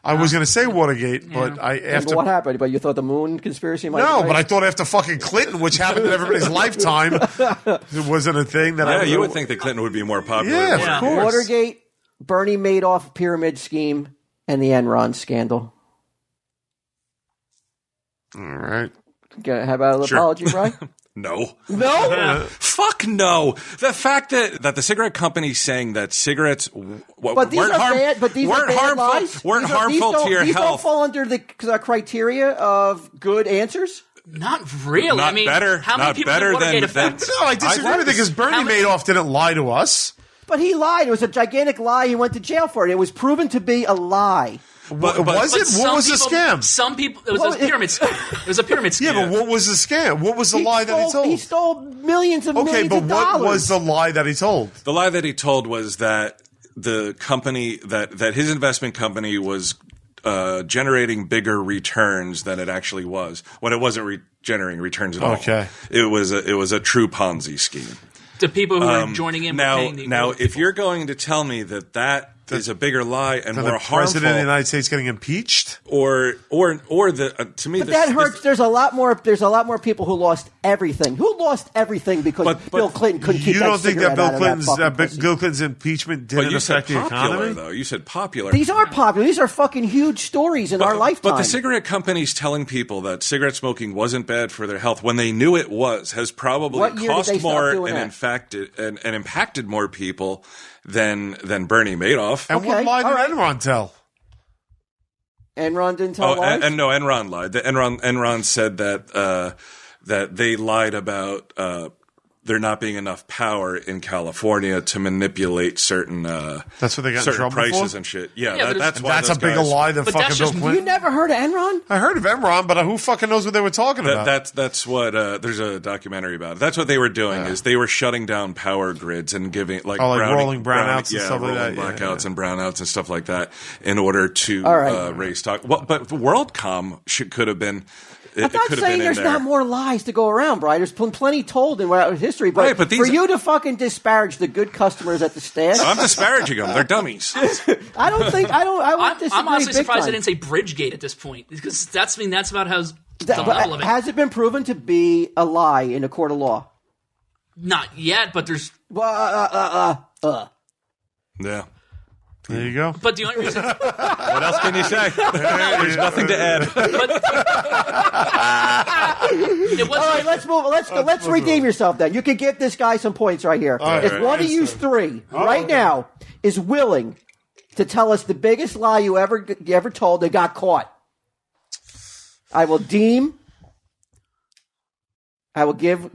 I was going to say Watergate, but
after what happened? But you thought the moon conspiracy might.
No, but I thought after fucking Clinton, which happened in everybody's lifetime, it wasn't a thing that.
Yeah, you would think that Clinton would be more popular.
Yeah, of course.
Watergate, Bernie Madoff pyramid scheme, and the Enron scandal.
All right.
How about an apology, Brian?
No.
No?
Fuck no. The fact that the cigarette company's saying that cigarettes weren't harmful to your health.
These don't fall under the criteria of good answers?
Not really.
Not better.
How many people
better
did Watergate
than
affect?
No, I disagree with it because Bernie Madoff didn't lie to us.
But he lied. It was a gigantic lie. He went to jail for it. It was proven to be a lie.
Was it? What was the scam?
Some people. It was a pyramid scheme. It was a pyramid scheme.
Yeah, but what was the scam? What was the lie that he told?
He stole millions of millions of dollars.
Okay, but what was the lie that he told?
The lie that he told was that the company that his investment company was generating bigger returns than it actually was. When it wasn't generating returns at all.
Okay,
it was a true Ponzi scheme.
To people who are joining in.
Now, if you're going to tell me that is a bigger lie and more harmful,
president of the United States getting impeached,
or to me,
but that hurts. There's a lot more people who lost everything. Who lost everything because Bill Clinton couldn't keep.
You don't think that Bill
Clinton's
Bill Clinton's impeachment didn't affect the economy?
Though you said popular.
These are popular. These are fucking huge stories in our lifetime.
But the cigarette companies telling people that cigarette smoking wasn't bad for their health when they knew it was has probably cost more and impacted more people than Bernie Madoff.
And what lie did Enron tell?
Enron didn't tell lies?
No, Enron lied. Enron said that they lied about there not being enough power in California to manipulate certain
that's what they got in
certain
trouble
prices
for?
and shit.
That's
why
a bigger lie than fucking Bill Clinton.
You never heard of Enron?
I heard of Enron, but who fucking knows what they were talking about?
That's what there's a documentary about it. That's what they were doing is they were shutting down power grids and giving
rolling brownouts and stuff like that,
blackouts and brownouts and stuff like that in order to raise stock. Well, but WorldCom could have been.
I'm not saying there's not more lies to go around, Brian. There's plenty told in history, but, for you to fucking disparage the good customers at the stash,
I'm disparaging them. They're dummies.
I would disagree.
I'm honestly surprised I didn't say Bridgegate at this point because that's about how the level of it.
Has it been proven to be a lie in a court of law?
Not yet, but there's.
Yeah.
There you go.
But the only reason.
What else can you say? There's nothing to add.
All right, let's move. Let's redeem yourself then. You can give this guy some points right here. If one of you three now is willing to tell us the biggest lie you ever told that got caught, I will give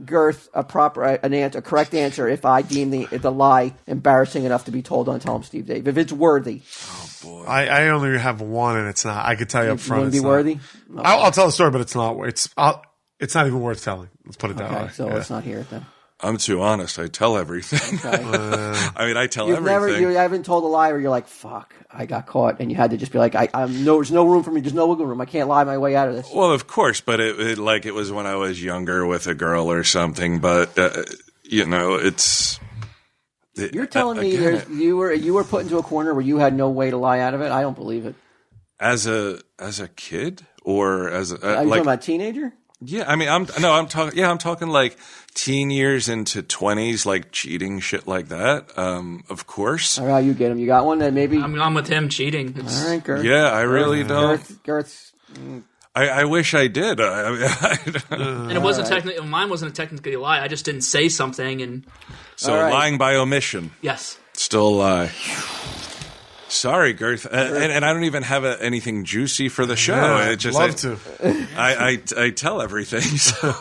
Girth a correct answer if I deem the lie embarrassing enough to be told on Tell 'em Steve Dave. If it's worthy.
Oh boy.
I only have one, and it's not. I could tell you up front.
Wouldn't be worthy?
Okay. I'll tell the story, but it's not. It's not even worth telling. Let's put it that way.
So let's not hear it then.
I'm too honest. I tell everything.
Okay.
I tell everything.
You haven't told a lie where you're like, fuck, I got caught, and you had to just be like, there's no room for me. There's no wiggle room. I can't lie my way out of this.
Well, of course, but it was when I was younger with a girl or something. But it's.
You're telling me you were put into a corner where you had no way to lie out of it? I don't believe it.
As a kid or as
are you talking about a teenager?
Yeah, I mean, I'm talking like teen years into 20s, like cheating, shit like that. Of course.
All right, you get him. You got one that maybe.
I'm with him cheating.
All right, Girth.
Yeah, I really don't.
Girth.
I wish I did.
And it wasn't technically. Mine wasn't technically a lie. I just didn't say something, and
so lying by omission.
Yes.
Still a lie. Sorry, Girth, and I don't even have anything juicy for the show. I tell everything. So.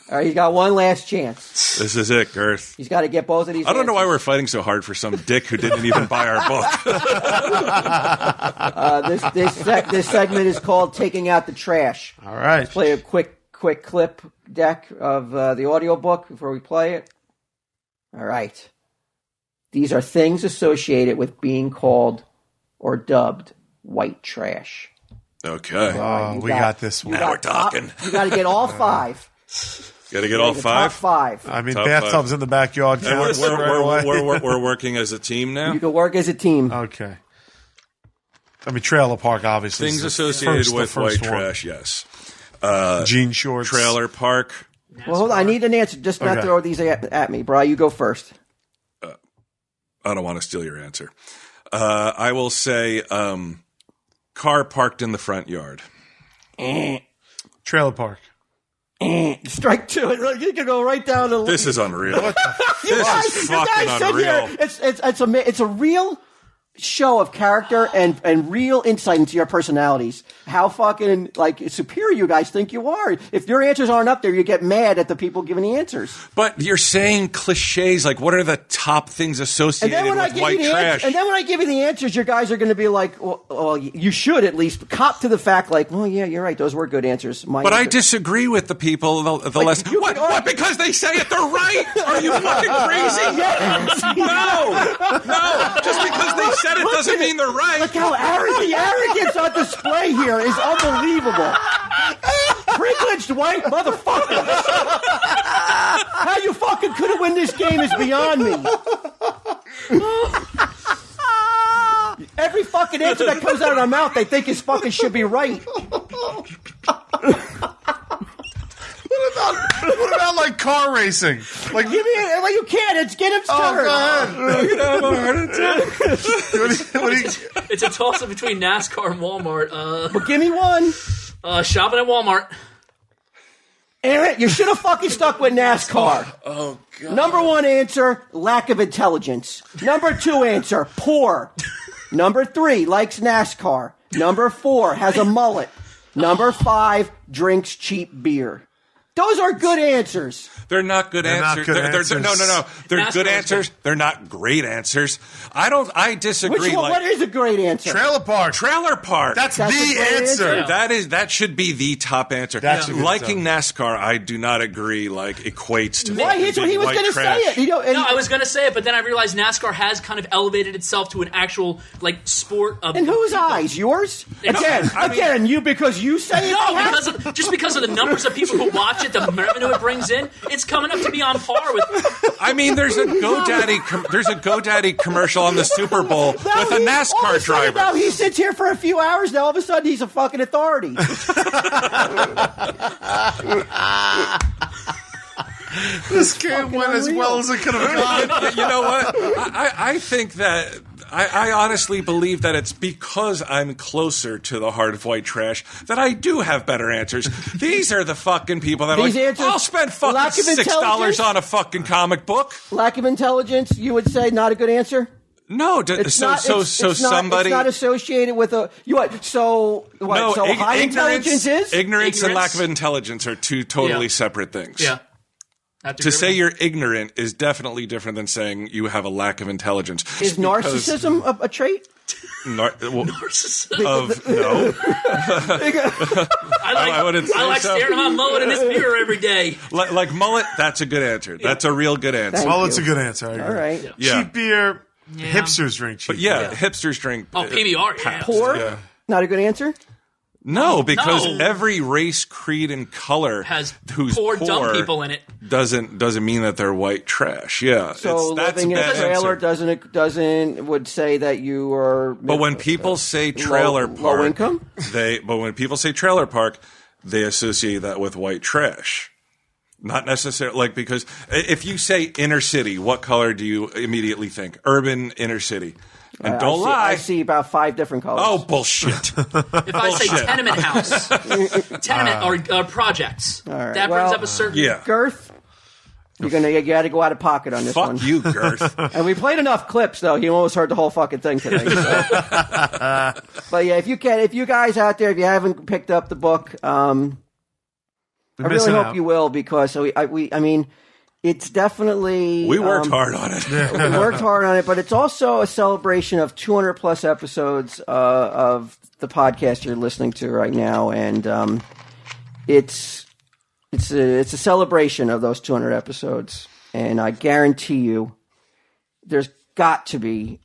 All right, he's got one last chance.
This is it, Girth.
He's got to get both of these.
I don't know why we're fighting so hard for some dick who didn't even buy our book.
This segment is called "Taking Out the Trash."
All right,
let's play a quick clip deck of the audiobook before we play it. All right. These are things associated with being called or dubbed white trash.
Okay.
Oh, we got this one.
Now we're talking.
You got to get all five.
Got to get all five?
Top five.
I mean, bathtubs in the backyard.
We're working as a team now?
You can work as a team.
Okay. I mean, trailer park, obviously.
Things associated with white trash, yes.
Jean shorts.
Trailer park.
Well, hold on. I need an answer. Just not throw these at me. Bri, you go first.
I don't want to steal your answer. I will say car parked in the front yard.
Trailer park.
Strike two. You can go right down to.
This is unreal. This is fucking unreal.
It's a real show of character and real insight into your personalities. How fucking superior you guys think you are. If your answers aren't up there, you get mad at the people giving the ansers.
But you're saying cliches like, what are the top things associated with white trash?
And then when I give you the answers, your guys are going to be like, well, you should at least cop to the fact well, yeah, you're right. Those were good answers.
I disagree with the people the less. What? Because they say it, they're right? Are you fucking crazy? No. Just because they said it doesn't mean they're right.
Look how the arrogance on display here is unbelievable. Privileged white motherfuckers. How you fucking could have won this game is beyond me. Every fucking answer that comes out of their mouth, they think is fucking should be right.
What about like car racing? Like,
give me you can't. It's get him started.
It's a toss-up between NASCAR and Walmart.
But give me one.
Shopping at Walmart.
Aaron, you should have fucking stuck with NASCAR.
Oh, God.
Number one answer, lack of intelligence. Number two answer, poor. Number three, likes NASCAR. Number four, has a mullet. Number five, drinks cheap beer. Those are good answers.
They're not good answers.
Not good
They're
answers.
no. They're good answers. They're not great answers. I disagree.
What is a great answer?
Trailer park.
Trailer park.
That's the answer.
Yeah.
That should be the top answer.
That's a good
Liking NASCAR, I do not agree. Like equates to
Why? Here's what he was
white
going to say
trash.
it.
No, I was going to say it, but then I realized NASCAR has kind of elevated itself to an actual sport of.
In whose eyes? Yours? Again, you because you say it.
No, because of the numbers of people who watch it, the revenue it brings in, it's coming up to be on par with.
I mean, there's a GoDaddy commercial on the Super Bowl with a NASCAR driver.
Now he sits here for a few hours. Now all of a sudden he's a fucking authority.
This game went as well as it could have gone.
You know what? I think that I honestly believe that it's because I'm closer to the heart of white trash that I do have better answers. These are the fucking people that
These
are like,
answers-
I'll spend fucking
lack of intelligence?
$6 on a fucking comic book.
Lack of intelligence, you would say, not a good answer.
No,
It's
somebody
not associated with a So high intelligence is
ignorance and lack of intelligence are two totally separate things.
Yeah.
To say you're ignorant is definitely different than saying you have a lack of intelligence.
Is narcissism a trait?
Narcissism.
No.
I like staring at my mullet in this mirror every day.
Like mullet, that's a good answer. That's a real good answer.
Mullet's a good answer. I agree.
All right.
Yeah.
Cheap beer. Hipsters drink cheap.
But hipsters drink.
PBR. Yeah.
Poor?
Yeah.
Not a good answer?
No, because
No.
every race, creed, and color
Has
who's
poor dumb people in it.
doesn't mean that they're white trash. Yeah,
So
that's
living in a
bad
trailer
answer.
would say that you are.
But when people say trailer park,
low income?
But when people say trailer park, they associate that with white trash. Not necessarily, because if you say inner city, what color do you immediately think? Urban inner city. And don't lie.
I see about 5 different colors.
Oh, bullshit.
If I say tenement house, tenement or projects,
right,
that brings up a certain
girth. You got to go out of pocket on this one.
Fuck you, Girth.
And we played enough clips, though. You almost heard the whole fucking thing today. So. But yeah, if you guys out there, if you haven't picked up the book, I really hope you will, because I mean, it's definitely
we worked hard on it.
We worked hard on it, but it's also a celebration of 200 plus episodes of the podcast you're listening to right now, and it's a celebration of those 200 episodes. And I guarantee you, there's got to be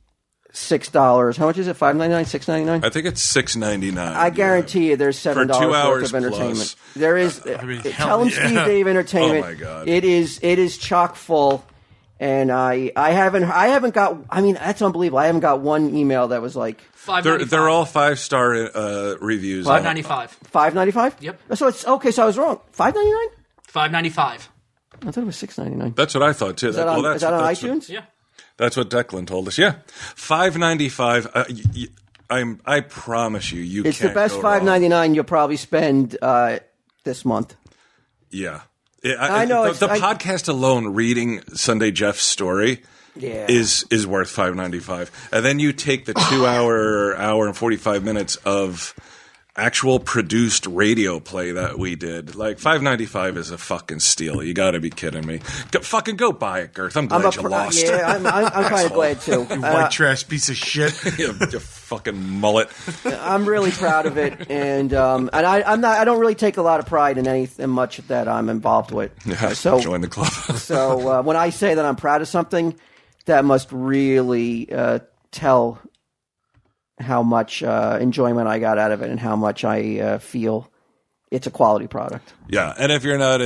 $6. How much is it? $5.99, $6.99?
I think it's $6.99.
I guarantee you, there's $7
for 2 hours
worth of entertainment.
plus.
There is. Tell them Steve Dave Entertainment.
Oh my God!
It is chock full, and I haven't got. I mean, that's unbelievable. I haven't got one email that was like
they're all 5-star reviews.
$5.95.
$5.95.
Yep.
So it's okay. So I was wrong. $5.99.
$5.95.
I thought it was $6.99.
That's what I thought too.
Is that on iTunes?
Yeah.
That's what Declan told us. Yeah, $5.95. I promise you,
It's
can't
the best
go wrong.
$5.99 you'll probably spend this month.
Yeah,
I know
the podcast alone, reading Sunday Jeff's story, is worth $5.95, and then you take the 2 hour and 45 minutes of actual produced radio play that we did. Like $5.95 is a fucking steal. You got to be kidding me. Fucking go buy it, Girth. I'm glad you lost.
Yeah, I'm kind of glad too.
You white trash piece of shit.
you fucking mullet.
I'm really proud of it, and I don't really take a lot of pride in anything much that I'm involved with.
Yeah,
so
join the club.
So when I say that I'm proud of something, that must really tell how much enjoyment I got out of it and how much I feel it's a quality product.
Yeah, and if you're not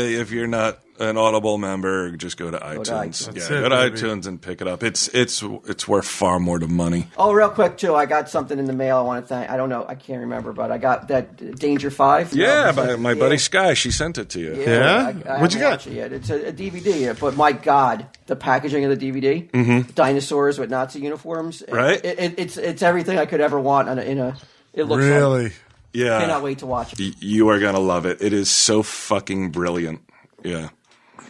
an Audible member, just go to iTunes. Go to iTunes and pick it up. It's worth far more than money.
Oh, real quick too, I got something in the mail. I want to thank. I don't know, I can't remember, but I got that Danger 5.
Yeah, by my buddy Sky, she sent it to you.
Yeah? What'd you get?
It's a DVD, but my God, the packaging of the DVD, dinosaurs with Nazi uniforms,
right?
It's everything I could ever want in a. It looks
really.
Like,
yeah.
Cannot wait to watch it.
You are gonna love it. It is so fucking brilliant. Yeah.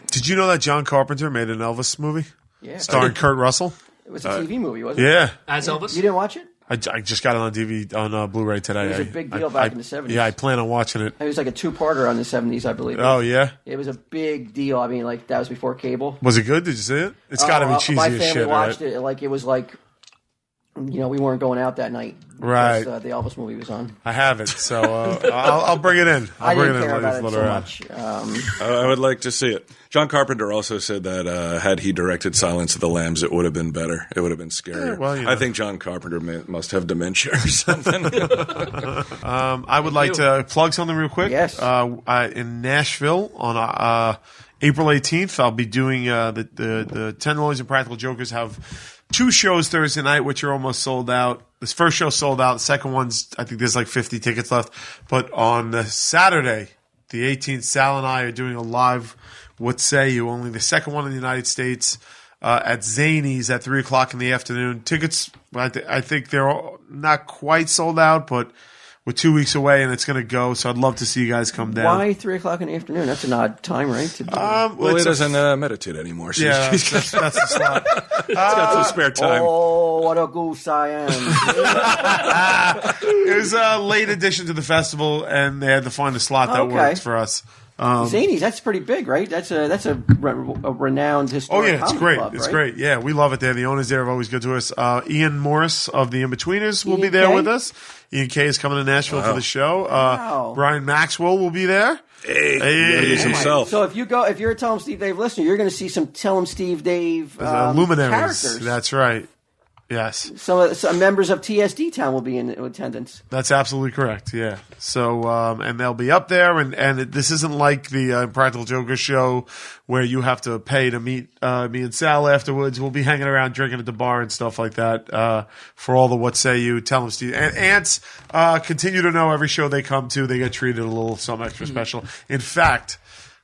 Did you know that John Carpenter made an Elvis movie?
Yeah.
Starring Kurt Russell?
It was a TV movie, wasn't it?
Yeah.
As Elvis?
You didn't watch it?
I just got it on DVD on Blu-ray today.
It was a big deal back in the 70s.
Yeah, I plan on watching it.
It was like a 2-parter on the 70s, I believe.
Oh, yeah?
It was a big deal. I mean, like, that was before cable.
Was it good? Did you see it? It's got to be cheesy
my
as
family
shit,
watched
right?
it. Like, it was like, you know, we weren't going out that night.
Right.
Because, the Elvis movie was on.
I have it, so I'll bring it in.
I didn't care about it so much.
I would like to see it. John Carpenter also said that had he directed Silence of the Lambs, it would have been better. It would have been scarier.
Yeah, well, you know.
I think John Carpenter must have dementia or something.
I would like to plug something real quick.
Yes.
In Nashville on April 18th, I'll be doing the Tenderloins and Practical Jokers have 2 shows Thursday night, which are almost sold out. This first show sold out. The second one's, I think there's like 50 tickets left. But on the Saturday, the 18th, Sal and I are doing a live What Say You, only the second one in the United States, at Zany's at 3 o'clock in the afternoon. Tickets, I think they're not quite sold out, but we're 2 weeks away and it's going to go. So I'd love to see you guys come down.
Why 3 o'clock in the afternoon? That's an odd time, right? To do
well, he doesn't meditate anymore. So
yeah, that's the slot.
He's got some spare time.
Oh, what a goose I am.
It was a late addition to the festival, and they had to find a slot that worked for us.
Zany's, that's pretty big, right? That's a renowned historic
it's great.
club,
It's
right?
great. Yeah, we love it there. The owners there are always good to us. Ian Morris of the In-Betweeners will be there with us. Ian K is coming to Nashville for the show. Brian Maxwell will be there.
Hey. Himself.
So if you're a Tell 'em Steve Dave listener, you're going to see some Tell 'em Steve Dave
luminaries.
characters.
That's right. Yes.
Some members of TSD Town will be in attendance.
That's absolutely correct. Yeah. So, and they'll be up there, and this isn't like the Practical Joker show where you have to pay to meet me and Sal afterwards. We'll be hanging around drinking at the bar and stuff like that for all the What Say You, Tell 'em Steve. And Ants continue to know every show they come to, they get treated a little something extra special. In fact,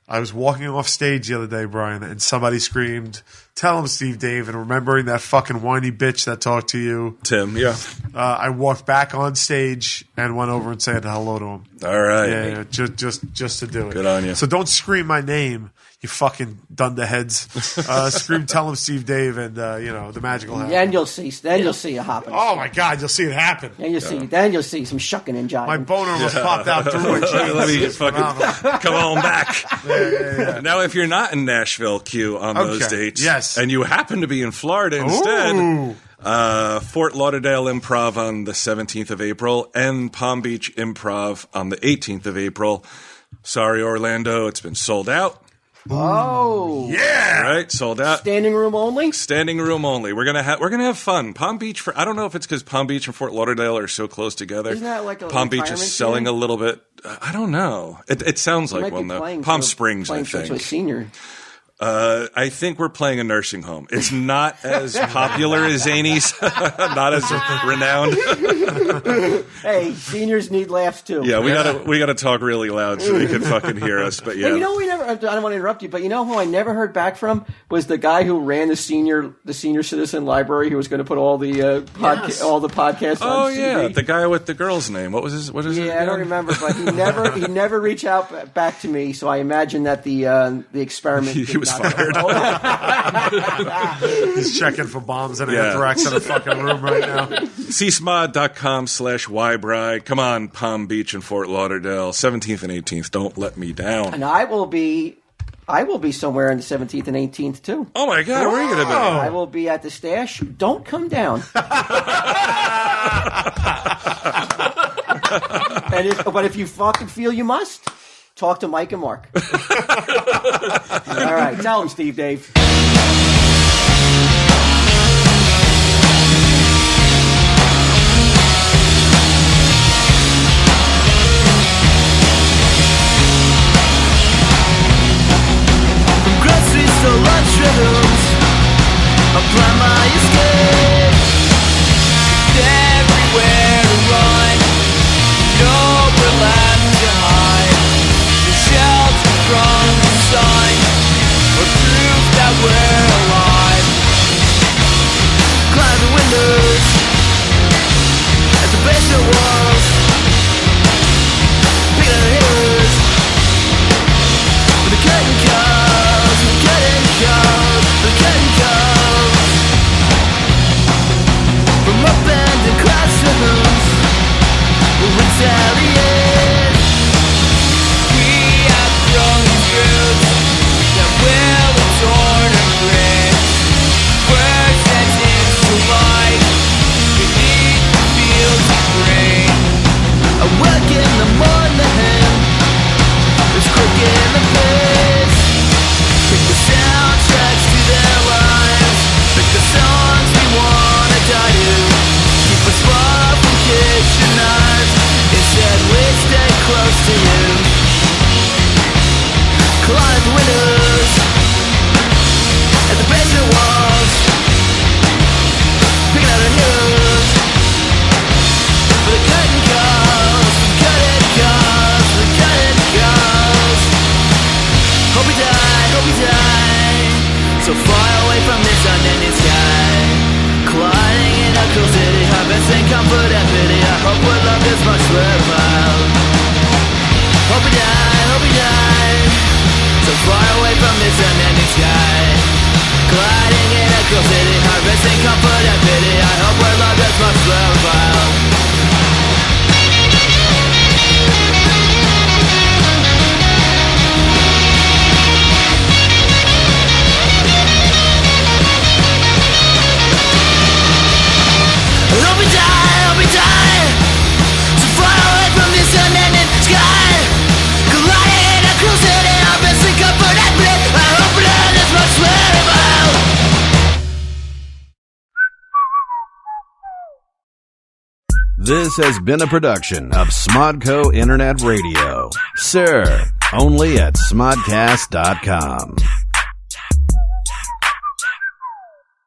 I was walking off stage the other day, Brian, and somebody screamed, "Tell him, Steve Dave," and remembering that fucking whiny bitch that talked to you.
Tim, yeah.
I walked back on stage and went over and said hello to him.
All right.
Yeah, just to do it.
Good on you.
So don't scream my name, you fucking dunderheads. Scream, "Tell him, Steve Dave," and the magical happen.
Then you'll see it happen.
Oh my God, you'll see it happen.
Then you'll see some shucking and jiving.
My boner almost popped out through my jeans.
Let me just fucking come on back.
Yeah.
Now, if you're not in Nashville, Q, on those dates,
yes,
and you happen to be in Florida instead, Fort Lauderdale Improv on the 17th of April and Palm Beach Improv on the 18th of April. Sorry, Orlando, it's been sold out.
Oh,
yeah!
Right, sold out.
Standing room only.
Standing room only. We're gonna have fun. Palm Beach. I don't know if it's because Palm Beach and Fort Lauderdale are so close together.
Isn't that like a
Palm Beach is selling a little bit? I don't know. It sounds like one though. Palm Springs, I think.
To a senior.
I think we're playing a nursing home. It's not as popular as Zany's, not as renowned.
Hey, seniors need laughs too.
Yeah, we gotta talk really loud so they can fucking hear us. But yeah,
Hey, I don't want to interrupt you, but you know who I never heard back from was the guy who ran the senior citizen library who was going to put all the all the podcasts on
Oh
CD.
yeah, the guy with the girl's name. What is his
Yeah, I don't remember, but he never reached out back to me. So I imagine that the experiment
he was fired.
He's checking for bombs and anthrax in a fucking room right now.
csmod.com/ybri. Come on, Palm Beach and Fort Lauderdale, 17th and 18th. Don't let me down.
And I will be somewhere on the 17th and 18th too.
Oh my God, where are you going to be?
I will be at the Stash. Don't come down. But if you fucking feel you must, talk to Mike and Mark. All right, tell him, Steve Dave.
Groceries to lunch rhythms, I plan my escape. Everywhere to run, nowhere left to hide. The shelter from the sun, or proof that we're
This has been a production of Smodco Internet Radio. Sir, only at smodcast.com.